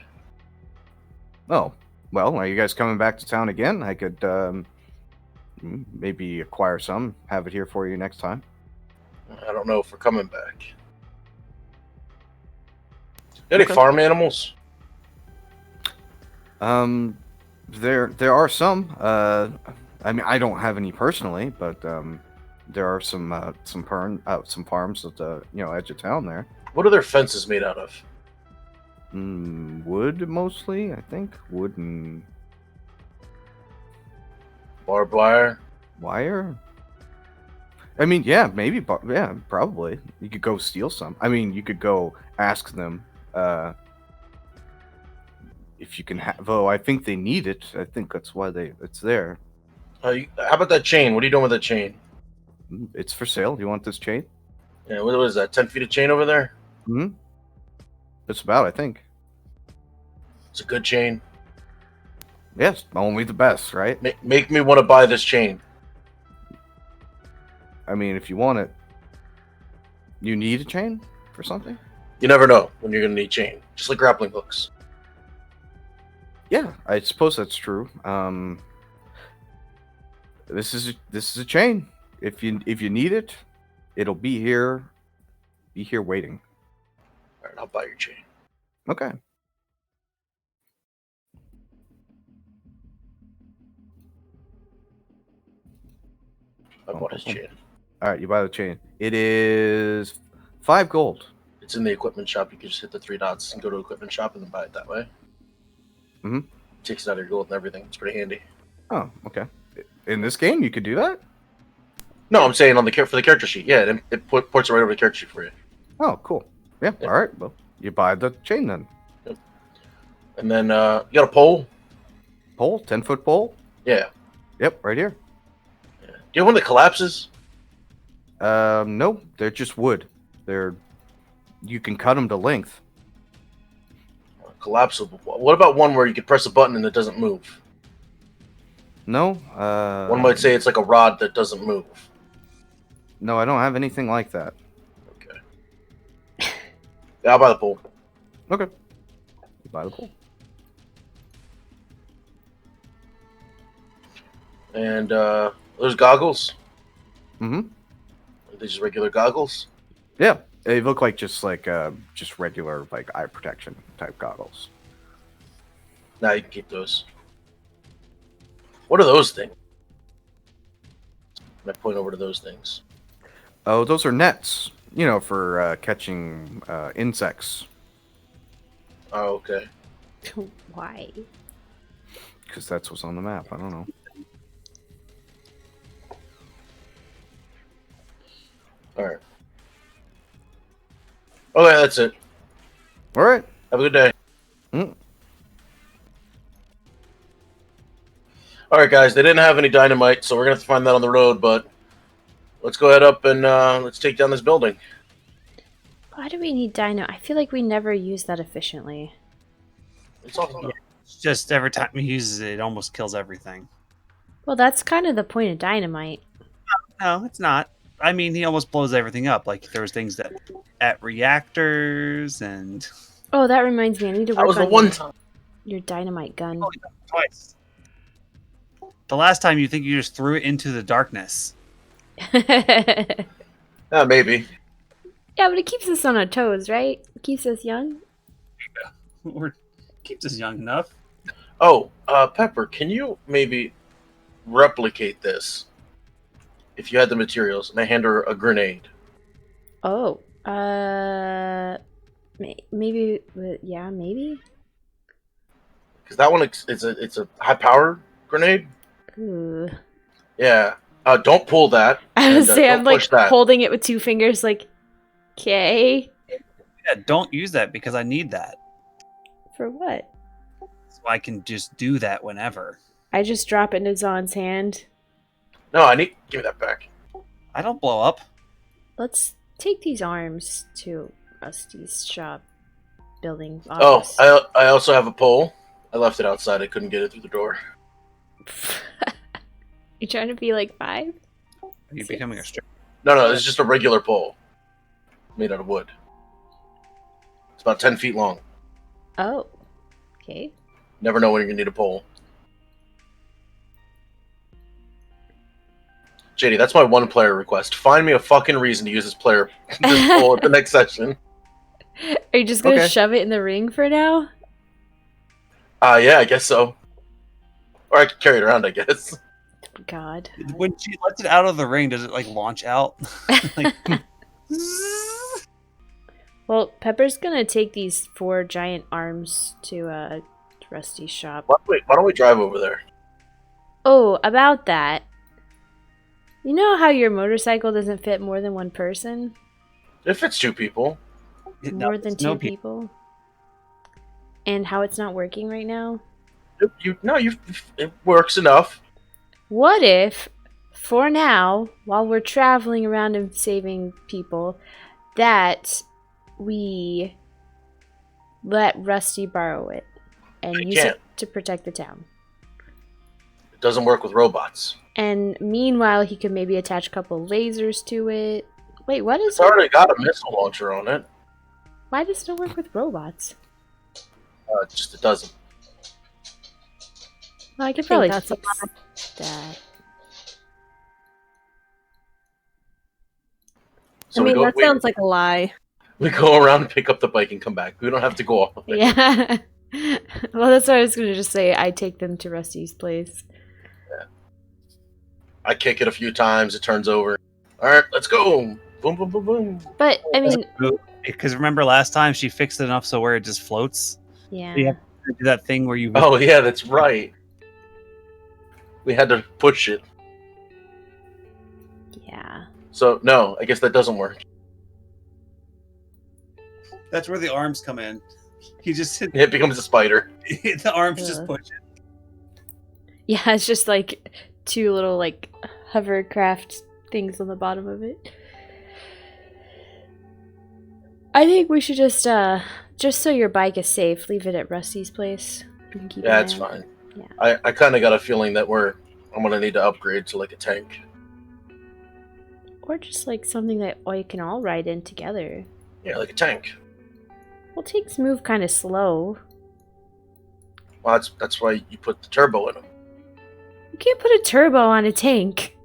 Oh, well, are you guys coming back to town again? I could maybe acquire some, have it here for you next time. I don't know if we're coming back. Any Okay. farm animals? There are some. I mean, I don't have any personally, but there are some farms at the edge of town there. What are their fences made out of? Wood mostly, I think. Wood and Barbed wire? wire. I mean, yeah, maybe, yeah, probably. You could go steal some. I mean, you could go ask them if you can have. Oh, I think they need it. I think that's why it's there. How about that chain? What are you doing with that chain? It's for sale. Do you want this chain? Yeah, what is that? 10 feet of chain over there? Mm-hmm. It's about, I think. It's a good chain. Yes, only the best, right? Make me want to buy this chain. I mean, if you want it, you need a chain for something? You never know when you're going to need chain. Just like grappling hooks. Yeah, I suppose that's true. This is a chain. If you need it, it'll be here waiting. All right, I'll buy your chain. Okay. I bought his chain. All right, you buy the chain. It is 5 gold. It's in the equipment shop. You can just hit the 3 dots and go to equipment shop and then buy it that way. Mhm. Takes it out of your gold and everything. It's pretty handy. Oh, okay. In this game, you could do that? No, I'm saying for the character sheet. Yeah, it ports it right over the character sheet for you. Oh, cool. Yeah. Yeah. All right. Well, you buy the chain then. And then you got a pole? Pole, 10-foot pole. Yeah. Yep, right here. Do you have one that collapses? No, they're just wood. You can cut them to length. Collapsible. What about one where you could press a button and it doesn't move? No. One might say it's like a rod that doesn't move. No, I don't have anything like that. Okay. Yeah, I'll buy the pole. Okay. You buy the pole. And those goggles? Mm-hmm. Are they just regular goggles? Yeah, they look like just regular like eye protection type goggles. Nah, you can keep those. What are those things? I point over to those things. Oh, those are nets. For catching insects. Oh, okay. Why? Because that's what's on the map. I don't know. All right. Okay, that's it. All right. Have a good day. Mm. All right, guys. They didn't have any dynamite, so we're gonna have to find that on the road. But let's go ahead up and let's take down this building. Why do we need dino? I feel like we never use that efficiently. It's all It's just every time he uses it, it almost kills everything. Well, that's kind of the point of dynamite. No, it's not. I mean, he almost blows everything up. Like there was things that at reactors and Oh, that reminds me. I need to That work was the on one time. your dynamite gun. twice. The last time you think you just threw it into the darkness. Yeah, Maybe. but it keeps us on our toes, right? It keeps us young. Or keeps us young enough. Oh, Pepper, can you maybe replicate this? If you had the materials, and I hand her a grenade. Oh, maybe. Yeah, maybe. Because that one, it's a high power grenade. Ooh. Yeah. Don't pull that. I was and, say don't I'm like push that. holding it with two fingers, like, okay, Yeah, don't use that because I need that. for what? So I can just do that whenever. I just drop it into Zon's hand. No, give me that back. I don't blow up. Let's take these arms to Rusty's shop building Oh, office. I also have a pole. I left it outside. I couldn't get it through the door. You trying to be like 5? Are you becoming a stripper? No, it's just a regular pole. Made out of wood. It's about 10 feet long. Oh, okay. Never know when you're going to need a pole. JD, that's my one player request. Find me a fucking reason to use this pole at the next session. Are you just gonna Okay. shove it in the ring for now? Yeah, I guess so. Or I could carry it around, I guess. God. When she lets it out of the ring, does it like launch out? Like, Well, Pepper's gonna take these 4 giant arms to Rusty's shop. Why don't we drive over there? Oh, about that. You know how your motorcycle doesn't fit more than one person? It fits 2 people. More than it's 2 no people? And how it's not working right now? It works enough. What if, for now, while we're traveling around and saving people, that we let Rusty borrow it and I use can't. it to protect the town? It doesn't work with robots. And meanwhile, he could maybe attach a couple lasers to it. Wait, what is It's already got a missile launcher on it. Why does it not work with robots? It doesn't. Well, I could think probably that's a fix that. So I mean, that we sounds like a lie. we go around and pick up the bike and come back. We don't have to go all the way. Yeah. Well, that's what I was going to just say. I take them to Rusty's place. I kick it a few times. It turns over. All right, let's go. Boom, boom, boom, boom. But, I mean, because remember last time she fixed it enough so where it just floats. yeah. Yeah. Do that thing where you Oh yeah, that's right. We had to push it. Yeah. So no, I guess that doesn't work. That's where the arms come in. He just hit It becomes a spider. the arms just Ugh. push it. Yeah, it's just like 2 little, like, hovercraft things on the bottom of it. I think we should just so your bike is safe, leave it at Rusty's place. You can keep Yeah, an it's eye on it. fine. Yeah. I kind of got a feeling that I'm gonna need to upgrade to like a tank. Or just like something that you can all ride in together. Yeah, like a tank. Well, tanks move kind of slow. Well, that's why you put the turbo in them. You can't put a turbo on a tank.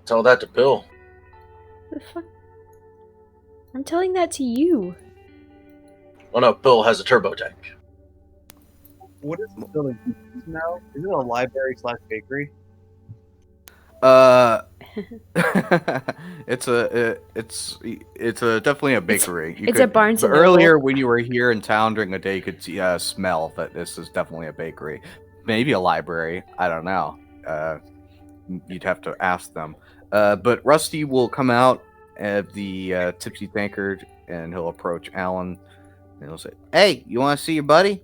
Tell that to Bill. The fuck? I'm telling that to you. Oh no, Bill has a turbo tank. What is the building now? Is it a library / bakery? It's definitely a bakery. it's a Barnes and Noble. Earlier when you were here in town during the day, you could smell that this is definitely a bakery. Maybe a library. I don't know. You'd have to ask them. But Rusty will come out of the tipsy tankard and he'll approach Alan and he'll say, "Hey, you want to see your buddy?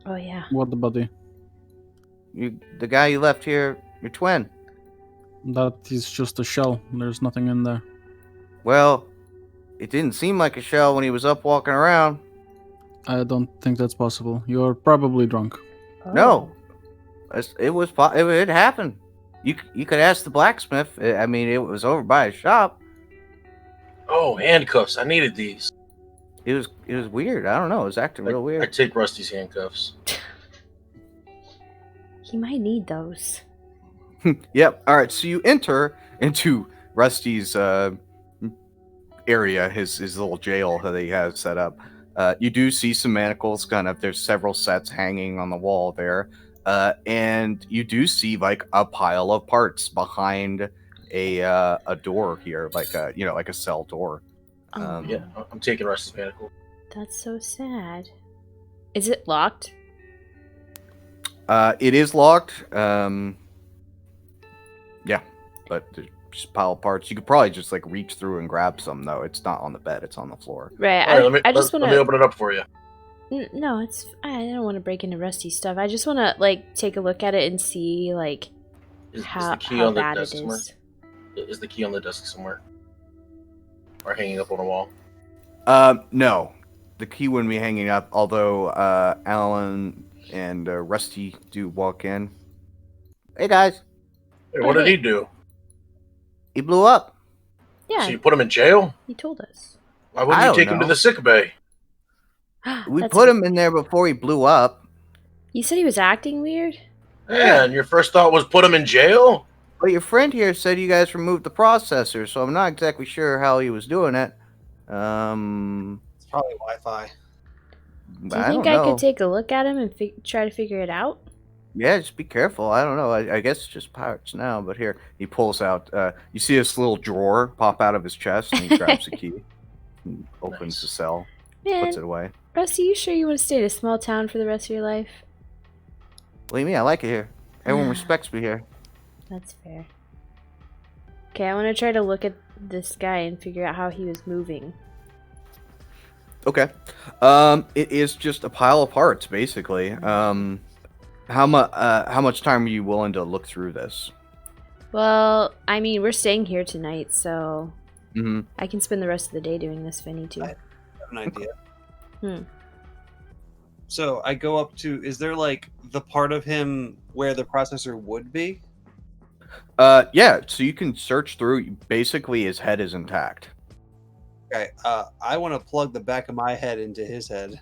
Oh yeah. What the buddy? The guy you left here, your twin." That is just a shell. There's nothing in there. Well, it didn't seem like a shell when he was up walking around. I don't think that's possible. You're probably drunk. No, it happened. You could ask the blacksmith. I mean, it was over by his shop. Oh, handcuffs. I needed these. It was weird. I don't know. It was acting real I weird. take Rusty's handcuffs. He might need those. Yep. All right. So you enter into Rusty's area, his little jail that he has set up. You do see some manacles. There's several sets hanging on the wall there, and you do see like a pile of parts behind a door here, like a cell door. Oh, Yeah, I'm taking Rusty's manacle. that's so sad. Is it locked? It is locked. Yeah, but there's just a pile of parts. You could probably just like reach through and grab some though. It's not on the bed. It's on the floor. Right. All right, I just want let me to. open it up for you. No, it's. I don't want to break into Rusty's stuff. I just want to like take a look at it and see like Is how the key how on the bad it desk somewhere? is. Is the key on the desk somewhere? Or hanging up on a wall? No, the key wouldn't be hanging up. Although Alan and Rusty do walk in. Hey guys, Hey, what did he do? he blew up. Yeah, So you put him in jail? he told us. Why wouldn't I you don't take him to know. the sick bay? We That's- put him in there before he blew up. You said he was acting weird. Yeah, and your first thought was put him in jail? But your friend here said you guys removed the processor, so I'm not exactly sure how he was doing it. It's probably Wi-Fi. Do you think I could take a look at him and try to figure it out? Yeah, just be careful. I don't know. I guess it's just pirates now. But here, he pulls out. You see this little drawer pop out of his chest, and he grabs the key, and opens Nice. the cell, Man, puts it away. Rusty, you sure you want to stay in a small town for the rest of your life? Believe me, I like it here. Everyone respects me here. That's fair. Okay, I want to try to look at this guy and figure out how he was moving. Okay. It is just a pile of parts, basically. How much time are you willing to look through this? Well, I mean, we're staying here tonight, so Mm-hmm. I can spend the rest of the day doing this if I need to. I have an idea. Hmm. So I go up to. Is there like the part of him where the processor would be? Yeah. So you can search through. Basically, his head is intact. Okay. I want to plug the back of my head into his head.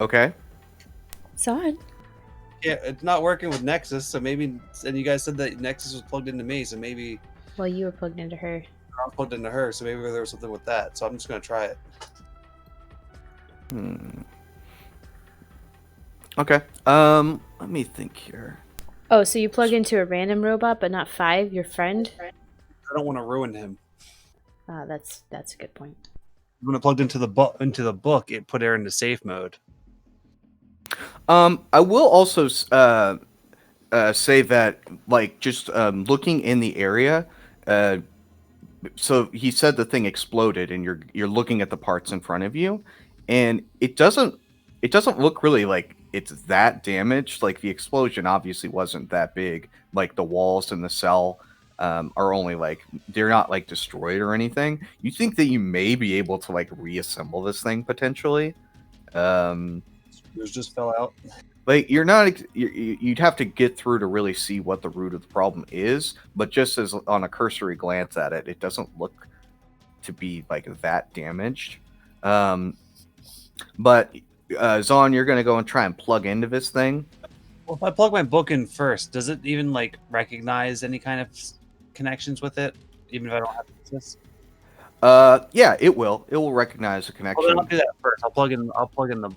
Okay. Son. Yeah, it's not working with Nexus, so maybe. And you guys said that Nexus was plugged into me, so maybe Well, you were plugged into her. I'm plugged into her, so maybe there was something with that. So I'm just gonna try it. Okay. Let me think here. Oh, so you plug into a random robot, but not Five, your friend? I don't want to ruin him. That's a good point. When it plugged into the book, it put her into safe mode. I will also say that, like, just looking in the area. So he said the thing exploded, and you're looking at the parts in front of you, and it doesn't look really like it's that damaged. Like, the explosion obviously wasn't that big. Like, the walls in the cell are only like, they're not like destroyed or anything. You think that you may be able to like reassemble this thing potentially. Screws just fell out. Like, you're not you'd have to get through to really see what the root of the problem is, but just as on a cursory glance at it, it doesn't look to be like that damaged. But Zon, you're gonna go and try and plug into this thing. Well, if I plug my book in first, does it even like recognize any kind of connections with it, even if I don't have access? Yeah, it will recognize the Well, connection. then I'll do that first. I'll plug in the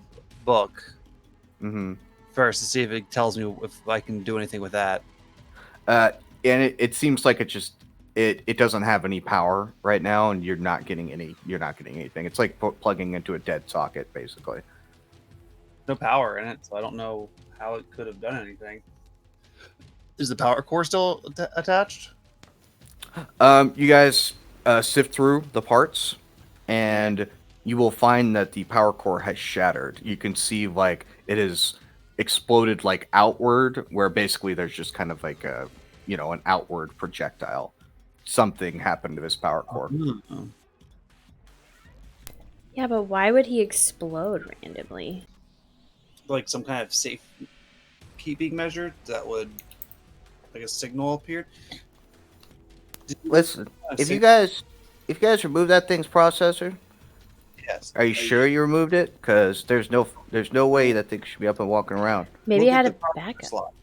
book Mm-hmm. first to see if it tells me if I can do anything with that. And it seems like it doesn't have any power right now, and you're not getting anything. It's like plugging into a dead socket, basically. No power in it, so I don't know how it could have done anything. Is the power core still attached? You guys sift through the parts, and you will find that the power core has shattered. You can see like it has exploded like outward, where basically there's just kind of like an outward projectile. something happened to his power core. Oh. Yeah, but why would he explode randomly? Like some kind of safe keeping measure that would, like a signal appeared. Listen, if you guys remove that thing's processor, Yes. are you sure you removed it? Because there's no way that thing should be up and walking around. Maybe Look it had at a the processor backup. slot.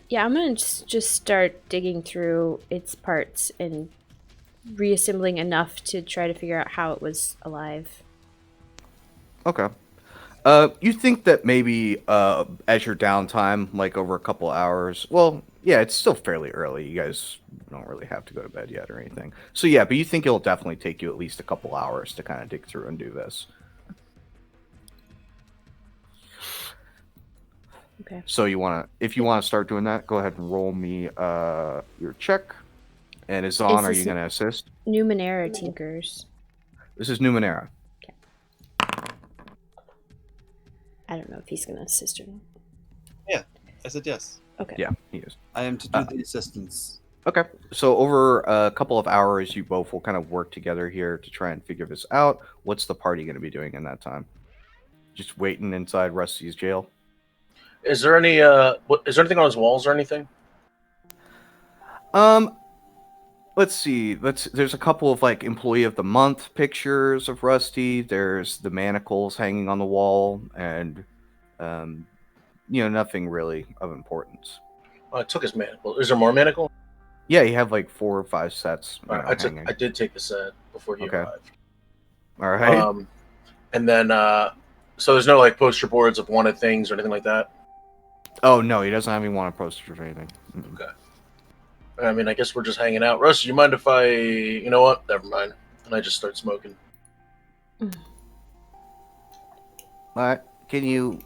Yeah, I'm gonna just start digging through its parts and reassembling enough to try to figure out how it was alive. Okay. You think that maybe as your downtime, like over a couple hours, well, yeah, it's still fairly early. You guys don't really have to go to bed yet or anything. So yeah, but you think it'll definitely take you at least a couple hours to kind of dig through and do this. Okay. So if you want to start doing that, go ahead and roll me your check. And Azan, Is are this you going to assist? Numenera Tinkers. This is Numenera. I don't know if he's gonna assist or not. I said yes. Okay. Yeah, he is. I am to do the assistance. Okay. So over a couple of hours, you both will kind of work together here to try and figure this out. What's the party going to be doing in that time? Just waiting inside Rusty's jail? Is there any is there anything on his walls or anything? Let's see. There's a couple of like employee of the month pictures of Rusty. There's the manacles hanging on the wall, and nothing really of importance. I took his manacle. Is there more manacle? Yeah, you have like 4 or 5 sets. I did take the set before he Okay. arrived. All right. And then so there's no like poster boards of wanted things or anything like that. Oh no, he doesn't have any wanted posters or anything. Mm-mm. Okay. I mean, I guess we're just hanging out. Russ, you mind if I? You know what? Never mind. And I just start smoking. All right. Can you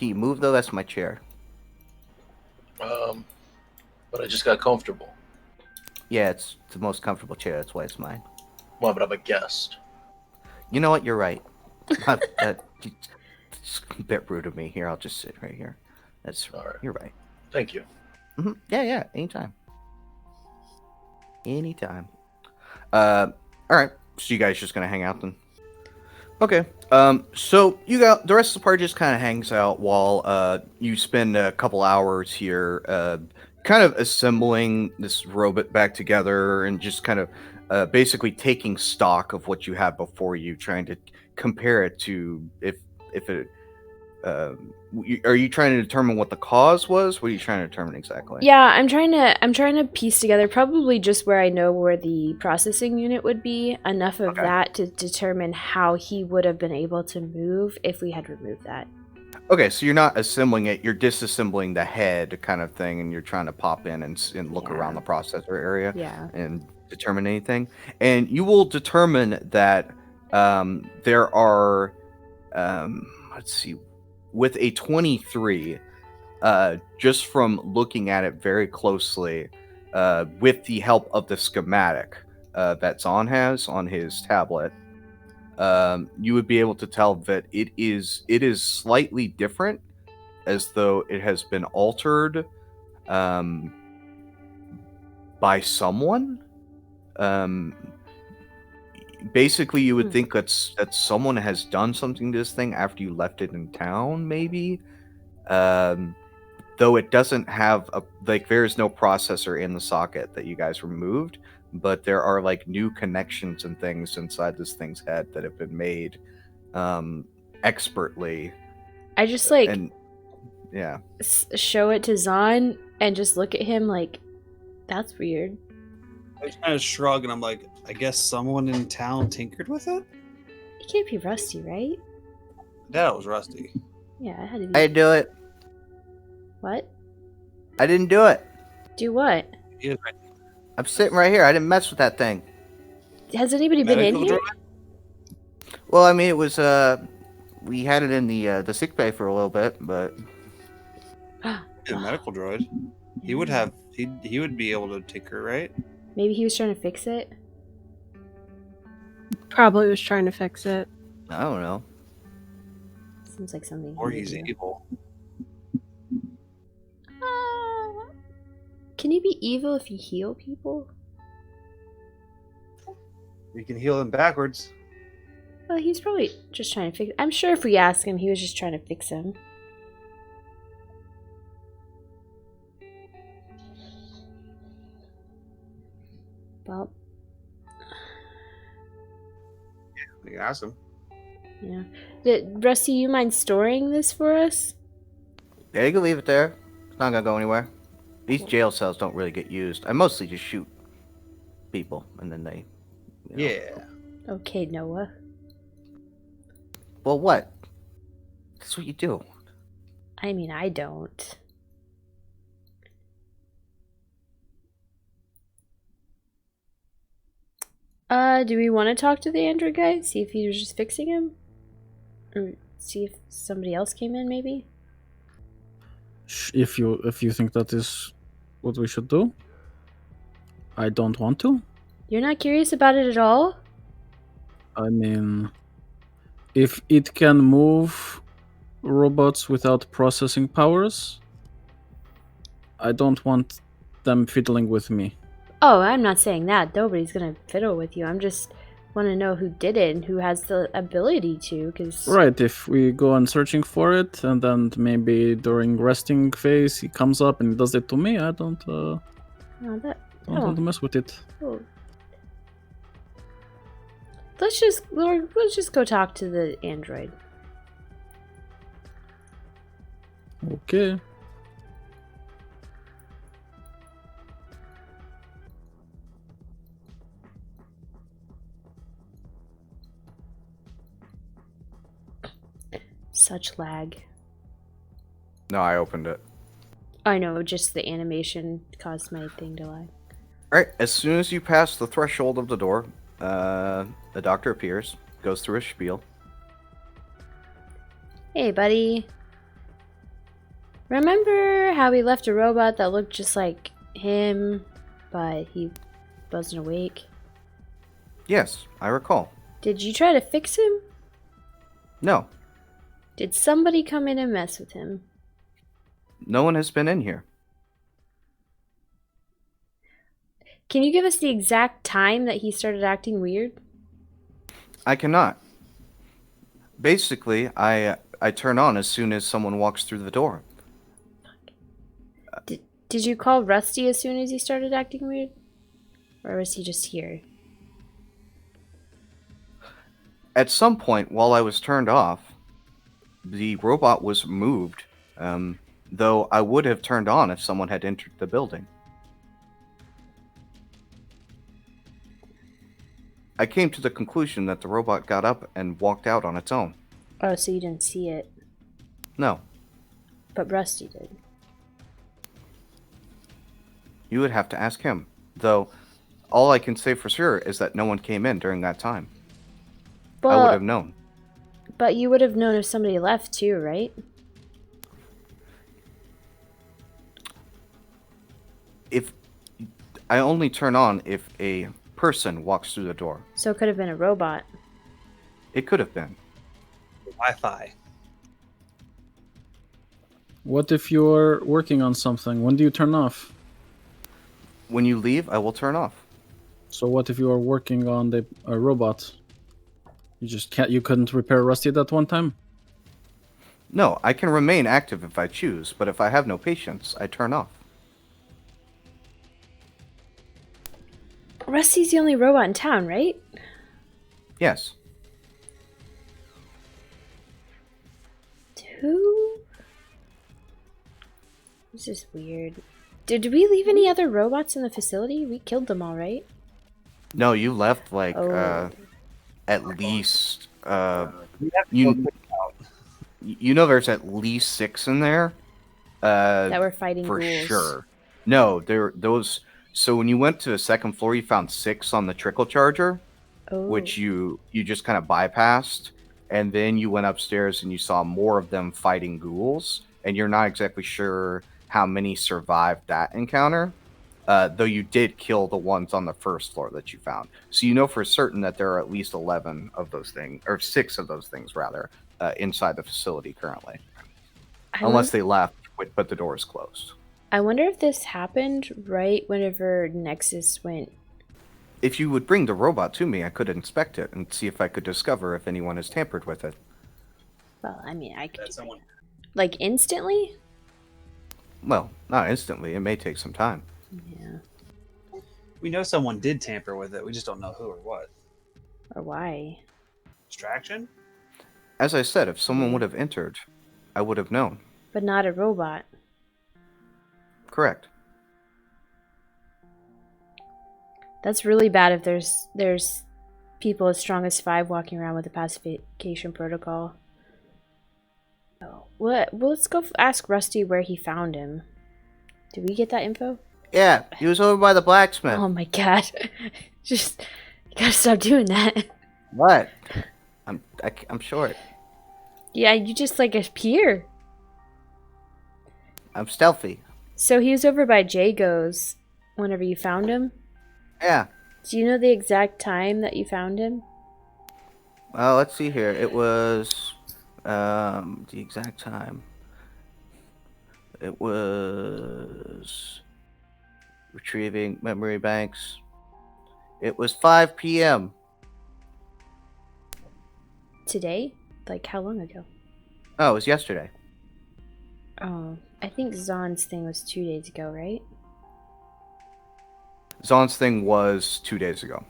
move though? That's my chair. But I just got comfortable. Yeah, it's the most comfortable chair. That's why it's mine. Well, but I'm a guest. You know what? You're right. It's a bit rude of me. Here, I'll just sit right here. That's All right. You're right. Thank you. Yeah. Anytime. All right. So you guys just gonna hang out then? Okay. So you got the rest of the party just kind of hangs out while you spend a couple hours here, kind of assembling this robot back together and just kind of basically taking stock of what you had before you, trying to compare it to if it. Are you trying to determine what the cause was? What are you trying to determine exactly? Yeah, I'm trying to piece together probably just where I know where the processing unit would be, enough of that to determine how he would have been able to move if we had removed that. Okay, so you're not assembling it, you're disassembling the head kind of thing, and you're trying to pop in and look around the processor area and determine anything. And you will determine that there are, let's see, with a 23, just from looking at it very closely, with the help of the schematic that Zahn has on his tablet, you would be able to tell that it is slightly different, as though it has been altered by someone. Basically, you would think that someone has done something to this thing after you left it in town, maybe. Though it doesn't have there is no processor in the socket that you guys removed, but there are like new connections and things inside this thing's head that have been made expertly. I just show it to Zahn and just look at him like, that's weird. I just kind of shrug and I'm like, I guess someone in town tinkered with it? It can't be Rusty, right? That was Rusty. Yeah, it had to be. I didn't do it. What? I didn't do it. Do what? He is right. I'm sitting right here. I didn't mess with that thing. Has anybody been in here? Well, I mean, it was we had it in the sick bay for a little bit, but A medical droid. He would have. He would be able to tinker, right? Maybe he was trying to fix it. Probably was trying to fix it. I don't know. Seems like something. Or he would he's do. evil. Can you be evil if you heal people? You can heal them backwards. Well, he's probably just trying to fix. I'm sure if we ask him, he was just trying to fix him. Well, You can ask them. yeah. Rusty, you mind storing this for us? Yeah, you can leave it there. It's not gonna go anywhere. These jail cells don't really get used. I mostly just shoot people, and then they. You know. Yeah. Okay, Noah. Well, what? That's what you do. I mean, I don't. Do we want to talk to the android guy? See if he was just fixing him? Or see if somebody else came in, maybe? If you think that is what we should do, I don't want to. You're not curious about it at all? I mean, if it can move robots without processing powers, I don't want them fiddling with me. Oh, I'm not saying that. Nobody's gonna fiddle with you. I'm just want to know who did it and who has the ability to, because... Right, if we go on searching for it, and then maybe during resting phase he comes up and does it to me, I don't want to mess with it. Oh. Let's just go talk to the android. Okay. Such lag. No, I opened it. I know, just the animation caused my thing to lag. Alright, as soon as you pass the threshold of the door, the doctor appears, goes through his spiel. Hey, buddy. Remember how we left a robot that looked just like him, but he wasn't awake? Yes, I recall. Did you try to fix him? No, Did somebody come in and mess with him? no one has been in here. Can you give us the exact time that he started acting weird? I cannot. Basically, I turn on as soon as someone walks through the door. Did you call Rusty as soon as he started acting weird? Or was he just here? At some point, while I was turned off, the robot was moved, though I would have turned on if someone had entered the building. I came to the conclusion that the robot got up and walked out on its own. Oh, so you didn't see it. No, But Rusty did. you would have to ask him. Though, all I can say for sure is that no one came in during that time. I would have known. But you would have known if somebody left too, right? If I only turn on if a person walks through the door. So it could have been a robot. It could have been. Wi-Fi. What if you're working on something? When do you turn off? When you leave, I will turn off. So what if you are working on the robot? You just can't. You couldn't repair Rusty that one time. No, I can remain active if I choose, but if I have no patience, I turn off. Rusty's the only robot in town, right? Yes. Who? This is weird. Did we leave any other robots in the facility? We killed them all, right? No, you left like Oh. at least We have to go you quick out. you know there's at least 6 in there. That were fighting For ghouls. sure. No, those. So when you went to the second floor, you found 6 on the trickle charger, Oh. which you just kind of bypassed, and then you went upstairs and you saw more of them fighting ghouls, and you're not exactly sure how many survived that encounter. Though you did kill the ones on the first floor that you found, so you know for certain that there are at least 11 of those things, or 6 of those things rather, inside the facility currently, unless they left, but the door is closed. I wonder if this happened right whenever Nexus went. If you would bring the robot to me, I could inspect it and see if I could discover if anyone has tampered with it. Well, I mean, I could That do someone. that. Like instantly? Well, not instantly. It may take some time. Yeah. We know someone did tamper with it. We just don't know who or what. Or why? Distraction? As I said, if someone would have entered, I would have known. But not a robot. Correct. That's really bad if there's people as strong as 5 walking around with a pacification protocol. Oh, what? Well, let's go ask Rusty where he found him. Did we get that info? Yeah, he was over by the blacksmith. Oh my god. Just, you gotta stop doing that. What? I'm short. Yeah, you just like appear. I'm stealthy. So he was over by Jago's whenever you found him? Yeah. Do you know the exact time that you found him? Well, let's see here. It was the exact time. It was retrieving memory banks. It was 5 p.m. Today? Like how long ago? Oh, it was yesterday. Oh, I think Zon's thing was 2 days ago, right? Zon's thing was 2 days ago.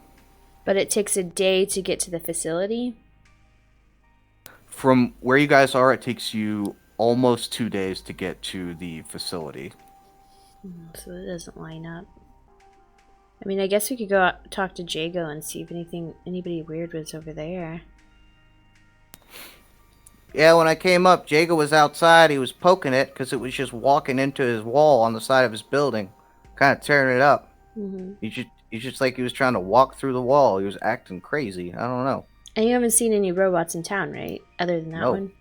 But it takes a day to get to the facility? From where you guys are, it takes you almost 2 days to get to the facility. So it doesn't line up. I mean, I guess we could go out, talk to Jago and see if anybody weird was over there. Yeah, when I came up, Jago was outside. He was poking it because it was just walking into his wall on the side of his building, kind of tearing it up. Mm-hmm. He's just like he was trying to walk through the wall. He was acting crazy. I don't know. And you haven't seen any robots in town, right? Other than that No. one?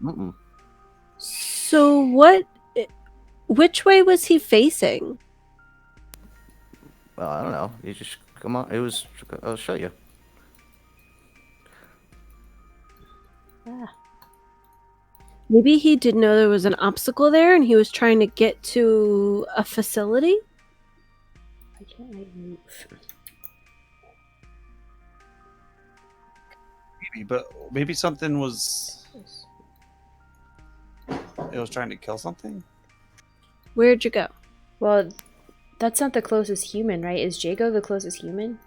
Mm-mm. So what? Which way was he facing? Well, I don't know. You just come on. It was. I'll show you. Ah. Maybe he didn't know there was an obstacle there and he was trying to get to a facility? Why can't I move? Maybe, but maybe something was. It was trying to kill something? Where'd you go? Well, that's not the closest human, right? Is Jago the closest human?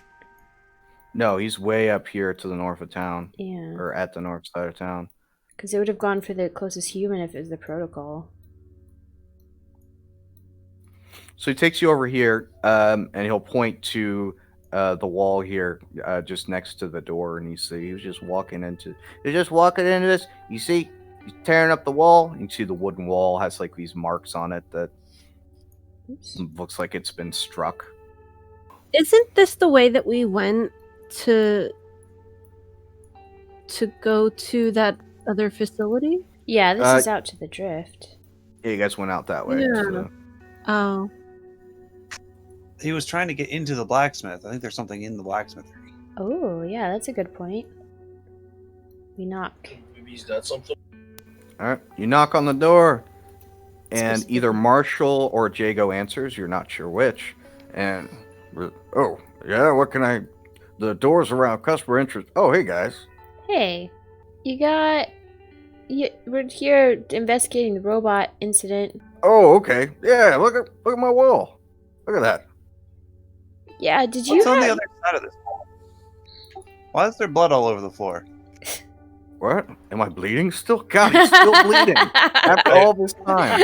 No, he's way up here to the north of town, Yeah. or at the north side of town. Because it would have gone for the closest human if it was the protocol. So he takes you over here, and he'll point to the wall here, just next to the door, and you see he was just walking into. He's just walking into this. You see, he's tearing up the wall. You see the wooden wall has like these marks on it that Oops. looks like it's been struck. Isn't this the way that we went to go to that other facility? Yeah, this is out to the drift. Yeah, you guys went out that way. Yeah. so- Oh. He was trying to get into the blacksmith. I think there's something in the blacksmithery. Oh, yeah, that's a good point. We knock. Maybe he's got something. All right, you knock on the door, and Specific. either Marshall or Jago answers. You're not sure which. And oh yeah, what can I? The door's around customer interest. Oh hey guys. Hey, we're here investigating the robot incident. Oh okay. Yeah, look at my wall. Look at that. Yeah, did you What's on the have... other side of this wall? Why is there blood all over the floor? What? Am I bleeding still? God, he's still bleeding after all this time.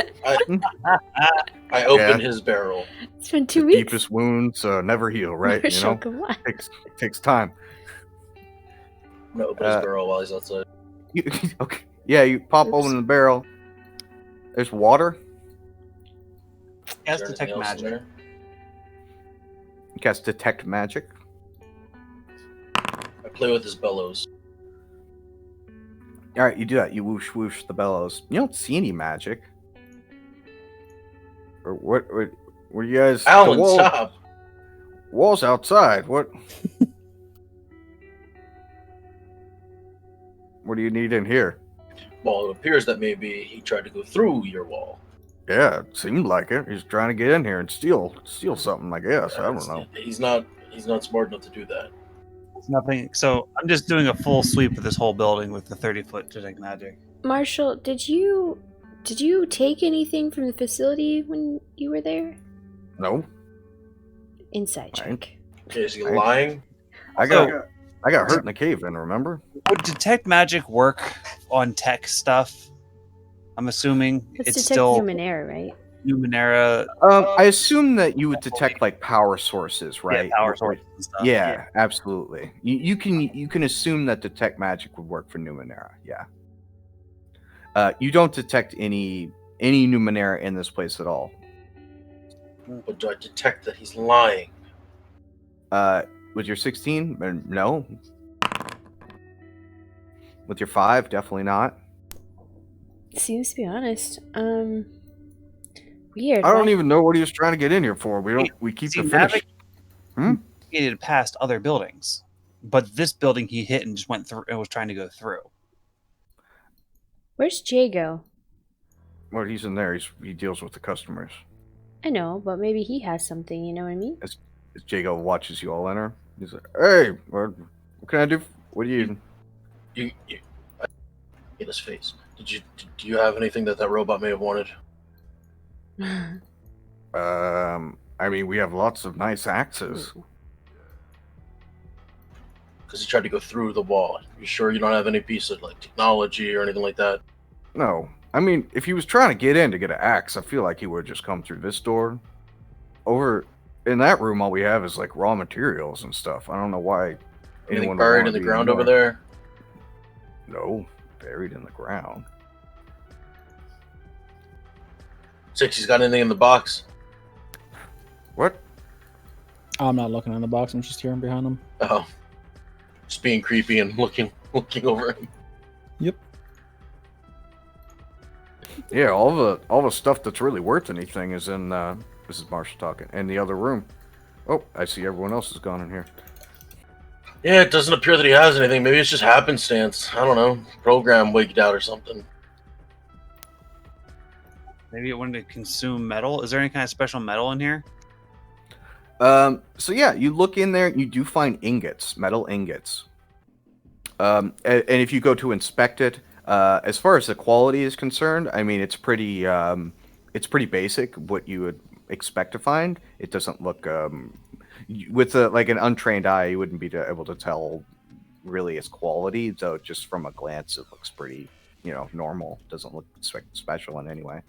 I open his barrel. It's been 2 The weeks. deepest wounds never heal, right? You Marshall, know, come on. it takes time. I'm gonna open his barrel while he's outside. Okay. Yeah, you pop Oops. open the barrel. There's water. Yes, Is there detect anything else in magic. there? You cast detect magic. I play with his bellows. All right, you do that. You whoosh whoosh the bellows. You don't see any magic. Or what? What you guys? Alan, the wall, stop! wall's outside. What? What do you need in here? Well, it appears that maybe he tried to go through your wall. Yeah, it seemed like it. He's trying to get in here and steal something, I guess. I don't know. He's not smart enough to do that. It's nothing. So I'm just doing a full sweep of this whole building with the 30-foot detect magic. Marshall, did you take anything from the facility when you were there? No. Inside I- check. Okay, is he I- lying? I got hurt in the cave in, remember? Would detect magic work on tech stuff? I'm assuming Let's it's detect still Numenera, right? Numenera. I assume that you would detect like power sources, right? Yeah, power sources and stuff. Yeah, absolutely. You can assume that detect magic would work for Numenera. Yeah. You don't detect any Numenera in this place at all. But do I detect that he's lying? With your 16, no. With your 5, definitely not. Seems to be honest. Weird. I don't Why- even know what he was trying to get in here for. We keep See, the finish. navigated past other buildings, but this building he hit and just went through and was trying to go through. Where's Jago? Well, he's in there. He deals with the customers. I know, but maybe he has something. You know what I mean? As Jago watches you all enter, he's like, "Hey, what can I do? What do you?" You in his face. Do you have anything that robot may have wanted? I mean, we have lots of nice axes. Because he tried to go through the wall. You sure you don't have any piece of like technology or anything like that? No, I mean, if he was trying to get in to get an axe, I feel like he would have just come through this door. Over in that room, all we have is like raw materials and stuff. I don't know why Anything anyone would buried wanna in the be ground there. over there? No, buried in the ground. 6, he's got anything in the box? What? I'm not looking in the box. I'm just hearing behind him. Oh, just being creepy and looking over him. Yeah, all the stuff that's really worth anything is in. This is Marshall talking. In the other room. Oh, I see everyone else is gone in here. Yeah, it doesn't appear that he has anything. Maybe it's just happenstance. I don't know. Program wigged out or something. Maybe it wanted to consume metal. Is there any kind of special metal in here? So yeah, you look in there, you do find ingots, metal ingots. And if you go to inspect it, as far as the quality is concerned, I mean, it's pretty basic. What you would expect to find. It doesn't look, with like an untrained eye, you wouldn't be able to tell really its quality. Though just from a glance, it looks pretty, normal. Doesn't look special in any way.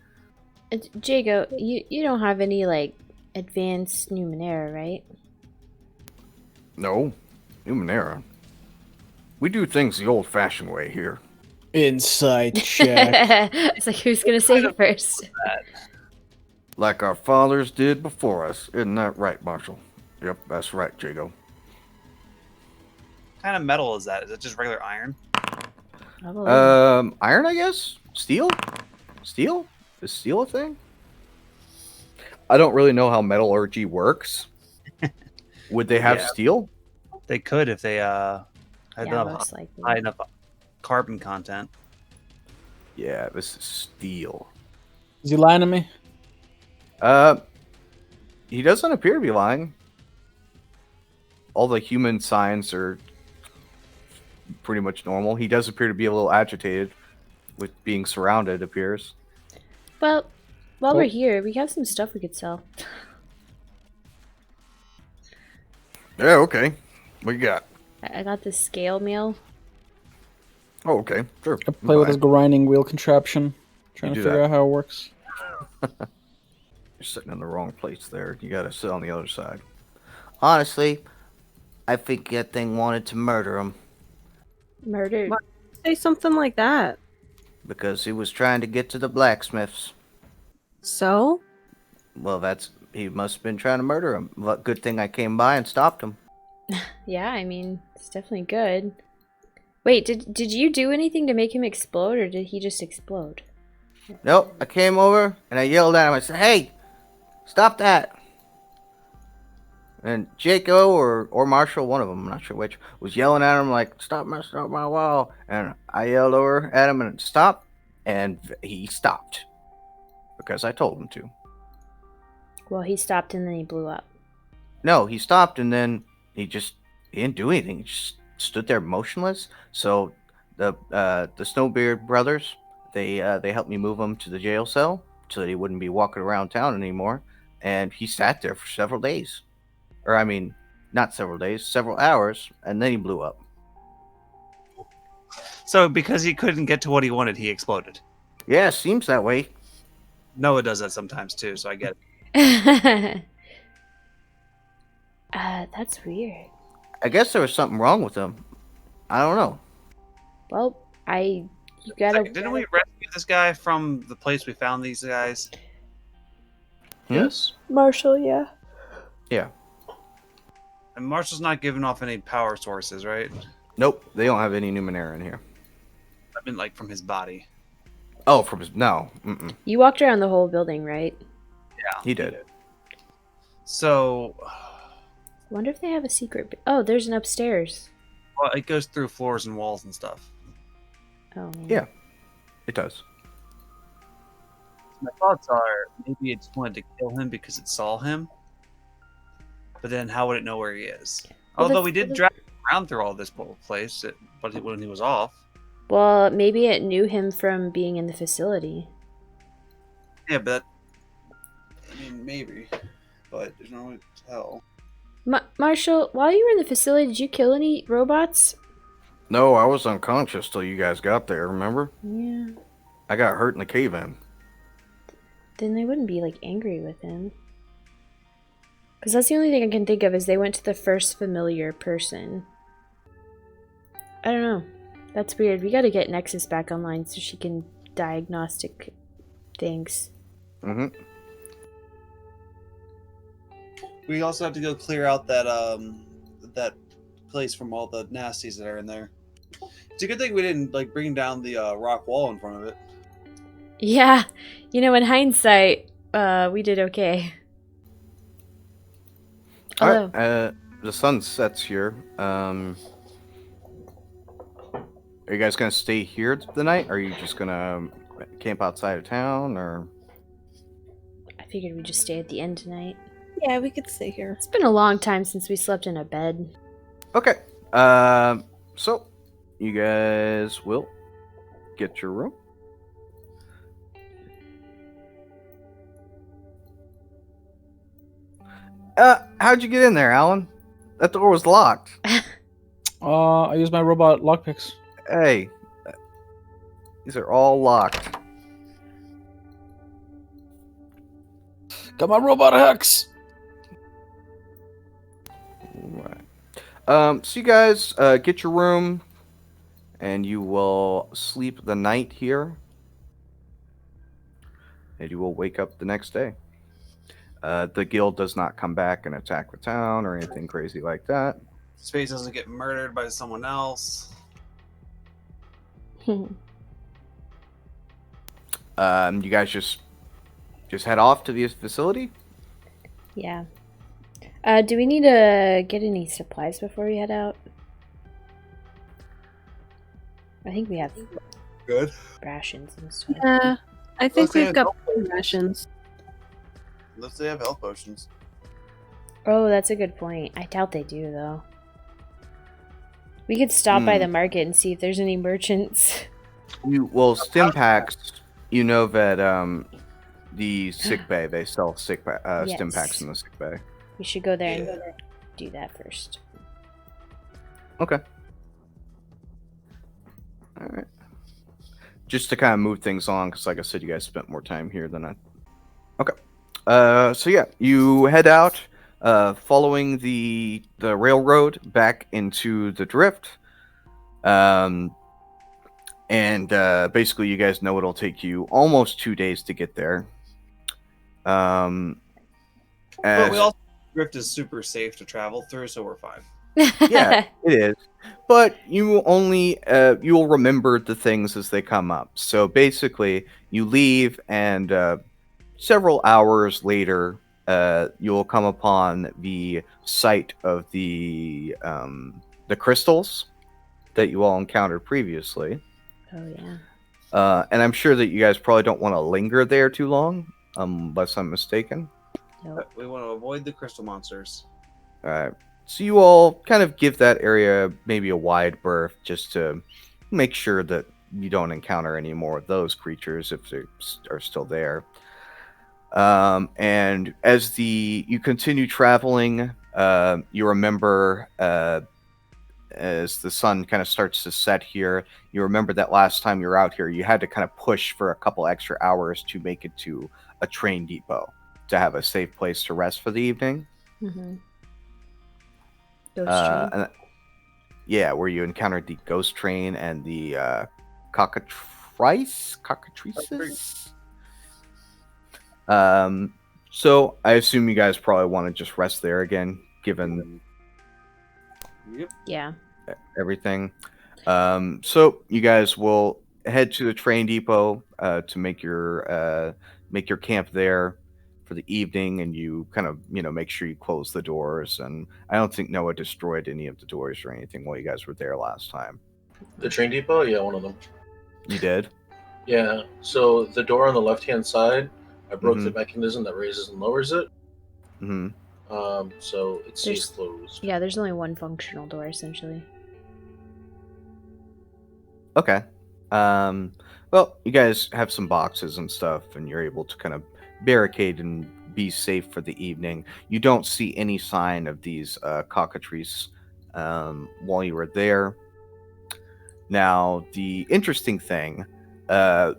Jago, you don't have any like advanced Numenera, right? No, Numenera. We do things the old-fashioned way here. Insight check. It's like who's gonna say it first? Like our fathers did before us. Isn't that right, Marshall? Yep, that's right, Jago. What kind of metal is that? Is it just regular iron? Iron, I guess? Steel? Steel? Is steel a thing? I don't really know how metallurgy works. Would they have Yeah. steel? They could if they had Yeah, enough, most likely. high enough carbon content. Yeah, this is steel. Is he lying to me? He doesn't appear to be lying. All the human signs are pretty much normal. He does appear to be a little agitated with being surrounded, appears. Well, while Oh. we're here, we have some stuff we could sell. Yeah, okay. What you got? I got this scale mail. Oh, okay. Sure. I play with his grinding wheel contraption, trying You to do figure that. out how it works. You're sitting in the wrong place there. You gotta sit on the other side. Honestly, I think that thing wanted to murder him Murdered. What? Say something like that. because he was trying to get to the blacksmiths. So? Well, he must have been trying to murder him. Well, good thing I came by and stopped him. Yeah, I mean, it's definitely good. Wait, did you do anything to make him explode, or did he just explode? Nope, I came over and I yelled at him. I said, "Hey, stop that!" And Jaco or Marshall, one of them, I'm not sure which, was yelling at him like, "Stop messing up my wall!" And I yelled over at him and stop, and he stopped. because I told him to. Well, he stopped and then he blew up. No, he stopped and then he didn't do anything. He just stood there motionless. So the Snowbeard brothers, they helped me move him to the jail cell so that he wouldn't be walking around town anymore. And he sat there for several days, or I mean, not several days, several hours, and then he blew up. So because he couldn't get to what he wanted, he exploded. Yeah, seems that way. Noah does that sometimes too, so I get it. That's weird. I guess there was something wrong with him. I don't know. Well, you gotta. Didn't we rescue this guy from the place we found these guys? Yes. Marshall, yeah. Yeah. And Marshall's not giving off any power sources, right? Nope, they don't have any Numenera in here. I mean, like from his body. Oh, from his no. Mm-mm. You walked around the whole building, right? Yeah, He did. So, Wonder if they have a secret. Oh, there's an upstairs. well, it goes through floors and walls and stuff. Oh man. Yeah. It does. My thoughts are maybe it just wanted to kill him because it saw him. But then how would it know where he is? Well, Although that's- we did drag him around through all this place, but when he was off. Well, maybe it knew him from being in the facility. Yeah, but I mean, maybe. But there's no way to tell. Marshall, while you were in the facility, did you kill any robots? No, I was unconscious till you guys got there, remember? Yeah. I got hurt in the cave-in. Then they wouldn't be like angry with him. Because that's the only thing I can think of is they went to the first familiar person. I don't know. That's weird. We gotta get Nexus back online so she can diagnostic things. Mm-hmm. We also have to go clear out that that place from all the nasties that are in there. It's a good thing we didn't like bring down the rock wall in front of it. Yeah. You know, in hindsight, we did okay. Although, Alright, the sun sets here. Are you guys gonna stay here the night? Or are you just gonna camp outside of town, or? I figured we'd just stay at the end tonight. Yeah, we could stay here. It's been a long time since we slept in a bed. Okay. So you guys will get your room. How'd you get in there, Alan? That door was locked. I use my robot lockpicks. Hey, these are all locked. Got my robot hex. Right. So you guys get your room, and you will sleep the night here, and you will wake up the next day. The guild does not come back and attack the town or anything crazy like that. Space doesn't get murdered by someone else. You guys just head off to the facility. Yeah. Do we need to get any supplies before we head out? I think we have Good. rations and stuff. Yeah, I think Let's say we've got plenty rations. Unless they have health potions. Oh, that's a good point. I doubt they do, though. We could stop by the market and see if there's any merchants. Stim packs. You know that the sick bay, they sell stim Yes. packs in the sick bay. We should go there and do that first. Okay. All right. Just to kind of move things on, because like I said, you guys spent more time here than I. Okay. So yeah, you head out, following the railroad back into the drift. Basically, you guys know it'll take you almost 2 days to get there. But we also Drift is super safe to travel through, so we're fine. Yeah, it is. But you only you'll remember the things as they come up. So basically, you leave, and several hours later, you'll come upon the site of the crystals that you all encountered previously. Oh, yeah. And I'm sure that you guys probably don't want to linger there too long, unless I'm mistaken. Nope. We want to avoid the crystal monsters. All right. So you all kind of give that area maybe a wide berth just to make sure that you don't encounter any more of those creatures if they are still there. And as you continue traveling, you remember as the sun kind of starts to set here, you remember that last time you were out here, you had to kind of push for a couple extra hours to make it to a train depot to have a safe place to rest for the evening. Mm-hmm. Ghost train. And, yeah, where you encountered the ghost train and the cockatrices. So I assume you guys probably want to just rest there again, given Yep. Yeah. everything. So you guys will head to the train depot to make your camp there for the evening, and you kind of make sure you close the doors. And I don't think Noah destroyed any of the doors or anything while you guys were there last time. The train depot? Yeah, one of them. You did? Yeah, so the door on the left-hand side, I broke the Mhm. mechanism that raises and lowers it. Mm-hmm. So it stays There's- closed. Yeah, there's only one functional door, essentially. Okay. Well, you guys have some boxes and stuff, and you're able to kind of barricade and be safe for the evening. You don't see any sign of these cockatrices while you were there. Now, the interesting thing,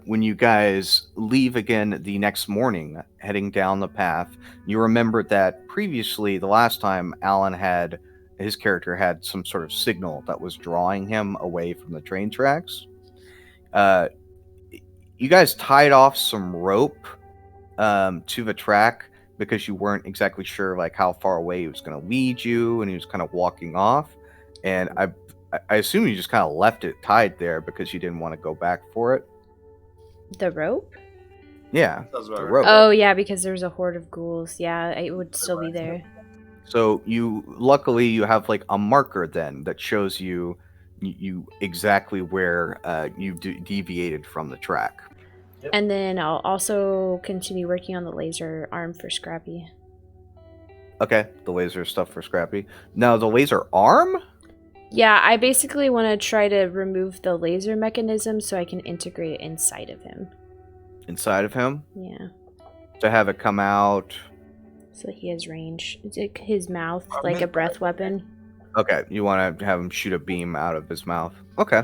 when you guys leave again the next morning, heading down the path, you remember that previously, the last time his character had some sort of signal that was drawing him away from the train tracks. You guys tied off some rope to the track because you weren't exactly sure like how far away he was going to lead you, and he was kind of walking off. And I assume you just kind of left it tied there because you didn't want to go back for it. The rope? Yeah, Sounds about the right. rope. Oh, yeah, because there's a horde of ghouls. Yeah, it would still be there. So luckily you have like a marker then that shows you exactly where you deviated from the track. And then I'll also continue working on the laser arm for Scrappy. Okay, the laser stuff for Scrappy. Now the laser arm? Yeah, I basically want to try to remove the laser mechanism so I can integrate it inside of him. Inside of him? Yeah, To have it come out. so he has range. Is it his mouth, like a breath weapon? Okay, you want to have him shoot a beam out of his mouth. Okay.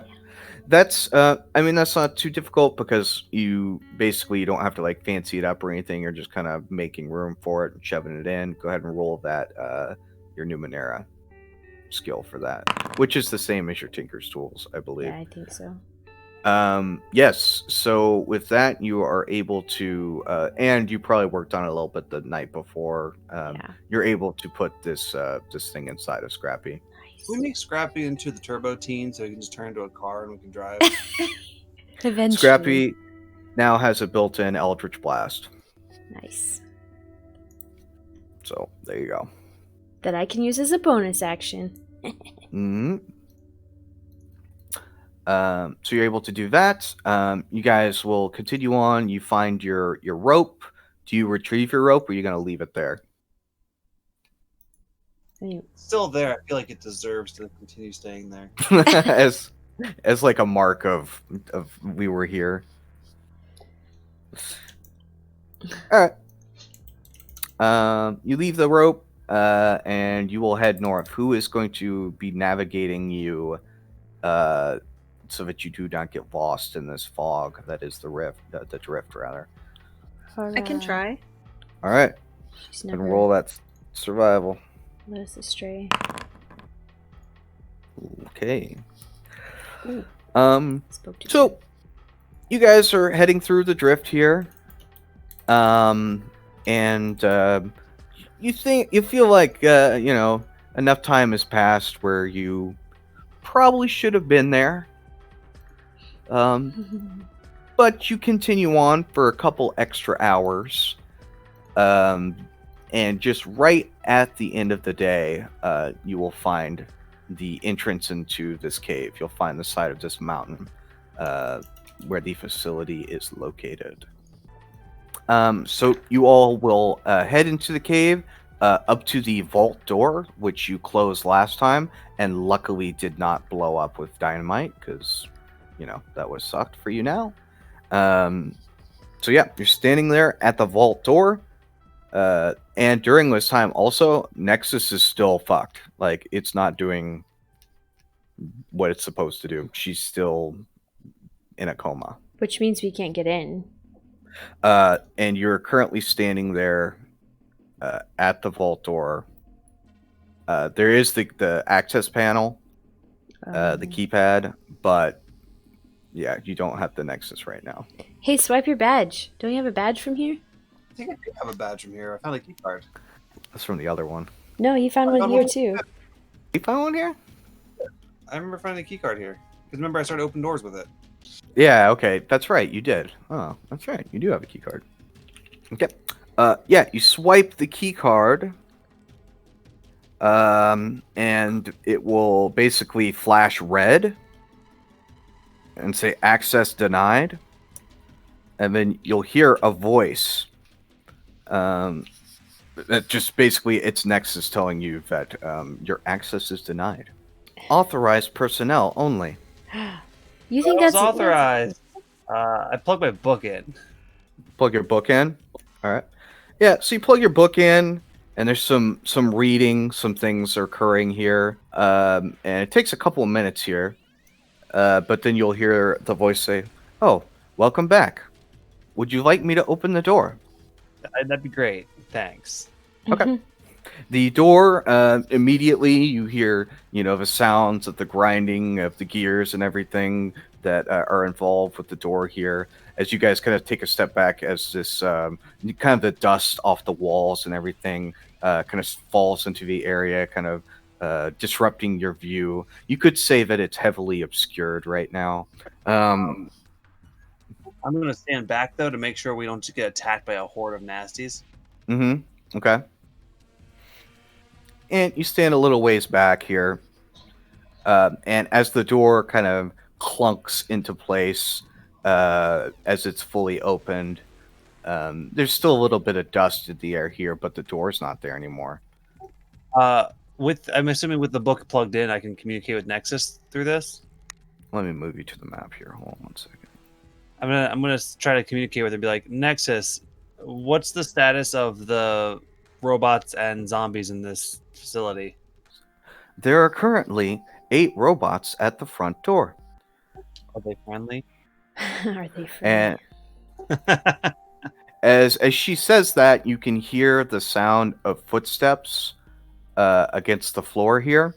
That's that's not too difficult because you don't have to like fancy it up or anything. You're just kind of making room for it and shoving it in. Go ahead and roll that your Numenera skill for that, which is the same as your Tinker's Tools, I believe. Yeah, I think so. Yes. So with that, you are able to, and you probably worked on it a little bit the night before. Yeah. You're able to put this thing inside of Scrappy. Nice. Can we make Scrappy into the Turbo Teen so he can just turn into a car and we can drive? Eventually. Scrappy now has a built-in Eldritch Blast. Nice. So there you go. That I can use as a bonus action. hmm So you're able to do that. You guys will continue on. You find your rope. Do you retrieve your rope, or are you going to leave it there? I mean, Still there. I feel like it deserves to continue staying there. as like a mark of we were here. All right. You leave the rope, and you will head north. Who is going to be navigating you, so that you do not get lost in this fog that is the rift, the drift rather? I can try. All right, She's and never roll that survival. led us astray. Okay. Ooh. Spoke too So you guys are heading through the drift here. And you feel like enough time has passed where you probably should have been there. soon. But you continue on for a couple extra hours. And just right at the end of the day, you will find the entrance into this cave. You'll find the side of this mountain where the facility is located. So you all will head into the cave, up to the vault door, which you closed last time, and luckily did not blow up with dynamite, because, that would have sucked for you now. So yeah, you're standing there at the vault door, and during this time also, Nexus is still fucked. Like, it's not doing what it's supposed to do. She's still in a coma. Which means we can't get in. And you're currently standing there at the vault door. There is the access panel, the keypad, but yeah, you don't have the Nexus right now. Hey, swipe your badge. Don't you have a badge from here? I think I do have a badge from here. I found a key card. That's from the other one. No, you found one here too. You found one here? I remember finding a key card here. Because remember, I started open doors with it. Yeah, okay. That's right. You did. Oh, that's right. You do have a key card. Okay. Yeah, you swipe the key card, and it will basically flash red and say access denied. And then you'll hear a voice. That just basically, it's Nexus telling you that your access is denied. Authorized personnel only. You think I was that's authorized. I plugged my book in. Plug your book in. All right. Yeah. So you plug your book in, and there's some reading. Some things are occurring here, and it takes a couple of minutes here. But then you'll hear the voice say, "Oh, welcome back. Would you like me to open the door?" That'd be great. Thanks. Okay. The door, immediately you hear, the sounds of the grinding of the gears and everything that are involved with the door here. As you guys kind of take a step back, as this kind of the dust off the walls and everything kind of falls into the area, kind of disrupting your view. You could say that it's heavily obscured right now. I'm going to stand back, though, to make sure we don't just get attacked by a horde of nasties. Mm-hmm. Okay. And you stand a little ways back here. And as the door kind of clunks into place, as it's fully opened, there's still a little bit of dust in the air here, but the door's not there anymore. I'm assuming with the book plugged in, I can communicate with Nexus through this. Let me move you to the map here. Hold on 1 second. I'm gonna try to communicate with her and be like, Nexus, what's the status of the robots and zombies in this facility? There are currently 8 robots at the front door. Are they friendly? Are they friendly? And as she says that, you can hear the sound of footsteps against the floor here.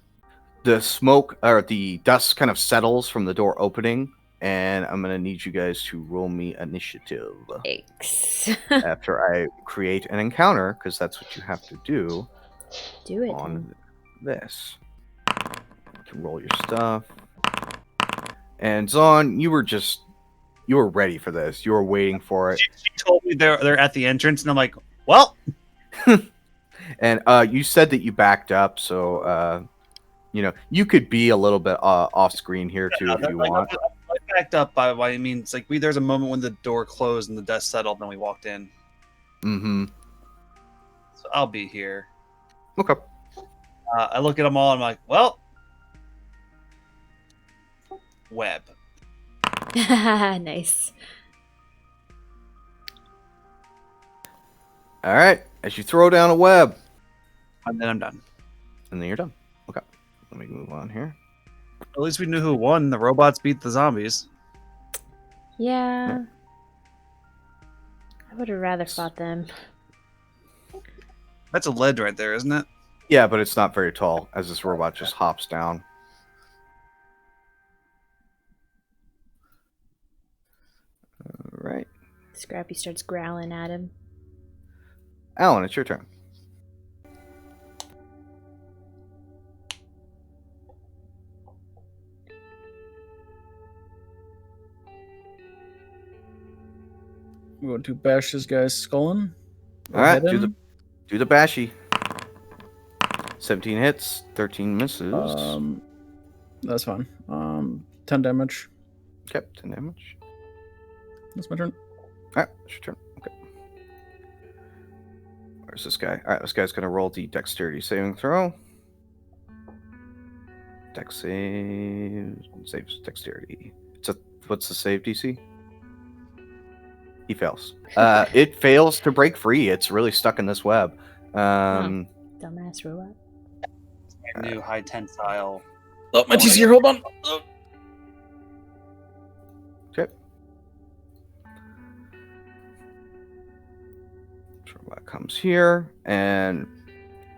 The smoke or the dust kind of settles from the door opening, and I'm gonna need you guys to roll me initiative X. after I create an encounter, because that's what you have to do. Do it. On this. You can roll your stuff. And Zon, you were ready for this. You were waiting for it. She told me they're at the entrance, and I'm like, well. And you said that you backed up, so you could be a little bit off screen here too if you want. I backed up by what it means. Like there's a moment when the door closed and the dust settled, and then we walked in. Mm-hmm. So I'll be here. Okay. I look at them all, and I'm like, well, web. Nice. All right. As you throw down a web, And then I'm done. and then you're done. Okay. Let me move on here. At least we knew who won. The robots beat the zombies. Yeah. I would have rather fought them. That's a ledge right there, isn't it? Yeah, but it's not very tall, as this robot just hops down. All right. Scrappy starts growling at him. Alan, it's your turn. I'm going to bash this guy's skull in. All right, Hit do him. the bashy. 17 hits, 13 misses. That's fine. 10 damage. Okay, 10 damage. That's my turn. All right, it's your turn. Okay. Where's this guy? All right, this guy's gonna roll the dexterity saving throw. Dex saves dexterity. What's the save DC? He fails. It fails to break free. It's really stuck in this web. Dumbass robot. New high tensile. Oh, my TC here. Hold on. Oh. Okay. So that comes here, and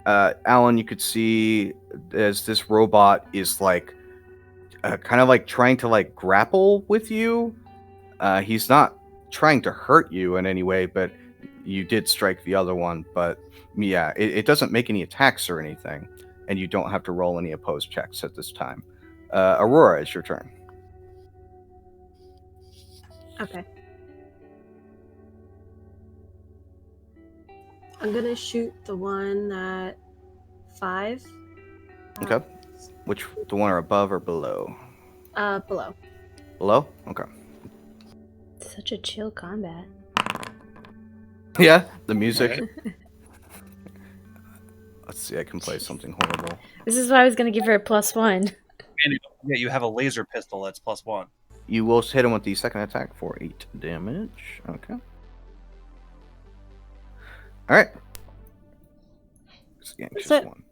Alan, you could see as this robot is like kind of like trying to like grapple with you. He's not trying to hurt you in any way, but you did strike the other one. But yeah, it doesn't make any attacks or anything, and you don't have to roll any opposed checks at this time. Aurora, it's your turn. Okay. I'm gonna shoot the one at 5. Okay. Which the one are above or below? Below. Below? Okay. Such a chill combat. Yeah, the music. Let's see, I can play something horrible. This is why I was gonna give her a +1. Yeah, you have a laser pistol that's +1. You will hit him with the second attack for 8 damage. Okay. Alright. So- One.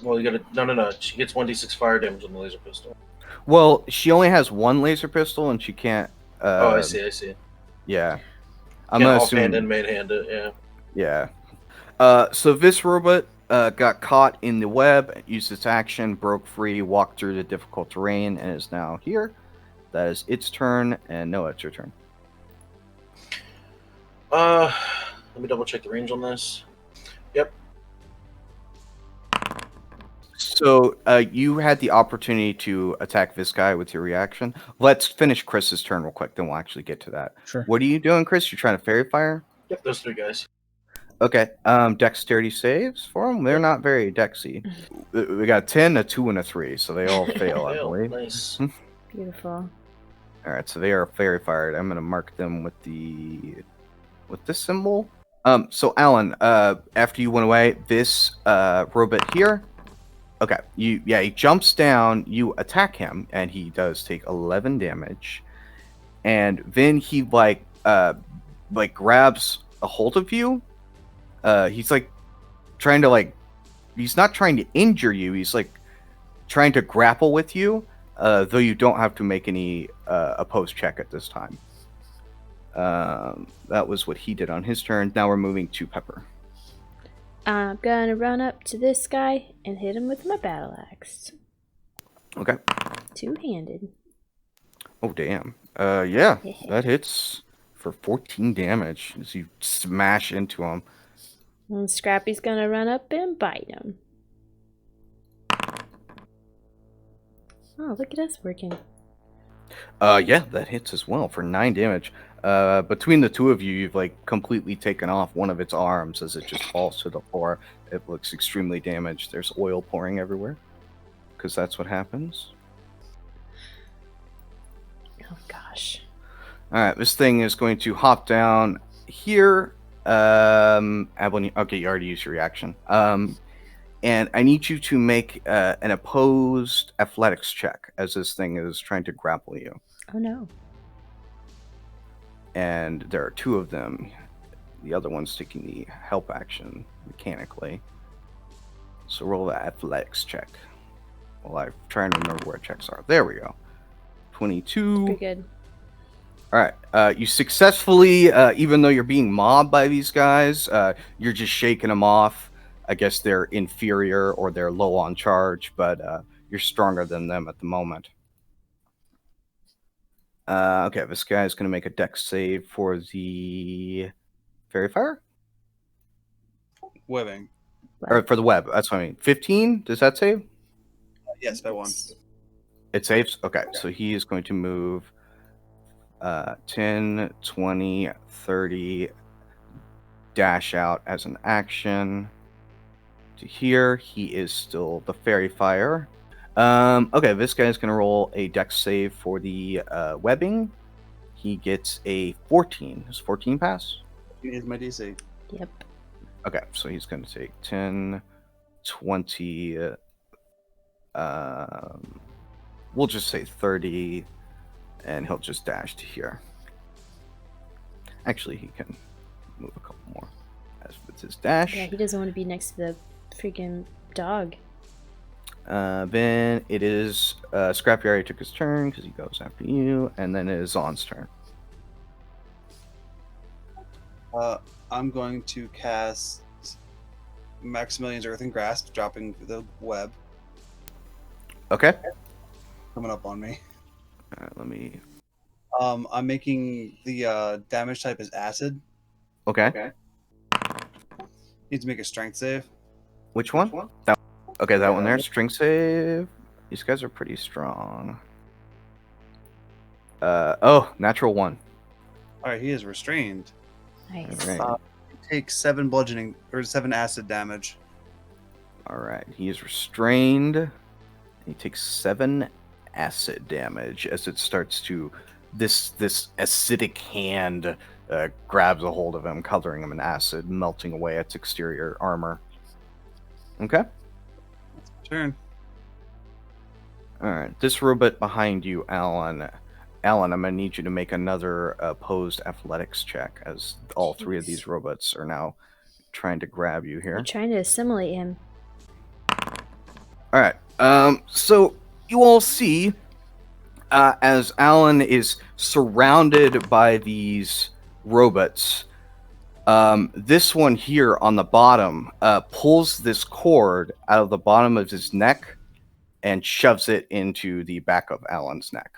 Well, you gotta. No. She gets 1d6 fire damage on the laser pistol. Well, she only has one laser pistol and she can't. Oh, I see. Yeah. I'm Can't gonna offhand assume. and main hand it, yeah. Yeah. So this robot got caught in the web, used its action, broke free, walked through the difficult terrain, and is now here. That is its turn, and Noah, it's your turn. Let me double check the range on this. Yep. So you had the opportunity to attack this guy with your reaction. Let's finish Chris's turn real quick, then we'll actually get to that. Sure. What are you doing, Chris? You're trying to fairy fire? Yep, those 3 guys. Okay. Dexterity saves for them. They're not very dexy. We got a 10, a 2, and a 3, so they all fail, I Fail. believe. Nice. Beautiful. All right, so they are fairy fired. I'm gonna mark them with this symbol. So Alan, after you went away, this robot here. Okay, he jumps down. You attack him, and he does take 11 damage. And then he like grabs a hold of you. He's like trying to he's not trying to injure you. He's like trying to grapple with you. Though you don't have to make any opposed check at this time. That was what he did on his turn. Now we're moving to Pepper. I'm gonna run up to this guy and hit him with my battle axe. Okay. 2-handed. Oh, damn. Yeah, that hits for 14 damage as you smash into him. And Scrappy's gonna run up and bite him. Oh, look at us working. Yeah, that hits as well for 9 damage. Between the two of you, you've completely taken off one of its arms as it just falls to the floor. It looks extremely damaged. There's oil pouring everywhere because that's what happens. Oh gosh. All right, this thing is going to hop down here. Abilene, okay, you already used your reaction. And I need you to make an opposed athletics check as this thing is trying to grapple you. Oh no. And there are 2 of them. The other one's taking the help action mechanically. So roll the athletics check. Well, I'm trying to remember where checks are. There we go. 22. Pretty good. All right. You successfully, even though you're being mobbed by these guys, you're just shaking them off. I guess they're inferior or they're low on charge, but you're stronger than them at the moment. Okay, this guy's going to make a dex save for the fairy fire? Webbing. Or for the web, that's what I mean. 15? Does that save? Yes, by 1. It saves? Okay, so he is going to move 10, 20, 30, dash out as an action to here. He is still the fairy fire. Okay, this guy is going to roll a dex save for the webbing. he gets a 14. Does 14 pass? Here's my DC. Yep. Okay, so he's going to take 10, 20, we'll just say 30, and he'll just dash to here. Actually, he can move a couple more. As with his dash. Yeah, he doesn't want to be next to the freaking dog. Then it is Scrappy already took his turn because he goes after you, and then it is Zon's turn. I'm going to cast Maximilian's Earthen Grasp, dropping the web Okay. coming up on me. Let me. I'm making the damage type as acid. Okay. Need to make a strength save. Which one? Okay, that one there. Strength save. These guys are pretty strong. Natural 1. All right, he is restrained. Nice. All right. Take 7 bludgeoning or 7 acid damage. All right. He is restrained. He takes 7 acid damage as it starts to this acidic hand grabs a hold of him, coloring him in acid, melting away its exterior armor. Okay. Turn. All right. This robot behind you, Alan. Alan, I'm gonna need you to make another opposed athletics check, as all 3 of these robots are now trying to grab you here. You're trying to assimilate him. All right. So you all see as Alan is surrounded by these robots. This one here on the bottom pulls this cord out of the bottom of his neck and shoves it into the back of Alan's neck.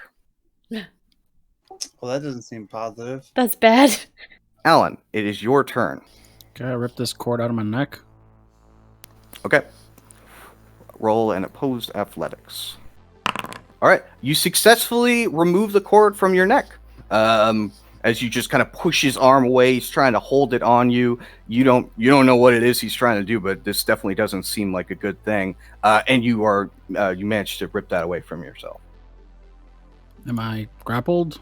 Well, that doesn't seem positive. That's bad. Alan, it is your turn. Okay, I rip this cord out of my neck. Okay. Roll an opposed athletics. All right. You successfully remove the cord from your neck. As you just kind of push his arm away, he's trying to hold it on you. You don't know what it is he's trying to do, but this definitely doesn't seem like a good thing. And you managed to rip that away from yourself. Am I grappled?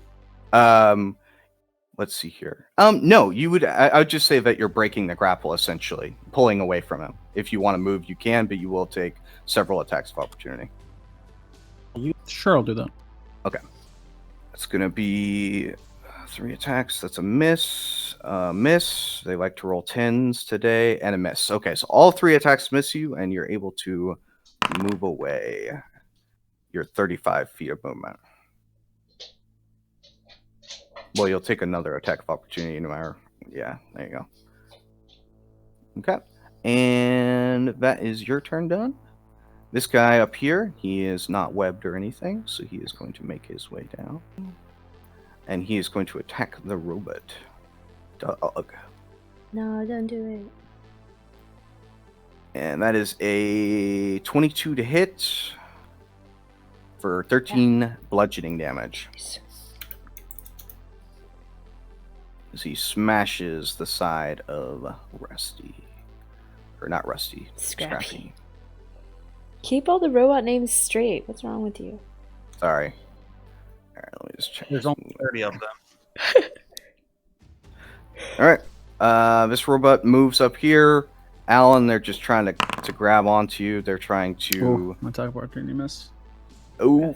Let's see here. No, you would. I would just say that you're breaking the grapple, essentially, pulling away from him. If you want to move, you can, but you will take several attacks of opportunity. Sure, I'll do that. Okay. It's going to be 3 attacks. That's a miss. Miss. They like to roll 10s today, and a miss. Okay, so all 3 attacks miss you, and you're able to move away. You're 35 feet of movement. Well, you'll take another attack of opportunity no matter. Yeah, there you go. Okay. And that is your turn done. This guy up here, he is not webbed or anything, so he is going to make his way down. And he is going to attack the robot. Dog. No, don't do it. And that is a 22 to hit for 13 bludgeoning damage. As he smashes the side of Rusty. Or not Rusty. Scrappy. Keep all the robot names straight. What's wrong with you? Sorry. Alright, let me just check. There's only 30 of them. Alright. This robot moves up here. Alan, they're just trying to grab onto you. They're trying to... Oh, my attack of opportunity miss. Oh.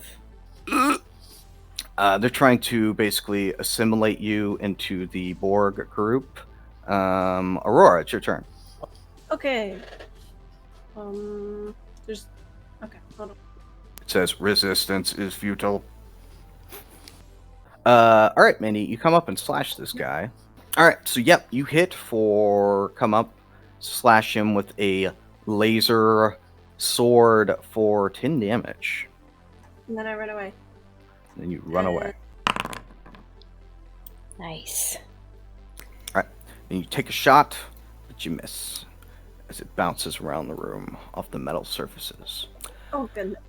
They're trying to basically assimilate you into the Borg group. Aurora, it's your turn. Okay. There's. Okay, hold on. It says resistance is futile. Alright, Minnie, you come up and slash this guy. Alright, so yep, you hit for come up, slash him with a laser sword for 10 damage. And then I run away. Then you run away. Nice. Alright, and you take a shot, but you miss. As it bounces around the room off the metal surfaces. Oh, goodness.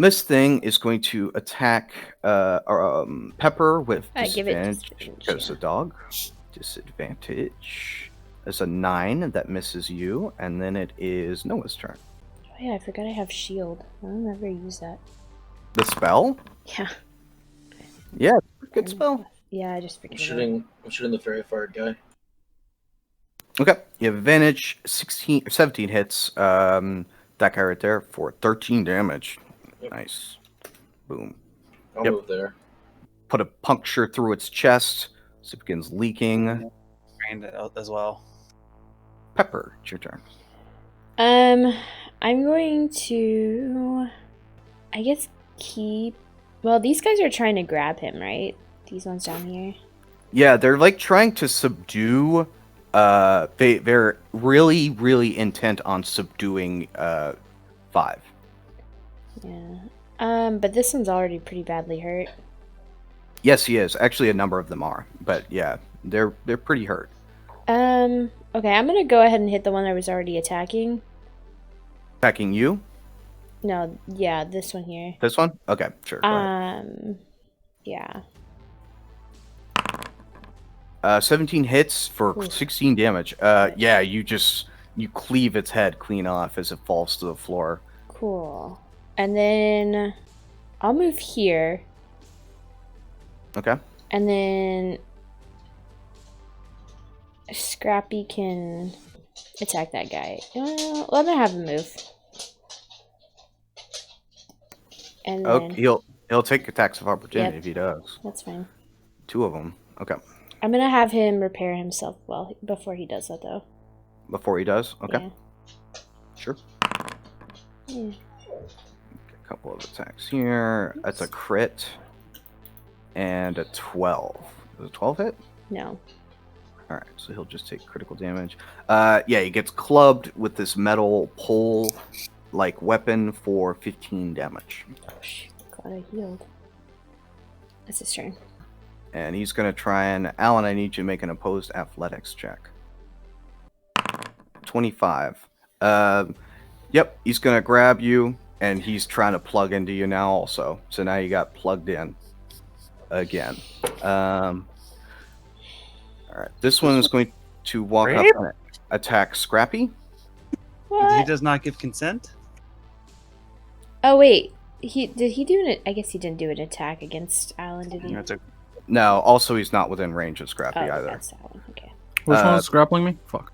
This thing is going to attack Pepper with Give it disadvantage disadvantage, because yeah. a dog. Disadvantage. There's a 9 that misses you, and then it is Noah's turn. Oh yeah, I forgot I have shield. I'll never use that. The spell? Yeah. Yeah, good spell. Yeah, I just I'm forget. About it. shooting the fairy fire guy. Okay, you have advantage. 17 hits. That guy right there for 13 damage. Yep. Nice. Boom. I'll Yep. move there. Put a puncture through its chest, so it begins leaking. Trained as well. Pepper, it's your turn. I'm going to, I guess, keep. Well, these guys are trying to grab him, right? These ones down here. Yeah, they're like trying to subdue. They're really intent on subduing 5. Yeah. But this one's already pretty badly hurt. Yes, he is. Actually, a number of them are, but yeah, they're pretty hurt. Okay, I'm gonna go ahead and hit the one I was already attacking. Attacking you? No, yeah, this one here. This one? Okay, sure. Go ahead. Yeah. 17 hits for Ooh. 16 damage. Yeah, you cleave its head clean off as it falls to the floor. Cool. And then I'll move here. Okay. And then Scrappy can attack that guy. Let me have him move. And then He'll take attacks of opportunity Yep. if he does. that's fine. 2 of them. Okay. I'm gonna have him repair himself before he does that though. Before he does. Okay. Yeah. Sure. Yeah. A couple of attacks here. That's a crit. And a 12. Does a 12 hit? No. Alright, so he'll just take critical damage. Yeah, he gets clubbed with this metal pole like weapon for 15 damage. Oh shoot, glad I healed. That's his turn. And he's gonna try and Alan, I need you to make an opposed athletics check. 25. Yep, he's gonna grab you and he's trying to plug into you now also. So now you got plugged in again. Alright, this one is going to walk up and attack Scrappy. What? He does not give consent. Oh wait, did he do it? I guess he didn't do an attack against Alan, did he? That's a No, also he's not within range of Scrappy Oh, either. that's Alan. Okay. Which one's grappling me? Fuck.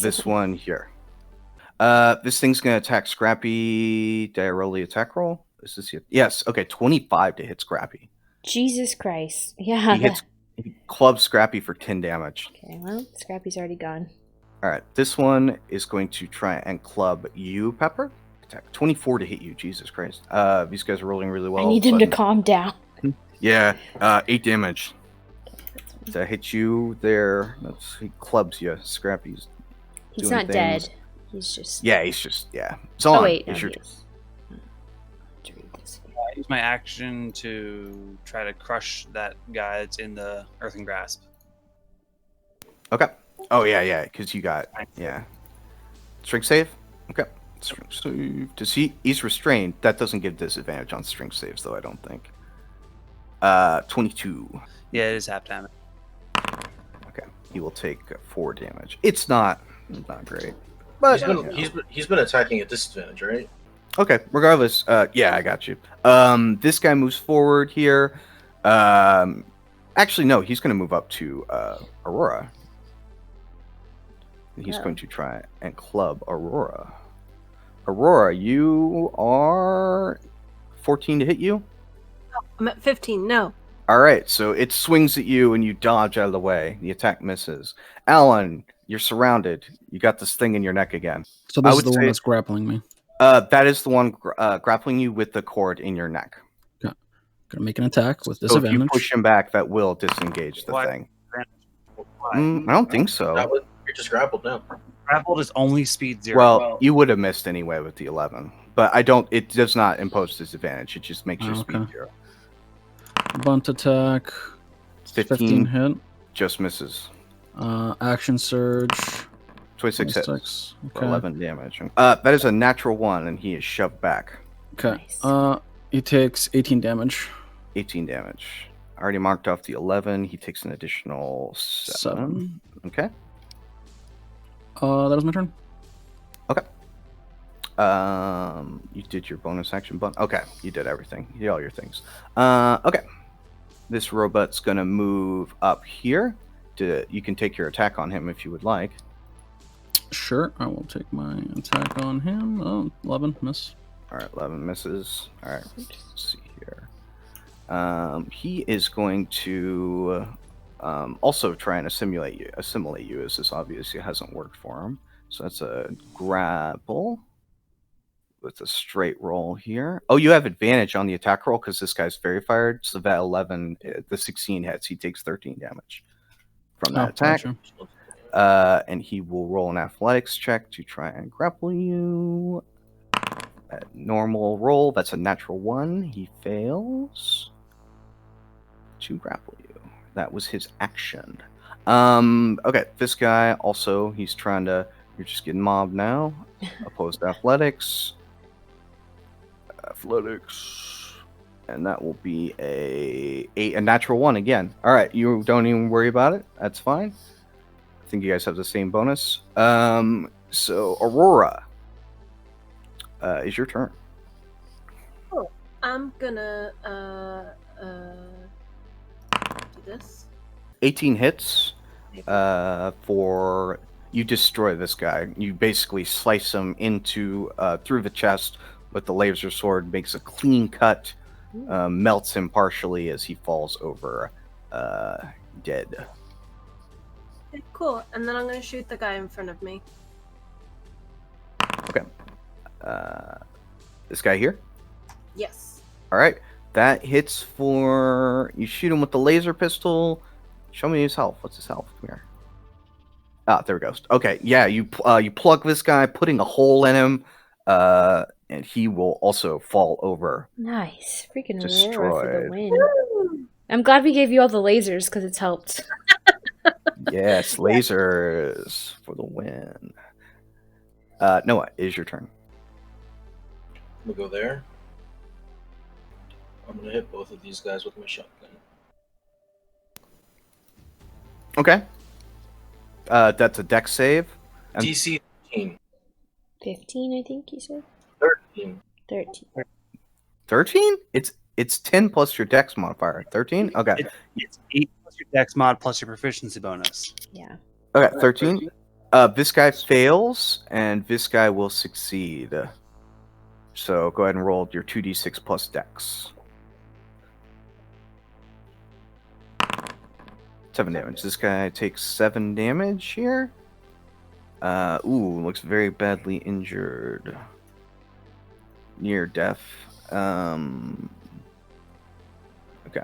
This one here. This thing's gonna attack Scrappy. Did I roll the attack roll? This is yes. Okay, 25 to hit Scrappy. Jesus Christ. Yeah. He clubs Scrappy for 10 damage. Okay, well, Scrappy's already gone. All right, this one is going to try and club you, Pepper. Attack 24 to hit you. Jesus Christ. These guys are rolling really well. I need him to calm down. Yeah, 8 damage. So I hit you there. He clubs you. Scrappy's. He's doing not things. dead. He's just. Yeah, It's on. Oh wait, no, It's your he is. To read this. I use my action to try to crush that guy that's in the earthen grasp. Okay. Oh yeah, because you got strength save. Okay. Strength save. Does he's restrained? That doesn't give disadvantage on strength saves, though. I don't think. 22. Yeah, it is half damage. Okay. He will take 4 damage. It's not great, but He's been attacking at disadvantage, right? okay. Regardless, yeah, I got you. This guy moves forward here. Actually, no, he's going to move up to Aurora. And he's going to try and club Aurora. Aurora, you are 14 to hit you? Oh, I'm at 15. No. All right, so it swings at you and you dodge out of the way. The attack misses. Alan, you're surrounded. You got this thing in your neck again. So I this is would the one say- that's grappling me. That is the one grappling you with the cord in your neck. Gonna make an attack with So if disadvantage. you push him back, that will disengage the Why? thing. Why? I don't think so. You're just grappled now. Grappled is only speed 0. Well, you would have missed anyway with the 11, but I don't. It does not impose disadvantage. It just makes your speed Okay. 0. Bunt attack. 15 hit. just misses. Action surge. 26 hits 26. for Okay. 11 damage. That is a natural 1, and he is shoved back. Okay. Nice. He takes 18 damage. 18 damage. I already marked off the 11. He takes an additional 7. Okay. That was my turn. You did your bonus action button. Okay, you did everything. You did all your things. Okay. This robot's gonna move up here. You can take your attack on him if you would like. Sure, I will take my attack on him. Oh, 11, miss. All right, 11 misses. All right, let's see here. He is going to also try and assimilate you, as this obviously hasn't worked for him. So that's a grapple with a straight roll here. Oh, you have advantage on the attack roll because this guy's very fired. So that 11, the 16 hits. He takes 13 damage from that attack. Gotcha. And he will roll an athletics check to try and grapple you. At normal roll, that's a natural 1. He fails to grapple you. That was his action. Okay, this guy also, he's trying to, you're just getting mobbed now. Opposed athletics. And that will be a natural 1 again. All right, you don't even worry about it. That's fine. I think you guys have the same bonus. So Aurora, is your turn. I'm gonna do this. 18 hits. For you destroy this guy. You basically slice him into through the chest with the laser sword. Makes a clean cut. Melts him partially as he falls over, dead. Okay, cool. And then I'm gonna shoot the guy in front of me. Okay. This guy here. Yes. All right. That hits for you. Shoot him with the laser pistol. Show me his health. What's his health? Come here. Ah, there he goes. Okay, yeah, you plug this guy, putting a hole in him, and he will also fall over. Nice. Freaking Aurora for the Destroyed. win. I'm glad we gave you all the lasers because it's helped. Yes, lasers for the win. Noah, it is your turn. I'm gonna go there. I'm gonna hit both of these guys with my shotgun. Okay. That's a dex save. And- DC 13. 15, I think you said? 13. 13. 13? It's 10 plus your dex modifier. 13? Okay. It's 8 plus your dex mod plus your proficiency bonus. Yeah. Okay, 13. This guy fails, and this guy will succeed. So go ahead and roll your 2d6 plus dex. 7 damage. This guy takes 7 damage here. Looks very badly injured. Near death. Okay.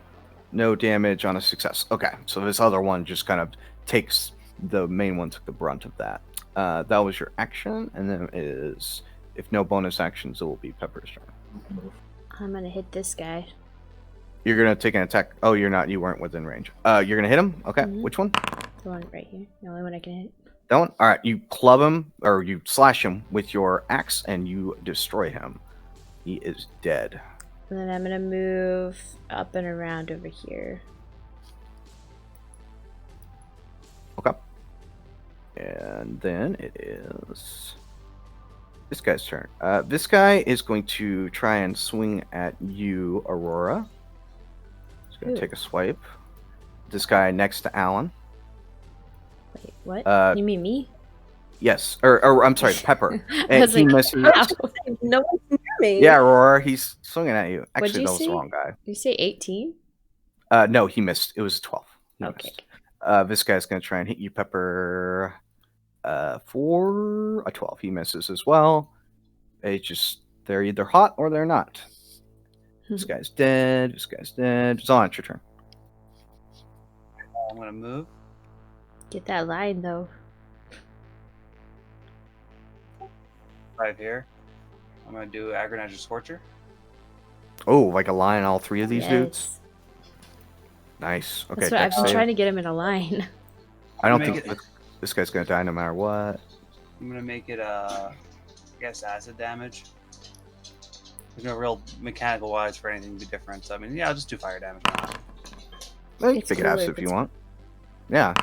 No damage on a success. Okay, so this other one just kind of takes, the main one took the brunt of that. That was your action, and then it is, if no bonus actions, it will be Pepper's turn. I'm going to hit this guy. You're gonna take an attack. Oh, you're not. You weren't within range. You're gonna hit him. Okay. Mhm. Which one? The one right here. The only one I can hit. That one. All right. You club him, or you slash him with your axe, and you destroy him. He is dead. And then I'm going to move up and around over here. Okay. And then it is this guy's turn. This guy is going to try and swing at you, Aurora. He's going to Ooh. take a swipe. This guy next to Alan. Wait, what? Uh, You mean me? Yes. Or I'm sorry, Pepper. I And was he like, misses. ow. No one can hear me. Yeah, Aurora, he's swinging at you. What'd Actually, you that was the say? wrong guy. Did you say 18? No, he missed. It was 12. He Okay. missed. This guy's going to try and hit you, Pepper, for a 12. He misses as well. They're either hot or they're not. This guy's dead. This guy's dead. Zon, it's your turn. I'm gonna move. Get that line, though. Right here. I'm gonna do Agronizer's Scorcher. Oh, like a line, all three of these dudes? Yes. Nice. Okay, That's what I've dex been save. trying to get him in a line. I don't Make think it- this guy's going to die no matter what. I'm gonna make it I guess acid damage. There's no real mechanical wise for anything to be different. So I mean, yeah, I'll just do fire damage. Now. Well, you It's can pick it cooler acid if if you it's- want. Yeah,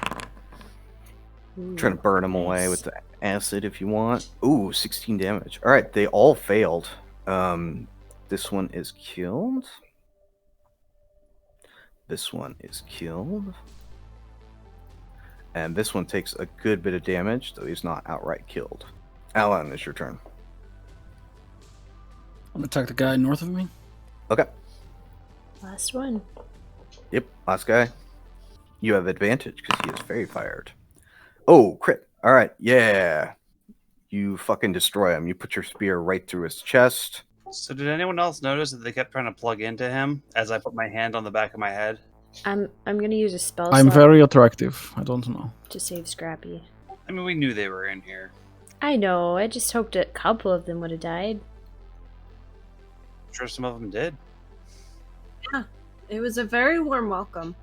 Ooh, trying to burn them away nice. with the acid if you want. Ooh, 16 damage. All right, they all failed. This one is killed. This one is killed. And this one takes a good bit of damage, though he's not outright killed. Alan, it's your turn. I'm gonna attack the guy north of me. Okay. Last one. Yep, last guy. You have advantage because he is fairy fired. Oh, crit. All right, yeah. You fucking destroy him. You put your spear right through his chest. So did anyone else notice that they kept trying to plug into him as I put my hand on the back of my head? I'm gonna use a spell I'm slot very attractive. I don't know. to save Scrappy. I mean, we knew they were in here. I know. I just hoped a couple of them would have died. I'm sure some of them did. It was a very warm welcome.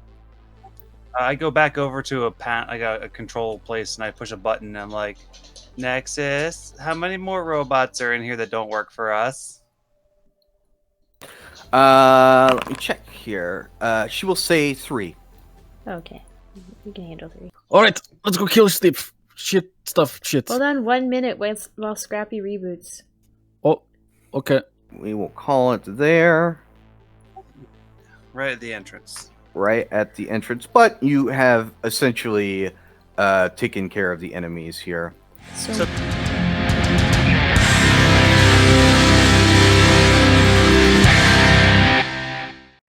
I go back over to a control place and I push a button and I'm like, Nexus, how many more robots are in here that don't work for us? Let me check here. She will say 3. Okay. We can handle 3. All right, let's go kill Steve. Shit stuff. Shit. Hold on 1 minute while Scrappy reboots. Oh, okay. We will call it there. Right at the entrance. Right at the entrance. But you have essentially taken care of the enemies here. So